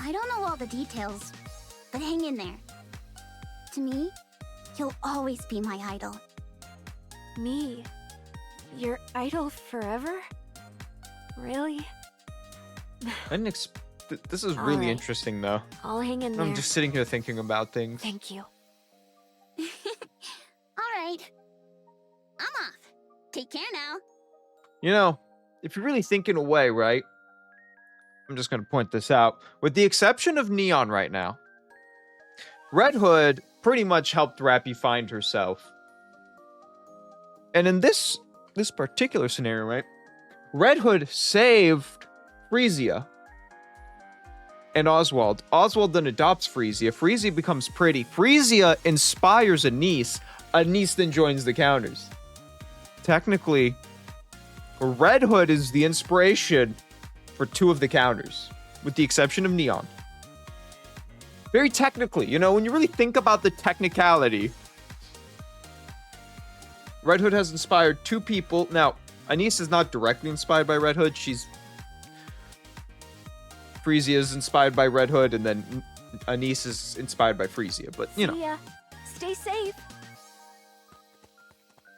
I don't know all the details, but hang in there. To me, you'll always be my idol. Me? Your idol forever? Really? I didn't this is really Alright. interesting, though. I'll hang in there. I'm just sitting here thinking about things. Thank you. All right. I'm off. Take care now. You know, if you really think in a way, right? I'm just going to point this out. With the exception of Neon right now, Red Hood pretty much helped Rappy find herself. And in this particular scenario, right? Red Hood saved Frisia and Oswald. Oswald then adopts Frisia. Frisia becomes pretty. Frisia inspires Anise. Anise then joins the Counters. Technically, Red Hood is the inspiration for 2 of the Counters, with the exception of Neon. Very technically, you know, when you really think about the technicality, Red Hood has inspired 2 people. Now, Anise is not directly inspired by Red Hood. Frisia is inspired by Red Hood, and then Anise is inspired by Frisia. But, you know. See ya. Stay safe.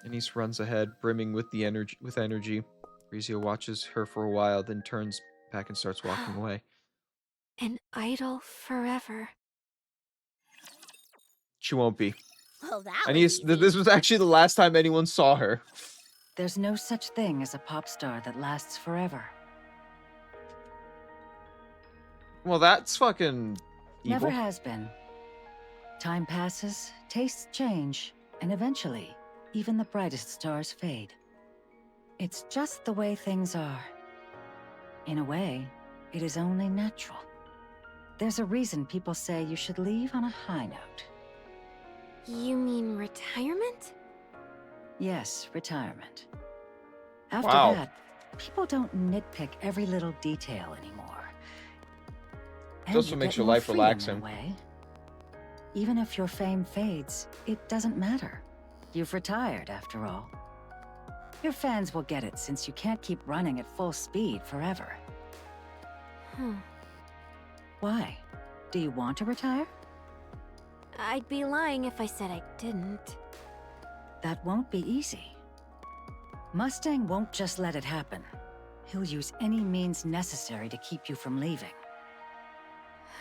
Anise runs ahead, brimming with energy. Frisia watches her for a while, then turns back and starts walking away. An idol forever. She won't be. Oh, that Anise, was easy. this was actually the last time anyone saw her. There's no such thing as a pop star that lasts forever. Well, that's fucking evil. Never has been. Time passes, tastes change, and eventually, even the brightest stars fade. It's just the way things are. In a way, it is only natural. There's a reason people say you should leave on a high note. You mean retirement? Yes, retirement. After Wow. that, People don't nitpick every little detail anymore. It also you makes get your more life freedom relaxing. that way. Even if your fame fades, it doesn't matter. You've retired, after all. Your fans will get it since you can't keep running at full speed forever. Hmm. Why? Do you want to retire? I'd be lying if I said I didn't. That won't be easy. Mustang won't just let it happen. He'll use any means necessary to keep you from leaving.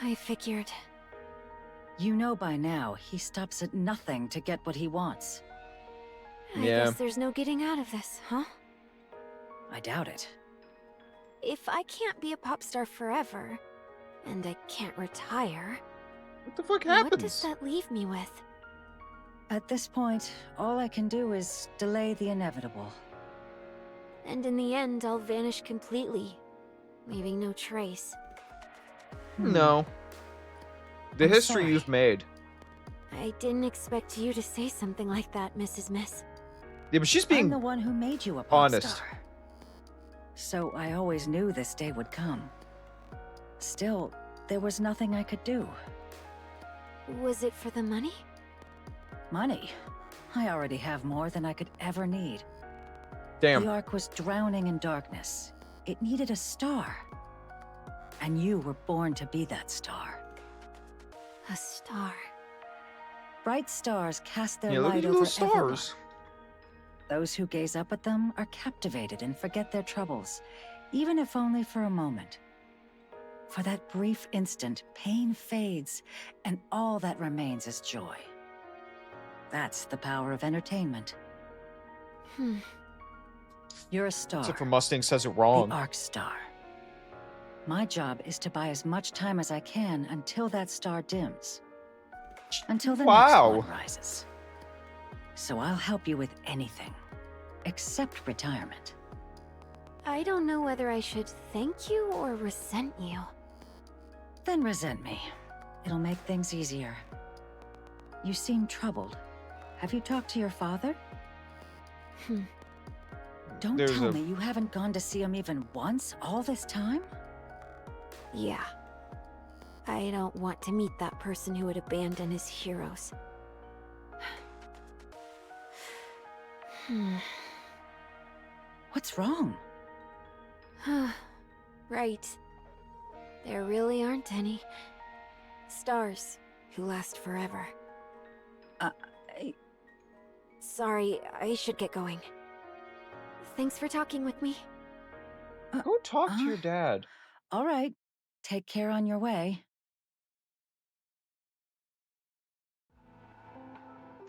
I figured. You know by now, he stops at nothing to get what he wants. I Yeah. guess there's no getting out of this, huh? I doubt it. If I can't be a pop star forever, and I can't retire, What the fuck what does happens? that leave me with? At this point, all I can do is delay the inevitable. And in the end, I'll vanish completely, leaving no trace. No. The I'm history sorry. you've made. I didn't expect you to say something like that, Mrs. Miss. Yeah, but she's I'm being the one who made you a pop honest. star. So I always knew this day would come. Still, there was nothing I could do. Was it for the money? Money? I already have more than I could ever need. Damn. The Ark was drowning in darkness. It needed a star. And you were born to be that star. A star. Bright stars cast their Yeah, look at light you over little everyone. stars. Those who gaze up at them are captivated and forget their troubles, even if only for a moment. For that brief instant, pain fades, and all that remains is joy. That's the power of entertainment. Hmm. You're a star. Except for Mustang says it wrong. The Arc Star. My job is to buy as much time as I can until that star dims. Until the next Wow. one rises. So I'll help you with anything. Except retirement. I don't know whether I should thank you or resent you. Then resent me. It'll make things easier. You seem troubled. Have you talked to your father? Hmm. Don't There's tell a- me you haven't gone to see him even once all this time? Yeah. I don't want to meet that person who would abandon his heroes. Hmm. What's wrong? Right. There really aren't any stars who last forever. I- Sorry, I should get going. Thanks for talking with me. Go talk to your dad. All right. Take care on your way.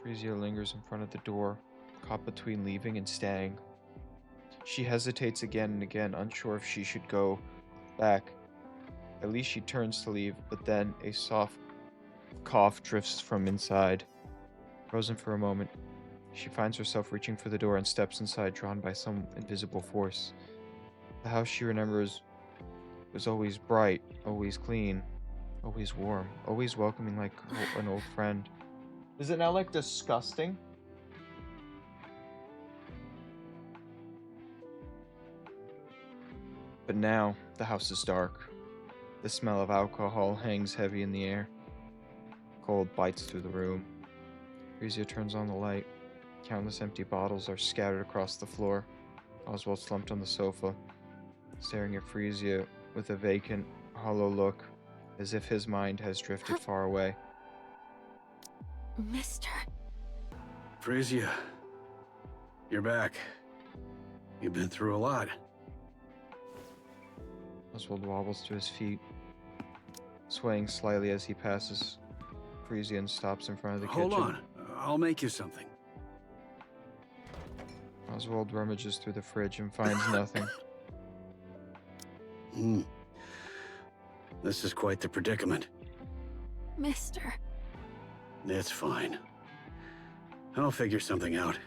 Frisia lingers in front of the door, caught between leaving and staying. She hesitates again and again, unsure if she should go back. At least she turns to leave, but then a soft cough drifts from inside. Frozen for a moment, she finds herself reaching for the door and steps inside, drawn by some invisible force. The house she remembers was always bright, always clean, always warm, always welcoming like an old friend. Is it now like disgusting? But now the house is dark. The smell of alcohol hangs heavy in the air. Cold bites through the room. Frisia turns on the light. Countless empty bottles are scattered across the floor. Oswald slumped on the sofa, staring at Frisia with a vacant, hollow look, as if his mind has drifted far away. Mister. Frisia, you're back. You've been through a lot. Oswald wobbles to his feet, swaying slightly as he passes Frisia and stops in front of the Hold kitchen. on, I'll make you something. Oswald rummages through the fridge and finds nothing. This is quite the predicament. Mister. It's fine. I'll figure something out.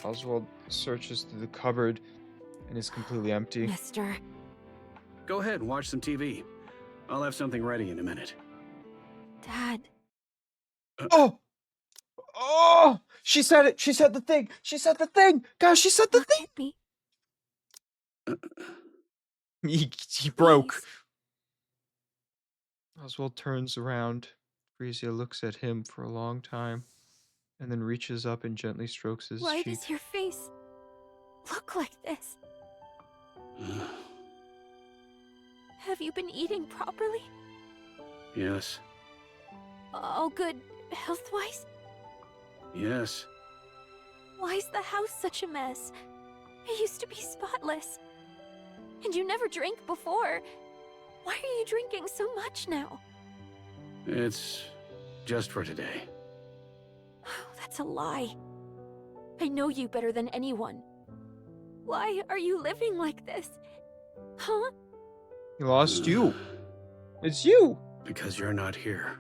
Oswald searches through the cupboard and is completely empty. Mister. Go ahead and watch some TV. I'll have something ready in a minute. Dad. Oh! Oh! She said it. She said the thing. She said the thing. Guys, she said the Look thing. at me. He broke. Please. Oswald turns around. Frisia looks at him for a long time, and then reaches up and gently strokes his Why cheek. does your face look like this? Have you been eating properly? Yes. All good health-wise? Yes. Why's the house such a mess? It used to be spotless. And you never drank before. Why are you drinking so much now? It's just for today. Oh, that's a lie. I know you better than anyone. Why are you living like this? Huh? He lost you. It's you. Because you're not here.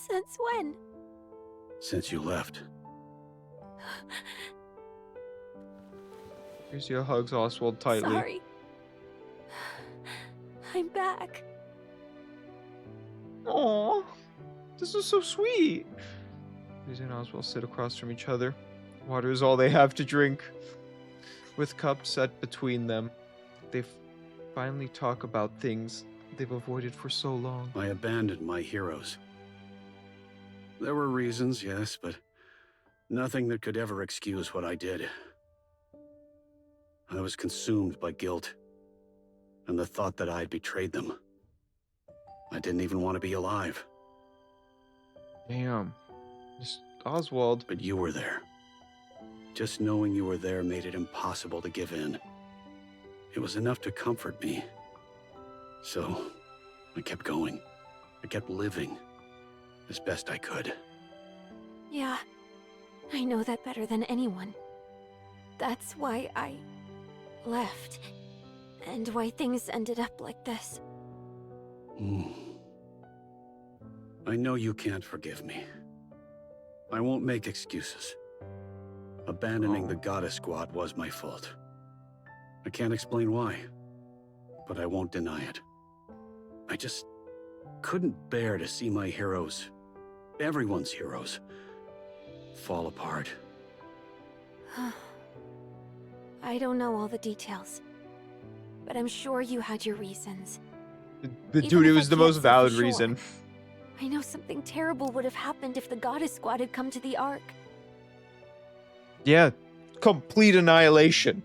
Since when? Since you left. Frisia hugs Oswald tightly. Sorry. I'm back. Aww. This is so sweet. Frisia and Oswald sit across from each other. Water is all they have to drink. With cups set between them, they finally talk about things they've avoided for so long. I abandoned my heroes. There were reasons, yes, but nothing that could ever excuse what I did. I was consumed by guilt, and the thought that I had betrayed them. I didn't even want to be alive. Damn. Oswald. But you were there. Just knowing you were there made it impossible to give in. It was enough to comfort me. So, I kept going. I kept living. As best I could. Yeah, I know that better than anyone. That's why I left. And why things ended up like this. I know you can't forgive me. I won't make excuses. Abandoning the Goddess Squad was my fault. I can't explain why, but I won't deny it. I just couldn't bear to see my heroes, everyone's heroes, fall apart. I don't know all the details, but I'm sure you had your reasons. The Even dude, it if I was the can't most say for valid sure, reason. I know something terrible would have happened if the Goddess Squad had come to the Ark. Yeah, complete annihilation.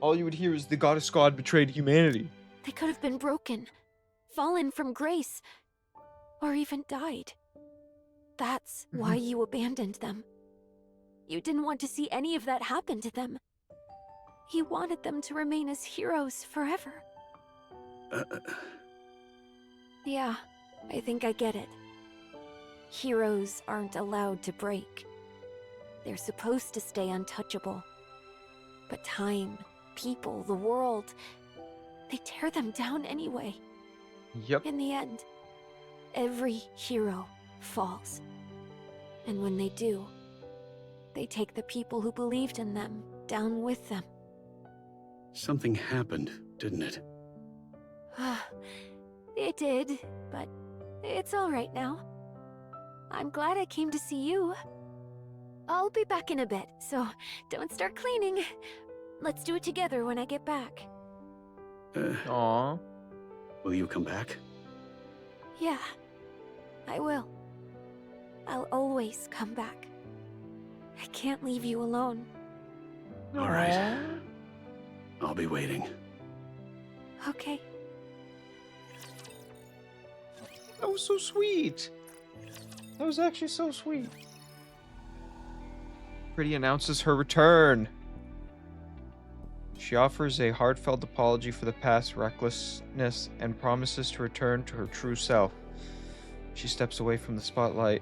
All you would hear is the Goddess Squad betrayed humanity. They could have been broken, fallen from grace, or even died. That's why you abandoned them. You didn't want to see any of that happen to them. You wanted them to remain as heroes forever. Yeah, I think I get it. Heroes aren't allowed to break. They're supposed to stay untouchable. But time, people, the world, they tear them down anyway. Yep. In the end, every hero falls. And when they do, they take the people who believed in them down with them. Something happened, didn't it? It did, but it's all right now. I'm glad I came to see you. I'll be back in a bit, so don't start cleaning. Let's do it together when I get back. Aww. Will you come back? Yeah, I will. I'll always come back. I can't leave you alone. All right. I'll be waiting. Okay. That was so sweet. That was actually so sweet. Pretty announces her return. She offers a heartfelt apology for the past recklessness and promises to return to her true self. She steps away from the spotlight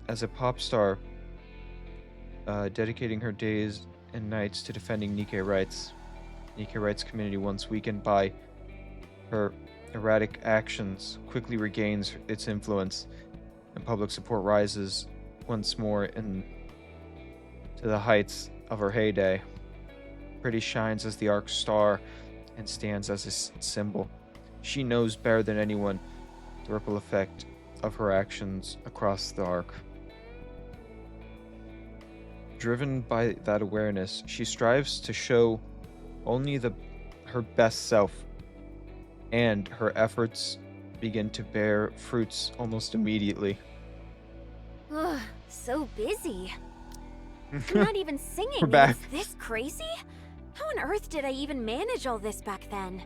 as a pop star, dedicating her days and nights to defending Nikke rights. Nikke rights community, once weakened by her erratic actions, quickly regains its influence, and public support rises once more to the heights of her heyday. Pretty shines as the Ark's star and stands as a symbol. She knows better than anyone the ripple effect of her actions across the Ark. Driven by that awareness, she strives to show only her best self, and her efforts begin to bear fruits almost immediately. Ugh, so busy. I'm not even singing. We're back. Is this crazy? How on earth did I even manage all this back then?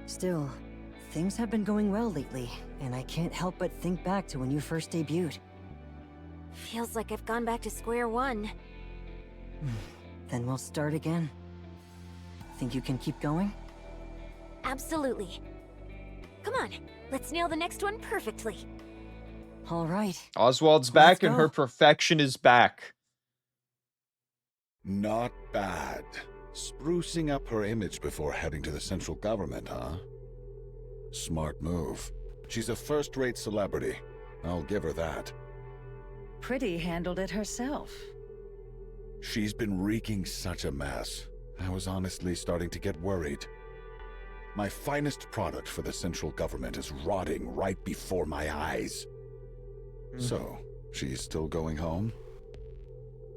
Still, things have been going well lately, and I can't help but think back to when you first debuted. Feels like I've gone back to square one. Then we'll start again. Think you can keep going? Absolutely. Come on, let's nail the next one perfectly. All right. Oswald's back and go. her perfection is back. Not bad. Sprucing up her image before heading to the central government, huh? Smart move. She's a first-rate celebrity. I'll give her that. Pretty handled it herself. She's been wreaking such a mess. I was honestly starting to get worried. My finest product for the central government is rotting right before my eyes. So, she's still going home?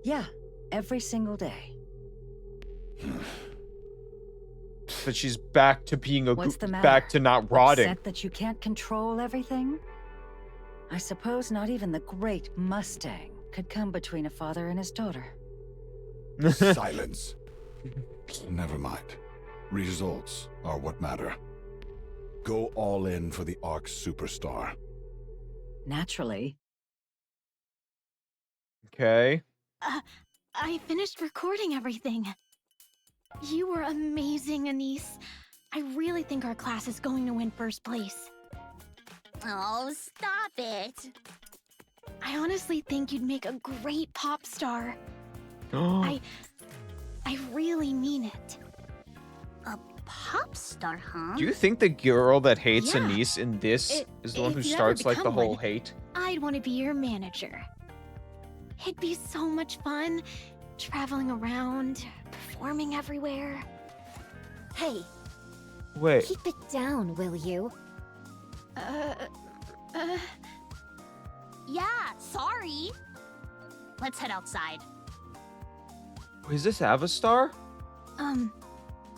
Yeah, every single day. But she's back to being a What's the matter? back to not rotting. Upset that you can't control everything? I suppose not even the great Mustang could come between a father and his daughter. Silence. Never mind. Results are what matter. Go all in for the Ark superstar. Naturally. Okay. I finished recording everything. You were amazing, Anise. I really think our class is going to win first place. Oh, stop it. I honestly think you'd make a great pop star. I really mean it. A pop star, huh? Do you think the girl that hates Yeah. Anise in this is the one who If you ever starts like the become whole one, hate? I'd want to be your manager. It'd be so much fun, traveling around, performing everywhere. Hey, Wait. keep it down, will you? Yeah, sorry. Let's head outside. Is this Avastar?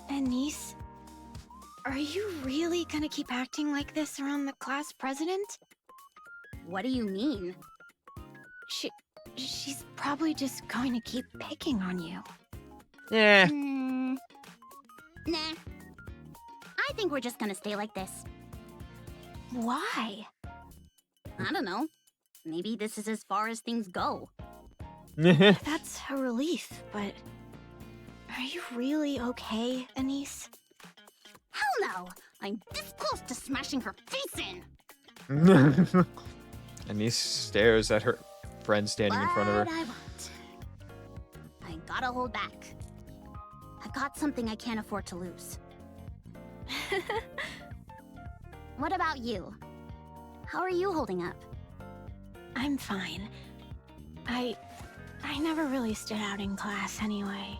Anise? Are you really gonna keep acting like this around the class president? What do you mean? She's probably just going to keep picking on you. Yeah. Nah. I think we're just gonna stay like this. Why? I don't know. Maybe this is as far as things go. That's a relief, but... Are you really okay, Anise? Hell no! I'm this close to smashing her face in! Anise stares at her friend standing in front of her. But I won't. I gotta hold back. I got something I can't afford to lose. What about you? How are you holding up? I'm fine. I never really stood out in class anyway.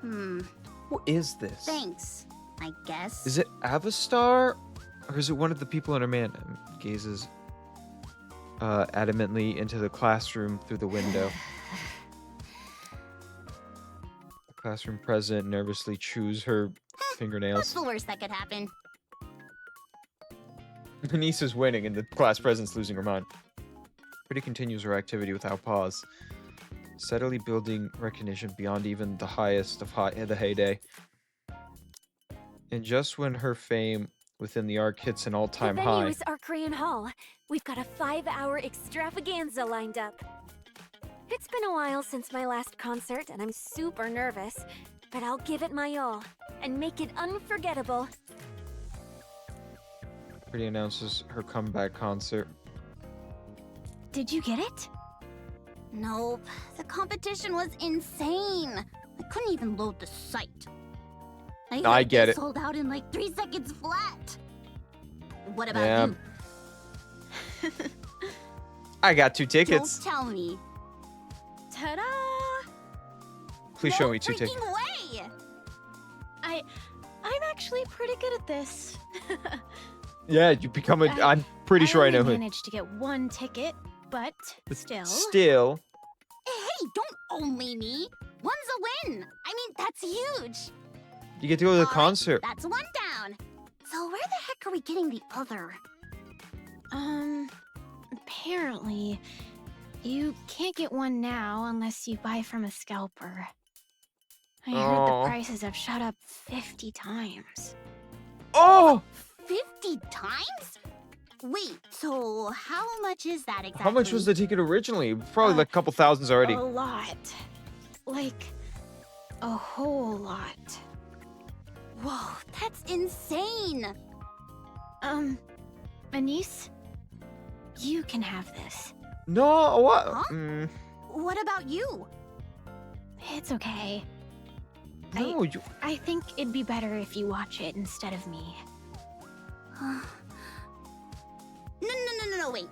Who is this? Thanks, I guess. Is it Avastar? Or is it one of the people in her man? Gazes adamantly into the classroom through the window. The classroom president nervously chews her What's fingernails. the worst that could happen? Anise is winning and the class president's losing her mind. Pretty continues her activity without pause, steadily building recognition beyond even the highest of the heyday. And just when her fame within the Ark hits an all-time The venue high, is Arcrayon Hall. We've got a 5-hour extravaganza lined up. It's been a while since my last concert, and I'm super nervous, but I'll give it my all and make it unforgettable. Pretty announces her comeback concert. Did you get it? Nope. The competition was insane. I couldn't even load the site. I get it. Sold out in like 3 seconds flat. What about Yeah. you? I got 2 tickets. Don't tell me. Ta-da! Please No show me 2 freaking tickets. way! I'm actually pretty good at this. Yeah, you become a. I'm pretty sure I know only who. managed to get one ticket, but still. Still. Hey, don't only me. One's a win. I mean, that's huge. You get to go to the All right, concert. That's one down. So where the heck are we getting the other? Apparently, you can't get one now unless you buy from a scalper. I heard Aw. the prices have shot up 50 times. Oh! 50 times? Wait, so how much is that exactly? How much was the ticket originally? Probably like a couple thousands already. A lot. Like, a whole lot. Whoa, that's insane. Anise? You can have this. No, what? Huh? Mm, What about you? It's okay. no, you. I think it'd be better if you watch it instead of me. No, wait.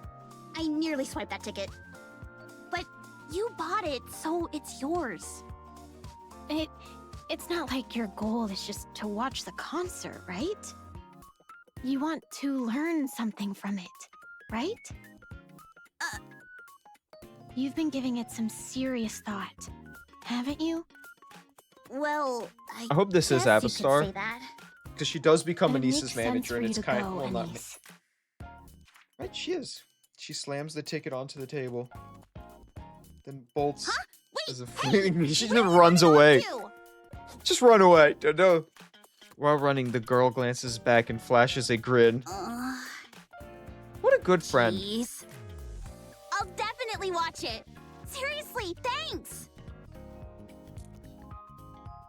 I nearly swiped that ticket. But you bought it, so it's yours. It's not like your goal is just to watch the concert, right? You want to learn something from it, right? You've been giving it some serious thought, haven't you? Well, I hope this is guess you could Avastar. say that. Because she does become And it Anissa's makes sense manager, for and you it's to kind go, well, not. Anise. Right, she is. She slams the ticket onto the table, then bolts Wait, as a hey, fleeting. She where just are you runs going away. to? Just run away. No. While running, the girl glances back and flashes a grin. What a good friend. Jeez. I'll definitely watch it. Seriously, thanks.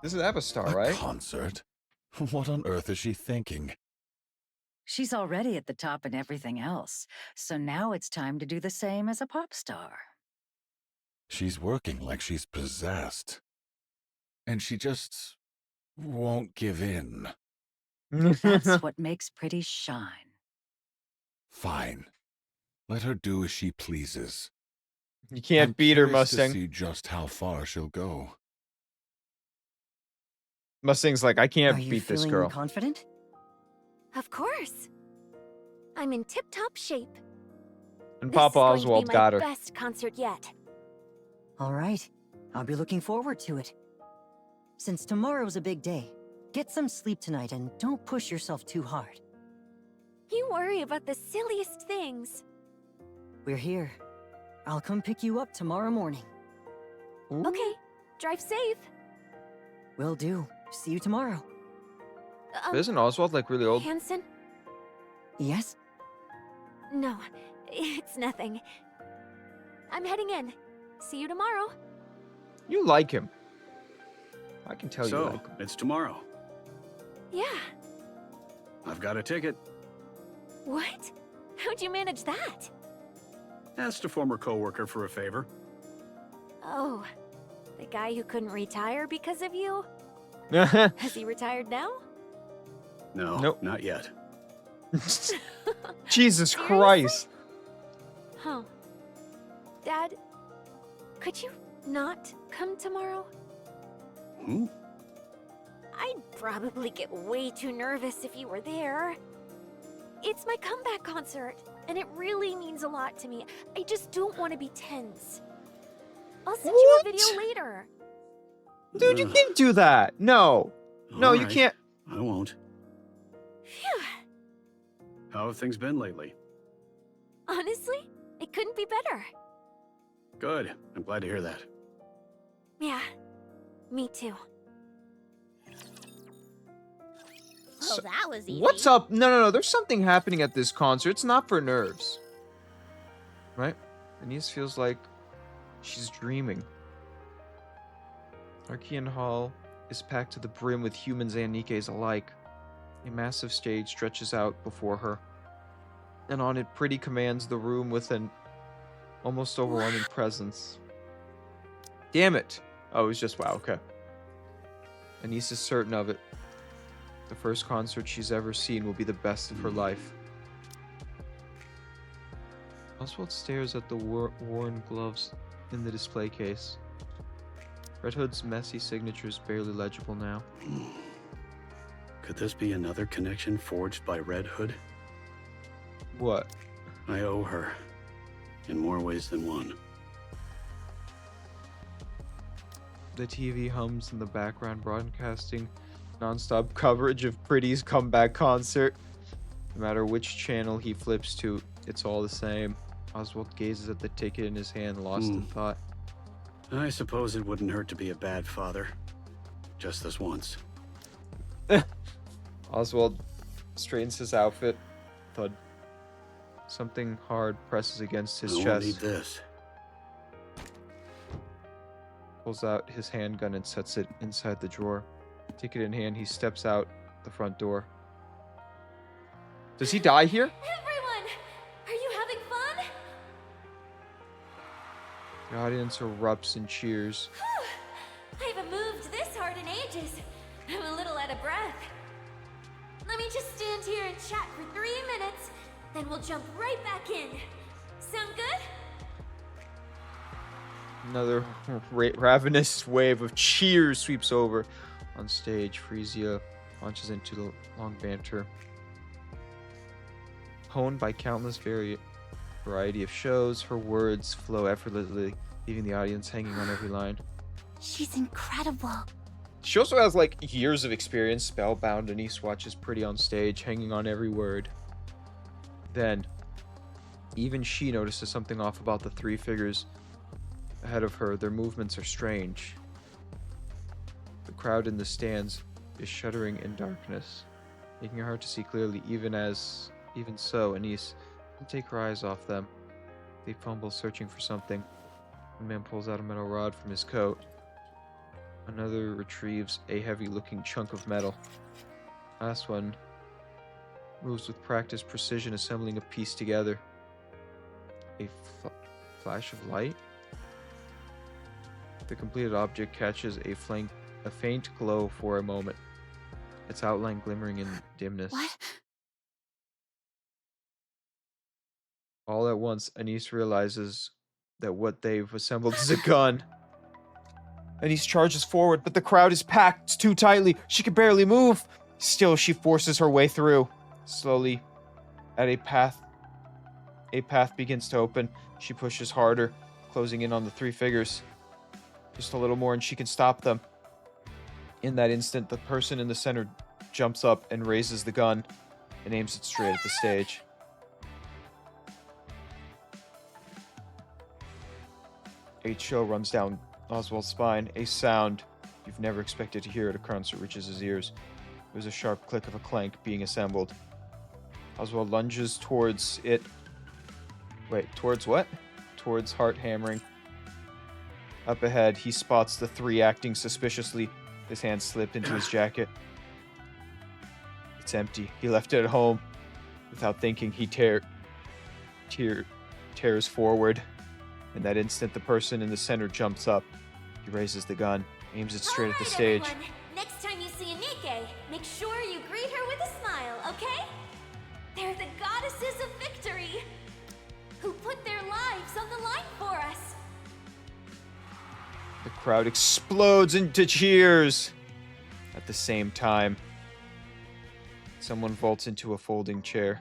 This is Avastar, A right? concert? What on earth is she thinking? She's already at the top in everything else, so now it's time to do the same as a pop star. She's working like she's possessed. And she just won't give in. That's what makes Pretty shine. Fine. Let her do as she pleases. You can't I'm beat her, curious to Mustang. see just how far she'll go. Mustang's like, I can't Are you beat this feeling girl. confident? Of course. I'm in tip-top shape. And This Papa is going Oswald to be got my her. best concert yet. All right. I'll be looking forward to it. Since tomorrow's a big day, get some sleep tonight and don't push yourself too hard. You worry about the silliest things. We're here. I'll come pick you up tomorrow morning. Ooh. Okay, drive safe. Will do. See you tomorrow. Isn't Oswald like really old? Hanson? Yes? No, it's nothing. I'm heading in. See you tomorrow. You like him. I can tell you So, like him. it's tomorrow. Yeah. I've got a ticket. What? How'd you manage that? Asked a former coworker for a favor. Oh, the guy who couldn't retire because of you? Has he retired now? No, Nope. not yet. Jesus Christ. Huh. Dad, could you not come tomorrow? Hmm? I'd probably get way too nervous if you were there. It's my comeback concert, and it really means a lot to me. I just don't want to be tense. I'll send you a video later. Dude, you can't do that. No. No, All you right. can't. I won't. Phew. How have things been lately? Honestly, it couldn't be better. Good. I'm glad to hear that. Yeah, me too. Oh, that was easy. What's up? No. There's something happening at this concert. It's not for nerves. Right? Anise feels like she's dreaming. Archean Hall is packed to the brim with humans and Nikkes alike. A massive stage stretches out before her. And on it, Pretty commands the room with an almost overwhelming presence. Damn it! Oh, it was just wow, okay. Anise is certain of it. The first concert she's ever seen will be the best of her life. Oswald stares at the worn gloves in the display case. Red Hood's messy signature is barely legible now. Could this be another connection forged by Red Hood? What? I owe her. In more ways than one. The TV hums in the background, broadcasting non-stop coverage of Pretty's comeback concert. No matter which channel he flips to, it's all the same. Oswald gazes at the ticket in his hand, lost in thought. I suppose it wouldn't hurt to be a bad father. Just this once. Oswald straightens his outfit. Thud. Something hard presses against his I won't chest. need this. Pulls out his handgun and sets it inside the drawer. Ticket in hand, he steps out the front door. Does he die here? Everyone! Are you having fun? The audience erupts in cheers. Whew. I haven't moved this hard in ages. I'm a little out of breath. Let me just stand here and chat for 3 minutes, then we'll jump right back in. Sound good? Another ravenous wave of cheers sweeps over. On stage, Frisia launches into the long banter. Honed by countless variety of shows, her words flow effortlessly, leaving the audience hanging on every line. She's incredible. She also has like years of experience, spellbound. Anise watches Pretty on stage, hanging on every word. Then, even she notices something off about the 3 figures ahead of her. Their movements are strange. The crowd in the stands is shuddering in darkness, making it hard to see clearly. Even so, Anise doesn't take her eyes off them. They fumble, searching for something. One man pulls out a metal rod from his coat. Another retrieves a heavy-looking chunk of metal. Last one moves with practiced precision, assembling a piece together. A flash of light? The completed object catches a faint glow for a moment, its outline glimmering in dimness. What? All at once, Anise realizes that what they've assembled is a gun. Anise charges forward, but the crowd is packed too tightly. She can barely move. Still, she forces her way through. Slowly, a path begins to open. She pushes harder, closing in on the 3 figures. Just a little more and she can stop them. In that instant, the person in the center jumps up and raises the gun and aims it straight at the stage. A chill runs down Oswald's spine, a sound you've never expected to hear at a concert reaches his ears. It was a sharp click of a clank being assembled. Oswald lunges towards it. Wait, towards what? Towards heart hammering. Up ahead, he spots the 3 acting suspiciously. His hand slipped into his jacket. It's empty. He left it at home. Without thinking, he tears forward. In that instant, the person in the center jumps up. He raises the gun, aims it straight at the stage. Everyone. Next time you see Anike, make sure you greet her with a smile, okay? They're the goddesses of victory, who put their lives on the line for us. The crowd explodes into cheers. At the same time, someone vaults into a folding chair.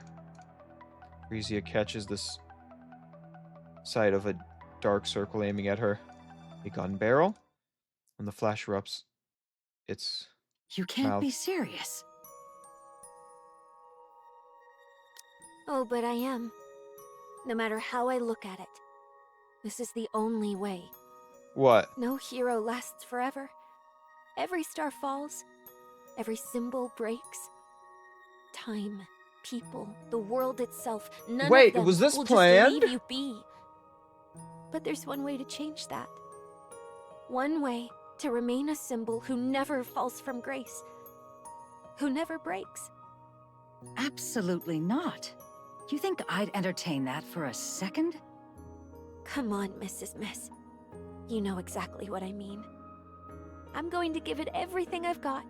Frisia catches this sight of a dark circle aiming at her. A gun barrel? When the flash erupts, its You can't be mouth. serious. Oh, but I am. No matter how I look at it, this is the only way. What? No hero lasts forever. Every star falls. Every symbol breaks. Time, people, the world itself, none Wait, of them was this will planned? just leave you be. But there's one way to change that. One way to remain a symbol who never falls from grace. Who never breaks. Absolutely not. You think I'd entertain that for a second? Come on, Mrs. Miss. You know exactly what I mean. I'm going to give it everything I've got.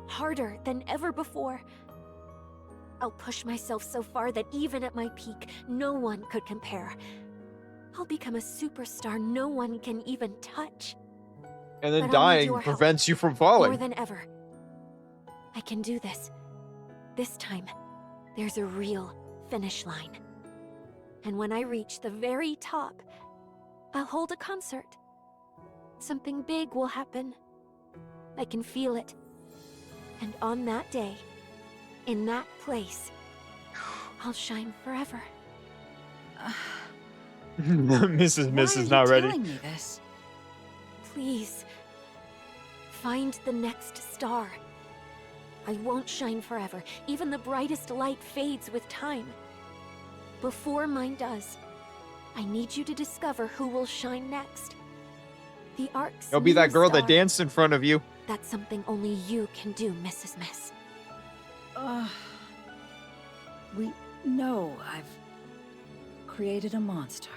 Harder than ever before. I'll push myself so far that even at my peak, no one could compare. I'll become a superstar no one can even touch. And then But I'll need dying your help prevents you from More falling. than ever. I can do this. This time, there's a real, finish line. And when I reach the very top, I'll hold a concert. Something big will happen. I can feel it. And on that day, in that place, I'll shine forever. Mrs. Miss Why are is you not ready. telling me this? Please, find the next star. I won't shine forever. Even the brightest light fades with time. Before mine does, I need you to discover who will shine next. The Ark's It'll be that new girl that star. danced in front of you. That's something only you can do, Mrs. Miss. We know I've created a monster.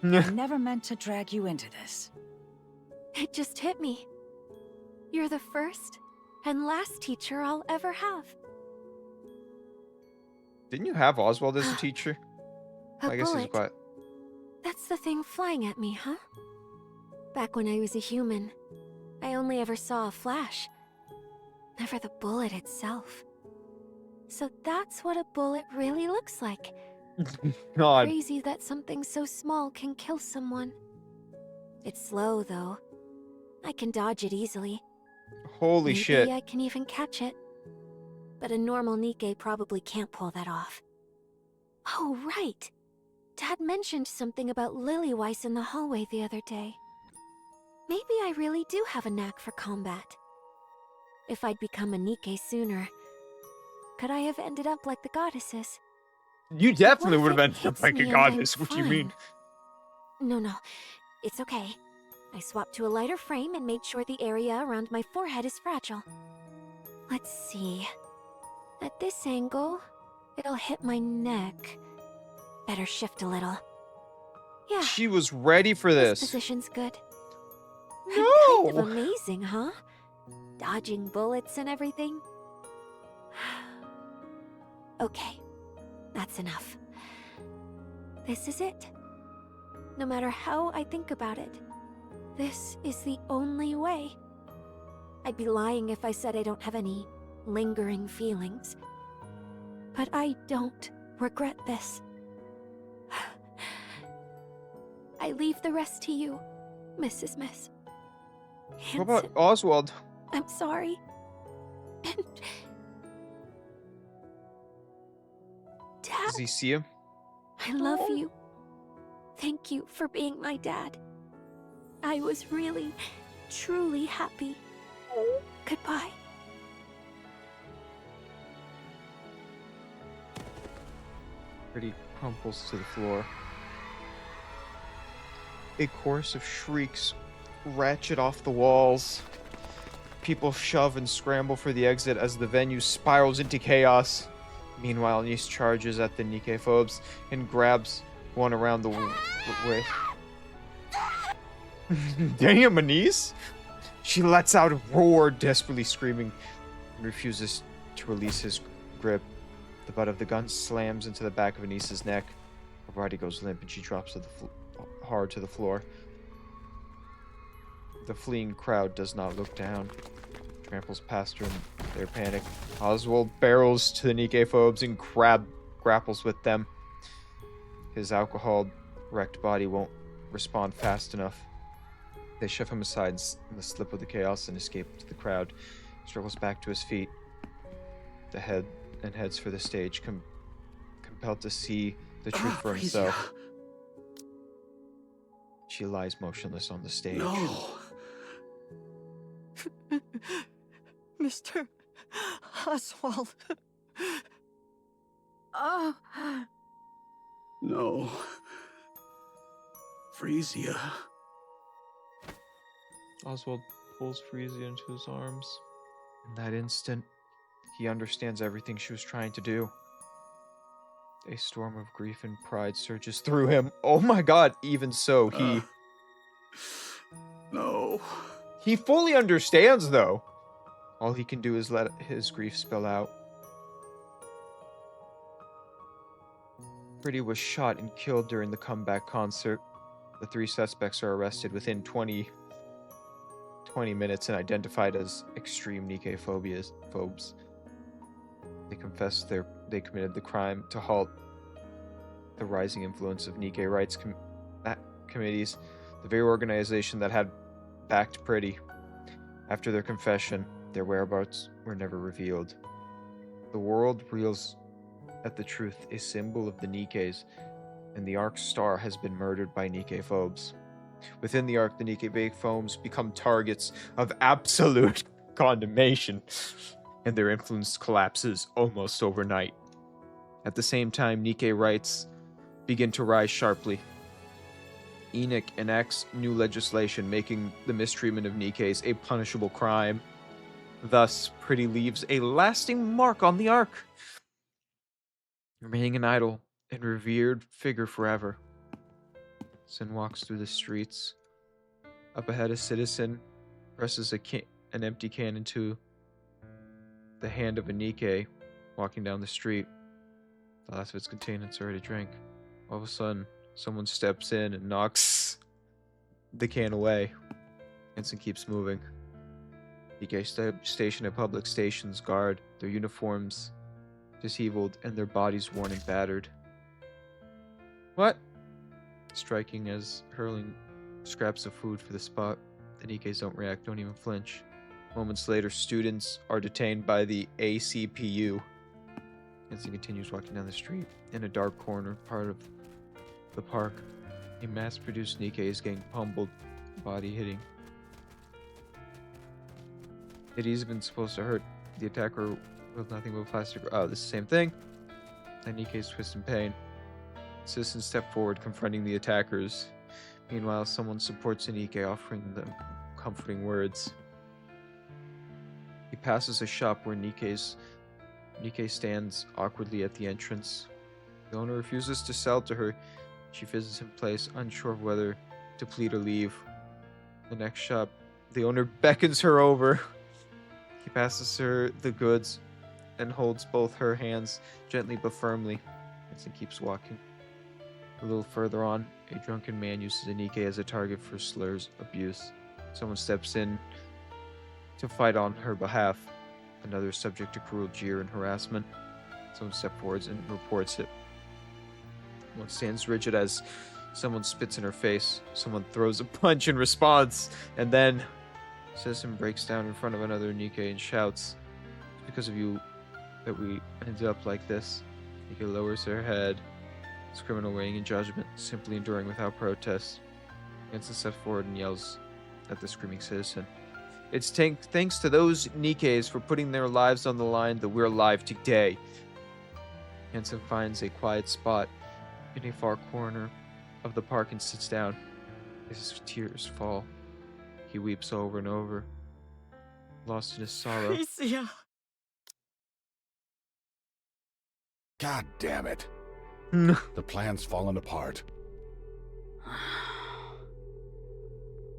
I never meant to drag you into this. It just hit me. You're the first and last teacher I'll ever have. Didn't you have Oswald as a teacher? A I guess he's bullet. quite. That's the thing flying at me, huh? Back when I was a human, I only ever saw a flash. Never the bullet itself. So that's what a bullet really looks like. God. Crazy that something so small can kill someone. It's slow, though. I can dodge it easily. Holy shit. Maybe I can even catch it. But a normal Nikke probably can't pull that off. Oh, right. Dad mentioned something about Lillyweiss in the hallway the other day. Maybe I really do have a knack for combat. If I'd become a Nikke sooner, could I have ended up like the goddesses? You definitely What if would have it been hits like me a and I'm goddess. What do you mean? No, it's okay. I swapped to a lighter frame and made sure the area around my forehead is fragile. Let's see. At this angle, it'll hit my neck. Better shift a little. Yeah, She was ready for this this. position's good. No! I'm kind of amazing, huh? Dodging bullets and everything. Okay, that's enough. This is it. No matter how I think about it, this is the only way. I'd be lying if I said I don't have any lingering feelings. But I don't regret this. I leave the rest to you, Mrs. Miss. What about Hanson, Oswald? I'm sorry. And Dad, Does he see him? I love you. Thank you for being my dad. I was really, truly happy. Goodbye. Pretty crumples to the floor. A chorus of shrieks ratchet off the walls. People shove and scramble for the exit as the venue spirals into chaos. Meanwhile, Nice charges at the Nikke phobes and grabs one around the waist. Damn, Anise! She lets out a roar, desperately screaming, and refuses to release his grip. The butt of the gun slams into the back of Anise's neck. Her body goes limp and she drops to the hard to the floor. The fleeing crowd does not look down. Tramples past her in their panic. Oswald barrels to the Nikke phobes and grapples with them. His alcohol-wrecked body won't respond fast enough. They shove him aside in the slip of the chaos and escape to the crowd. He struggles back to his feet. Heads for the stage, compelled to see the truth for himself. She lies motionless on the stage. No. Mr. Oswald. Oh. No. Frisia. Oswald pulls Frisia into his arms. In that instant, he understands everything she was trying to do. A storm of grief and pride surges through him. Oh my god, even so, No. He fully understands, though. All he can do is let his grief spill out. Pretty was shot and killed during the comeback concert. The 3 suspects are arrested within 20 minutes and identified as extreme Nikke phobes. They confess their they committed the crime to halt the rising influence of Nikkei rights committees, the very organization that had backed Pretty. After their confession, their whereabouts were never revealed. The world reels at the truth, a symbol of the Nikkeis, and the Ark's star has been murdered by Nikkei phobes. Within the Ark, the Nikkei phobes become targets of absolute condemnation, and their influence collapses almost overnight. At the same time, Nikkei rights begin to rise sharply. Enoch enacts new legislation making the mistreatment of Nikkeis a punishable crime. Thus, Pretty leaves a lasting mark on the Ark, remaining an idol and revered figure forever. Sin walks through the streets. Up ahead, a citizen presses an empty can into the hand of a Nikkei walking down the street. The last of its containers are ready to drink. All of a sudden, someone steps in and knocks the can away. Ensign keeps moving. Nikkei station at public stations guard, their uniforms disheveled and their bodies worn and battered. What? Striking as hurling scraps of food for the spot. The Nikkeis don't react, don't even flinch. Moments later, students are detained by the ACPU. Ensign continues walking down the street. In a dark corner, part of the park, a mass-produced Nikkei is getting pummeled, body hitting. It is even supposed to hurt. The attacker with nothing but plastic. Oh, this is the same thing. And Nikkei's twist in pain. Citizens step forward, confronting the attackers. Meanwhile, someone supports a Nikkei, offering them comforting words. He passes a shop where Nikkei stands awkwardly at the entrance. The owner refuses to sell to her. She visits in place, unsure of whether to plead or leave. The next shop, the owner beckons her over. He passes her the goods and holds both her hands gently but firmly as he keeps walking. A little further on, a drunken man uses a Nikkei as a target for slurs, abuse. Someone steps in to fight on her behalf. Another is subject to cruel jeer and harassment. Someone steps forward and reports it. One stands rigid as someone spits in her face. Someone throws a punch in response, and then citizen breaks down in front of another Nikkei and shouts, "It's because of you that we ended up like this." Nikkei lowers her head, his criminal weighing in judgment, simply enduring without protest. Ensign steps forward and yells at the screaming citizen. It's thanks to those Nikkeis for putting their lives on the line that we're alive today. Ensign finds a quiet spot in a far corner of the park and sits down. His tears fall. He weeps over and over, lost in his sorrow. Frisia. God damn it. The plan's fallen apart.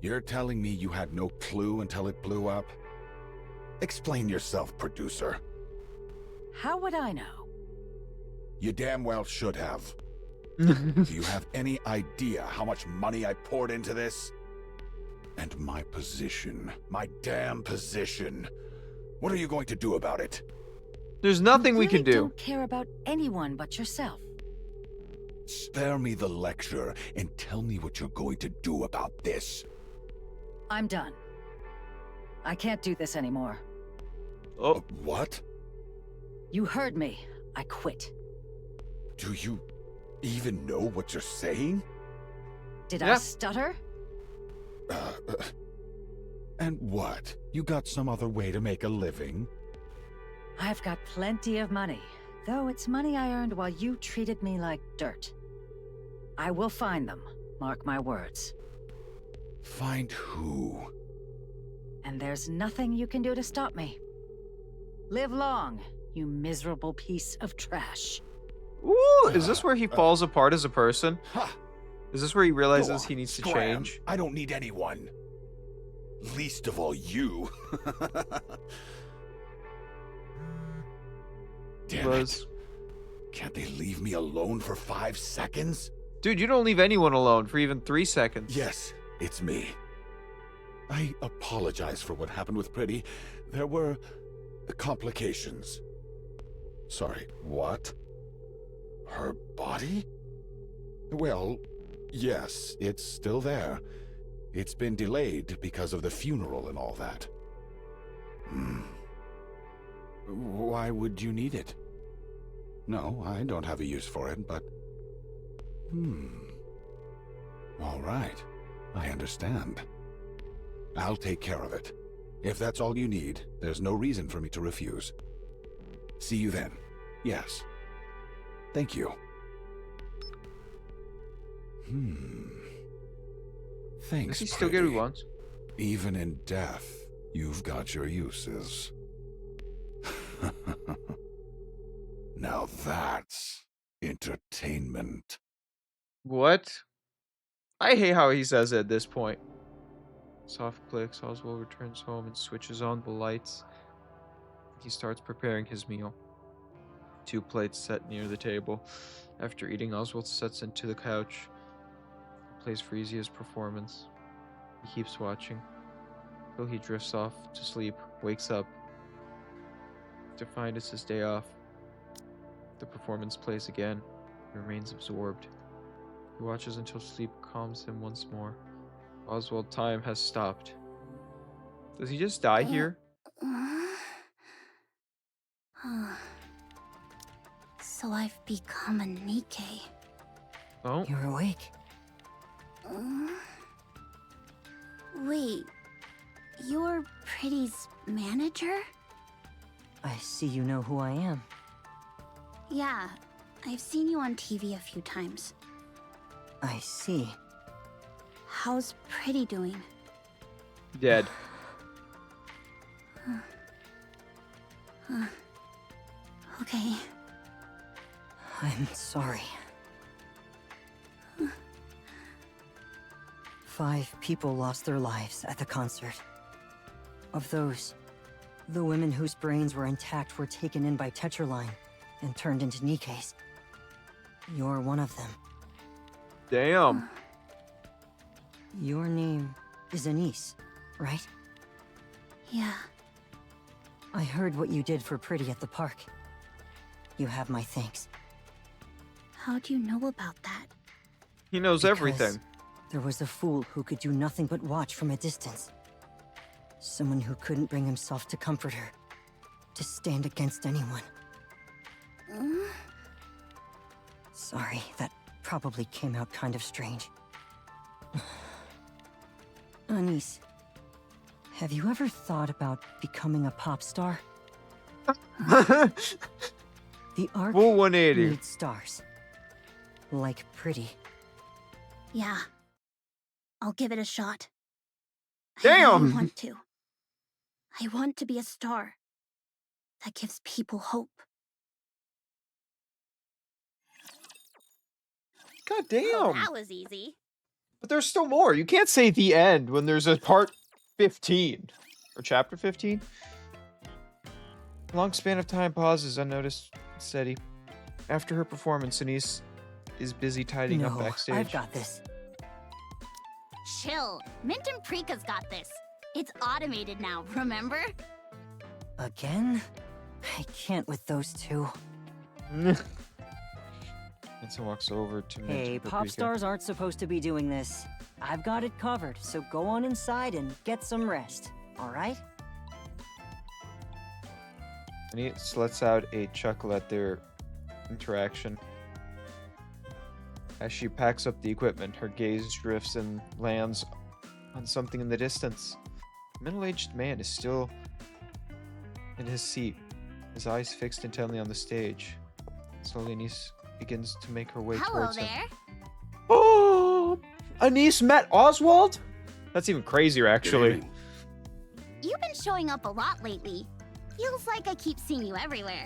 You're telling me you had no clue until it blew up? Explain yourself, producer. How would I know? You damn well should have. Do you have any idea how much money I poured into this? And my position. My damn position. What are you going to do about it? There's nothing You we can really do. don't care about anyone but yourself. Spare me the lecture and tell me what you're going to do about this. I'm done. I can't do this anymore. Oh, What? You heard me. I quit. Do you even know what you're saying? Did Yeah. I stutter? And what? You got some other way to make a living? I've got plenty of money, though it's money I earned while you treated me like dirt. I will find them, mark my words. Find who? And there's nothing you can do to stop me. Live long, you miserable piece of trash. ooh, is this where he falls apart as a person? Ha! Is this where he Go realizes on, he needs to scram. change? I don't need anyone. Least of all you. Damn Buzz. it. Can't they leave me alone for 5 seconds? Dude, you don't leave anyone alone for even 3 seconds. Yes, it's me. I apologize for what happened with Pretty. There were complications. Sorry, what? Her body? Well, yes, it's still there. It's been delayed because of the funeral and all that. Why would you need it? No, I don't have a use for it, but... All right, I understand. I'll take care of it. If that's all you need, there's no reason for me to refuse. See you then. Yes. Thank you. Thanks, Does he still get what he Pretty. wants? Even in death, you've got your uses. Now that's entertainment. What? I hate how he says it at this point. Soft clicks, Oswald returns home and switches on the lights. He starts preparing his meal. 2 plates set near the table. After eating, Oswald sets into the couch. He plays Frisia's performance. He keeps watching till he drifts off to sleep, wakes up to find it's his day off. The performance plays again. He remains absorbed. He watches until sleep calms him once more. Oswald, time has stopped. Does he just die here? So I've become a Nikkei. Oh, You're awake. Wait, you're Pretty's manager? I see you know who I am. Yeah, I've seen you on TV a few times. I see. How's Pretty doing? dead. Okay. I'm sorry. 5 people lost their lives at the concert. Of those, the women whose brains were intact were taken in by Tetraline and turned into Nikkeis. You're one of them. Damn. Your name is Anise, right? Yeah. I heard what you did for Pretty at the park. You have my thanks. How'd you know about that? He knows Because everything. There was a fool who could do nothing but watch from a distance. Someone who couldn't bring himself to comfort her. To stand against anyone. Sorry, that probably came out kind of strange. Anise, have you ever thought about becoming a pop star? The Ark Full 180. needs stars. Like Pretty. Yeah. I'll give it a shot. I Damn! really want to. I want to be a star. That gives people hope. God Oh, damn. that was easy. But there's still more. You can't say the end when there's a part 15. Or chapter 15. Long span of time pauses unnoticed, steady. After her performance, Anise is busy tidying up No, backstage. I've got this. Chill. Mint and Prika's got this. It's automated now, remember? Again? I can't with those two. Vincent walks over to Mint Hey, and pop Paprika. stars aren't supposed to be doing this. I've got it covered, so go on inside and get some rest, alright? Anise lets out a chuckle at their interaction. As she packs up the equipment, her gaze drifts and lands on something in the distance. A middle-aged man is still in his seat, his eyes fixed intently on the stage. Slowly, Anise begins to make her way Hello towards him. there. Oh! Anise met Oswald? That's even crazier, Good actually. evening. You've been showing up a lot lately. Feels like I keep seeing you everywhere.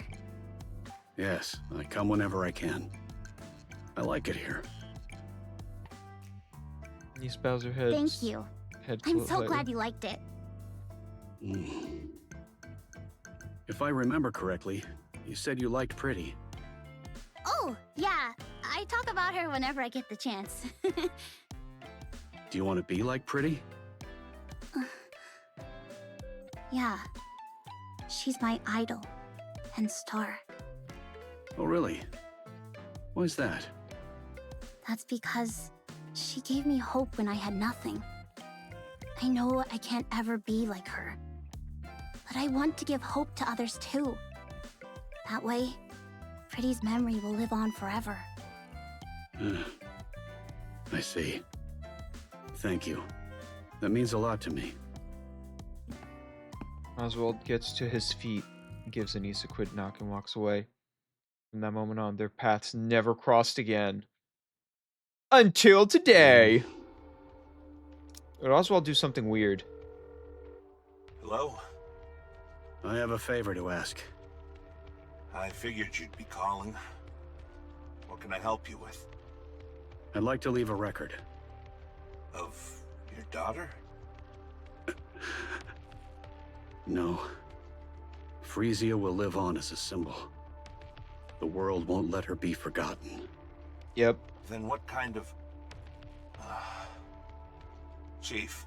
Yes, I come whenever I can. I like it here. Anise bows her head. Thank you. Head I'm so slightly. glad you liked it. Mm. If I remember correctly, you said you liked Pretty. Oh, yeah. I talk about her whenever I get the chance. Do you want to be like Pretty? Yeah. She's my idol and star. Oh, really? Why's that? That's because she gave me hope when I had nothing. I know I can't ever be like her, but I want to give hope to others too. That way, Pretty's memory will live on forever. I see. Thank you. That means a lot to me. Oswald gets to his feet, gives Anise a quick knock, and walks away. From that moment on, their paths never crossed again. Until today! Would Oswald do something weird? Hello? I have a favor to ask. I figured you'd be calling. What can I help you with? I'd like to leave a record. Of your daughter? No. Frisia will live on as a symbol. The world won't let her be forgotten. Yep. Then what kind of... Chief,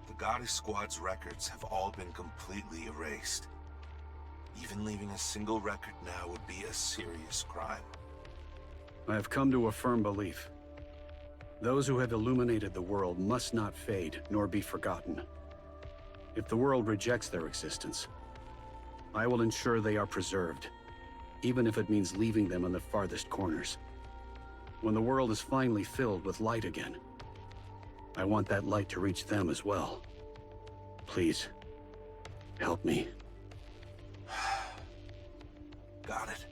the Goddess Squad's records have all been completely erased. Even leaving a single record now would be a serious crime. I have come to a firm belief. Those who have illuminated the world must not fade nor be forgotten. If the world rejects their existence, I will ensure they are preserved, even if it means leaving them in the farthest corners. When the world is finally filled with light again, I want that light to reach them as well. Please, help me. Got it.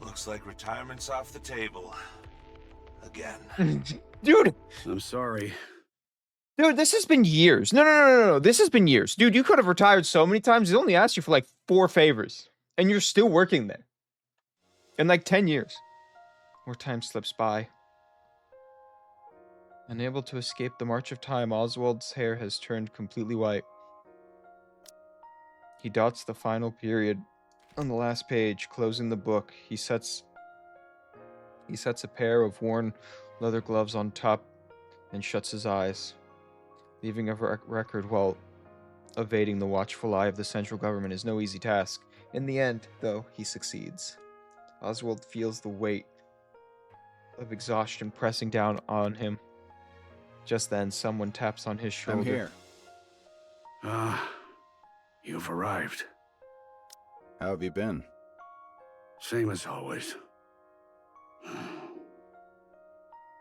Looks like retirement's off the table. Again. Dude! I'm sorry. Dude, this has been years. No. This has been years. Dude, you could have retired so many times. He only asked you for like 4 favors. And you're still working there. In like 10 years. More time slips by. Unable to escape the march of time, Oswald's hair has turned completely white. He dots the final period on the last page, closing the book. He sets a pair of worn leather gloves on top and shuts his eyes. Leaving a record while evading the watchful eye of the central government is no easy task. In the end, though, he succeeds. Oswald feels the weight of exhaustion pressing down on him. Just then, someone taps on his shoulder. I'm here. You've arrived. How have you been? Same as always.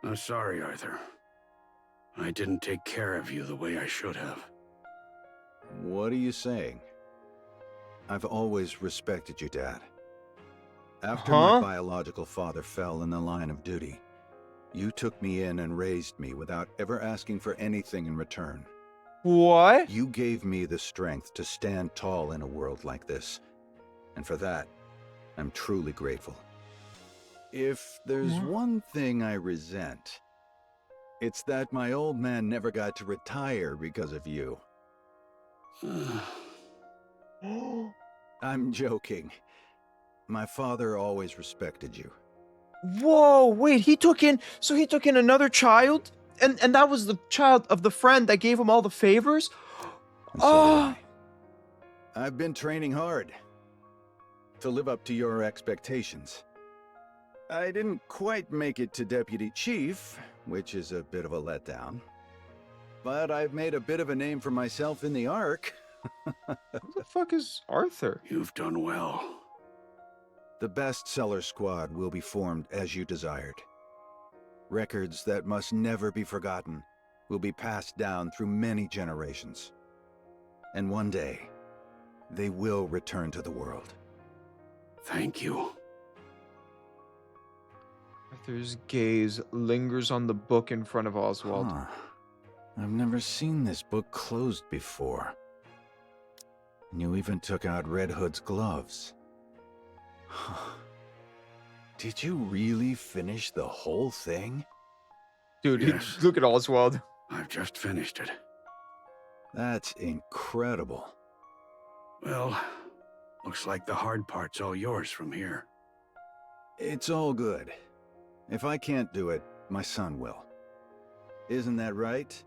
I'm sorry, Arthur. I didn't take care of you the way I should have. What are you saying? I've always respected you, Dad. After my biological father fell in the line of duty, you took me in and raised me without ever asking for anything in return. What? You gave me the strength to stand tall in a world like this, and for that, I'm truly grateful. If there's one thing I resent, it's that my old man never got to retire because of you. I'm joking. My father always respected you. Whoa, wait, he took in another child? And that was the child of the friend that gave him all the favors? And so did I. I've been training hard to live up to your expectations. I didn't quite make it to Deputy Chief, which is a bit of a letdown. But I've made a bit of a name for myself in the Ark. Who the fuck is Arthur? You've done well. The bestseller squad will be formed as you desired. Records that must never be forgotten will be passed down through many generations. And one day, they will return to the world. Thank you. Arthur's gaze lingers on the book in front of Oswald. Huh. I've never seen this book closed before. You even took out Red Hood's gloves. Did you really finish the whole thing? Dude, Yes. look at Oswald. I've just finished it. That's incredible. Well, looks like the hard part's all yours from here. It's all good. If I can't do it, my son will. Isn't that right,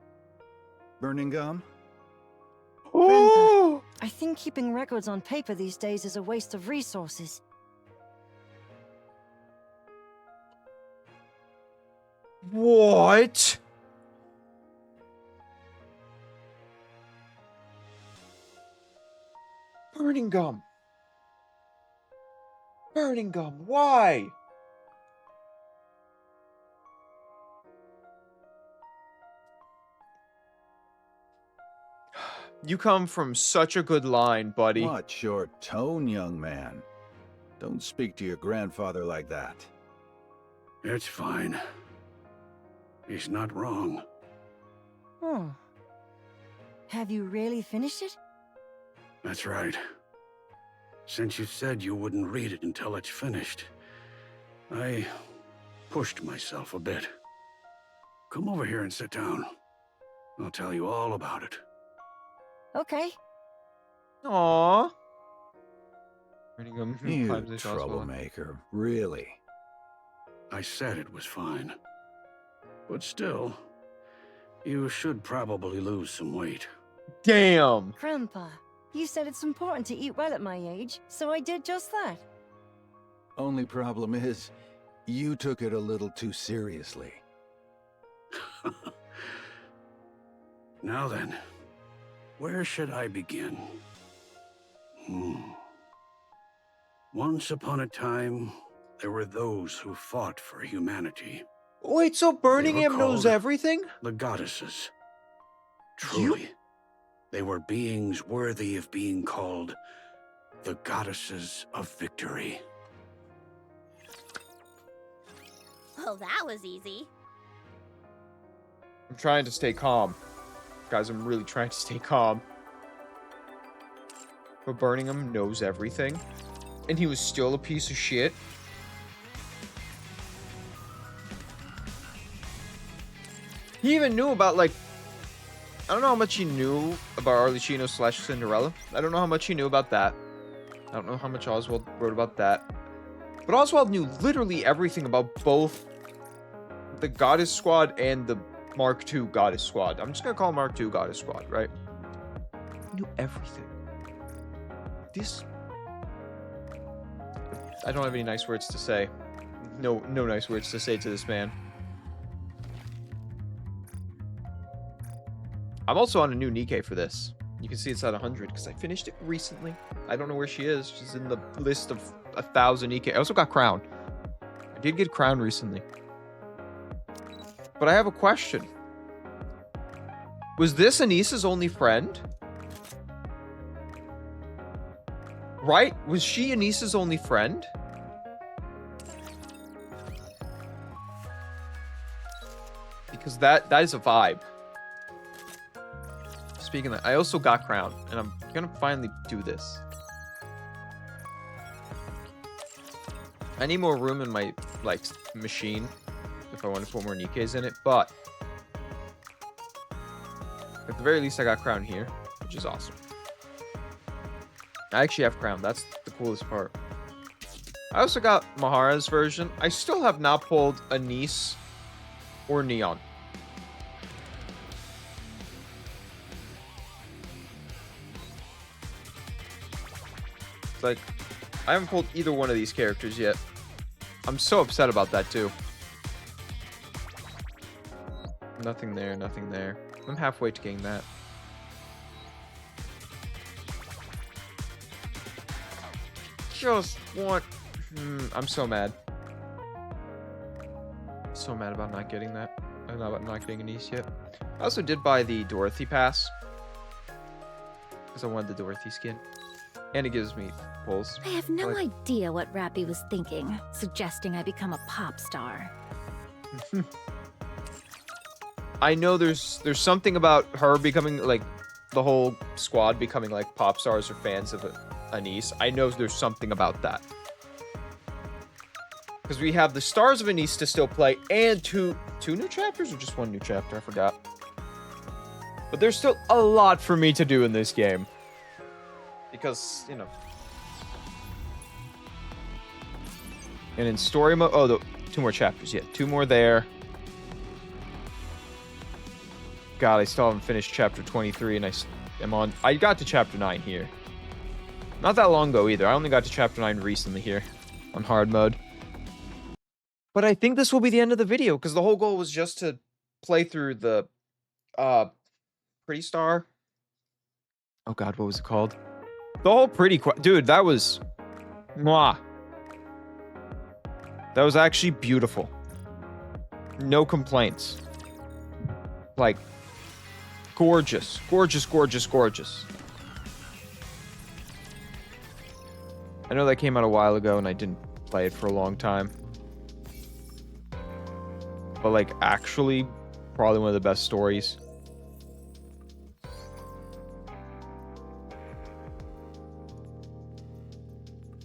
Burning Gum? Oh! I think keeping records on paper these days is a waste of resources. What? Burning gum. Burning gum. Why? You come from such a good line, buddy. Watch your tone, young man. Don't speak to your grandfather like that. It's fine. He's not wrong. Oh. Have you really finished it? That's right. Since you said you wouldn't read it until it's finished, I pushed myself a bit. Come over here and sit down. I'll tell you all about it. Okay. Aww. Burning gum You climbs the shaw's wall. troublemaker, really. I said it was fine. But still, you should probably lose some weight. Damn. Grandpa, you said it's important to eat well at my age, so I did just that. Only problem is, you took it a little too seriously. Now then, where should I begin? Once upon a time, there were those who fought for humanity. Wait, so They Burningham were knows called everything? The goddesses. Truly, they were beings worthy of being called the goddesses of victory. Well, that was easy. I'm trying to stay calm. Guys, I'm really trying to stay calm. But Burningham knows everything. And he was still a piece of shit. He even knew about, like... I don't know how much he knew about Arlecchino / Cinderella. I don't know how much he knew about that. I don't know how much Oswald wrote about that. But Oswald knew literally everything about both the Goddess Squad and the Mark II Goddess Squad. I'm just gonna call Mark II Goddess Squad, right? He knew everything. This... I don't have any nice words to say. No nice words to say to this man. I'm also on a new Nikke for this. You can see it's at 100 because I finished it recently. I don't know where she is. She's in the list of 1,000 Nikke. I also got Crown. I did get Crown recently. But I have a question. Was this Anissa's only friend? Right? Was she Anissa's only friend? Because that is a vibe. Speaking of that, I also got Crown, and I'm gonna finally do this. I need more room in my, like, machine if I want to put more Nikkes in it, but at the very least I got Crown here, which is awesome. I actually have Crown. That's the coolest part. I also got Mahara's version. I still have not pulled Anise or Neon. It's like, I haven't pulled either one of these characters yet. I'm so upset about that too. Nothing there, nothing there. I'm halfway to getting that. Just want... I'm so mad. So mad about not getting that. I'm not getting Anise yet. I also did buy the Dorothy pass. Because I wanted the Dorothy skin. And it gives me pulls. I have no idea what Rappy was thinking, suggesting I become a pop star. I know there's something about her becoming, like, the whole squad becoming, like, pop stars or fans of Anise. I know there's something about that. Because we have the Stars of Anise to still play, and two new chapters, or just one new chapter? I forgot. But there's still a lot for me to do in this game. Because, you know. And in story mode... Oh, 2 more chapters. Yeah, 2 more there. God, I still haven't finished chapter 23, and I got to chapter 9 here. Not that long ago, either. I only got to chapter 9 recently here. On hard mode. But I think this will be the end of the video because the whole goal was just to play through the Pretty Star. Oh god, what was it called? The whole dude, that was mwah. That was actually beautiful. No complaints. Like gorgeous, gorgeous, gorgeous, gorgeous. I know that came out a while ago and I didn't play it for a long time. But like actually probably one of the best stories.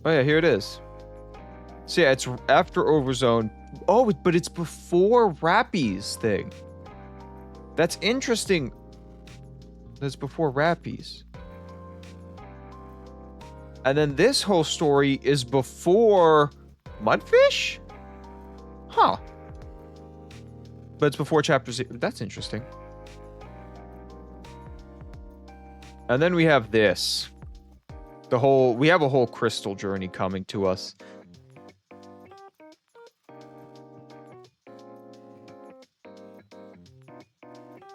Oh yeah, here it is. So yeah, it's after Overzone. Oh, but it's before Rappy's thing. That's interesting. That's before Rappy's. And then this whole story is before Mudfish? Huh. But it's before Chapter 0. That's interesting. And then we have this. We have a whole crystal journey coming to us.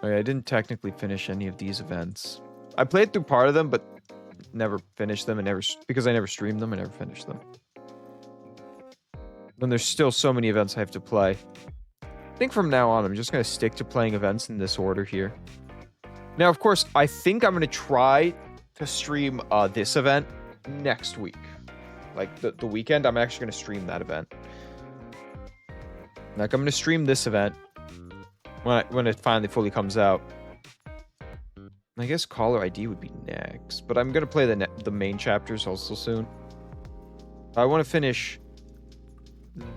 Okay, I didn't technically finish any of these events. I played through part of them, but never finished them, and because I never streamed them, I never finished them. And there's still so many events I have to play. I think from now on, I'm just going to stick to playing events in this order here. Now, of course, I think I'm going to try to stream this event next week. Like, the weekend, I'm actually going to stream that event. Like, I'm going to stream this event when it finally fully comes out. I guess Caller ID would be next, but I'm going to play the main chapters also soon. I want to finish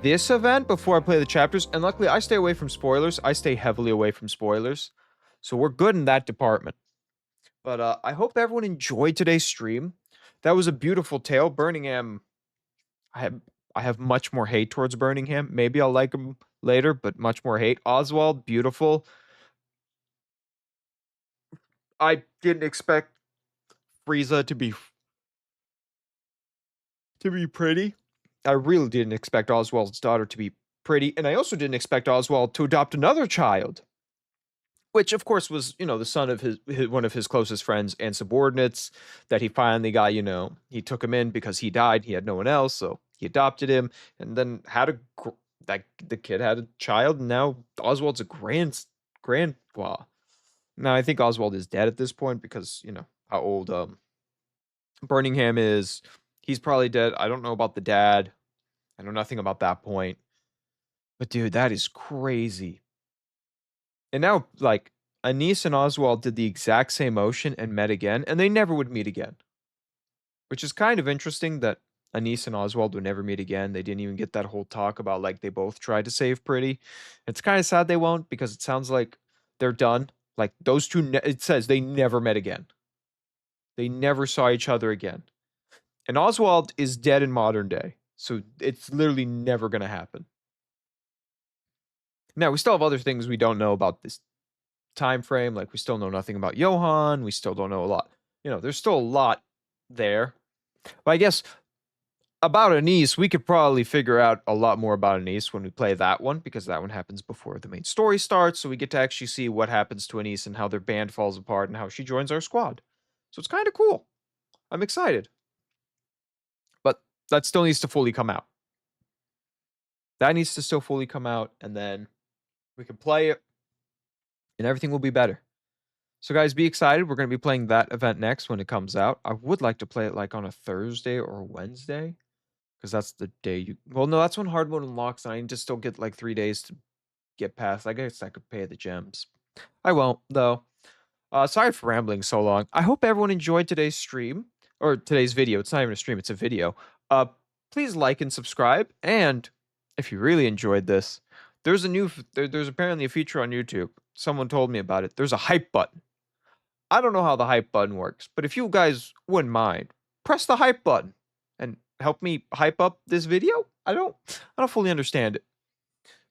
this event before I play the chapters, and luckily I stay away from spoilers. I stay heavily away from spoilers, so we're good in that department. But I hope everyone enjoyed today's stream. That was a beautiful tale. Birmingham, I have much more hate towards Birmingham. Maybe I'll like him later, but much more hate. Oswald, beautiful. I didn't expect Frieza to be pretty. I really didn't expect Oswald's daughter to be pretty, and I also didn't expect Oswald to adopt another child, which of course was, the son of one of his closest friends and subordinates that he finally got. He took him in because he died. He had no one else, so he adopted him, and then the kid had a child, and now Oswald's a grandpa. Now I think Oswald is dead at this point because how old Birmingham is. He's probably dead. I don't know about the dad. I know nothing about that point. But dude, that is crazy. And now, like, Anise and Oswald did the exact same motion and met again, and they never would meet again. Which is kind of interesting that Anise and Oswald would never meet again. They didn't even get that whole talk about, like, they both tried to save Pretty. It's kind of sad they won't, because it sounds like they're done. Like, those two, it says they never met again. They never saw each other again. And Oswald is dead in modern day. So it's literally never going to happen. Now, we still have other things we don't know about this time frame. Like, we still know nothing about Johan. We still don't know a lot. There's still a lot there. But I guess about Anise, we could probably figure out a lot more about Anise when we play that one, because that one happens before the main story starts. So we get to actually see what happens to Anise and how their band falls apart and how she joins our squad. So it's kind of cool. I'm excited. But that still needs to fully come out. That needs to still fully come out, and then we can play it, and everything will be better. So guys, be excited. We're going to be playing that event next when it comes out. I would like to play it like on a Thursday or a Wednesday, because that's the day well, no, that's when hard mode unlocks, and I need to still get like 3 days to get past. I guess I could pay the gems. I won't, though. Sorry for rambling so long. I hope everyone enjoyed today's stream, or today's video. It's not even a stream, it's a video. Please like and subscribe, and if you really enjoyed this, there's apparently a feature on YouTube. Someone told me about it. There's a hype button. I don't know how the hype button works, but if you guys wouldn't mind, press the hype button and help me hype up this video. I don't fully understand it.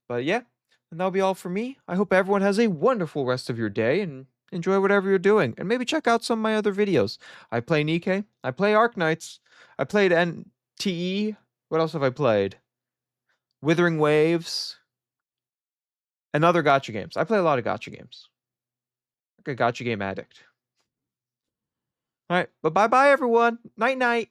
But yeah, and that'll be all for me. I hope everyone has a wonderful rest of your day and enjoy whatever you're doing. And maybe check out some of my other videos. I play Nikke. I play Arknights. I played NTE. What else have I played? Withering Waves, and other gacha games. I play a lot of gacha games. Like a gacha game addict. All right, but bye-bye, everyone. Night-night.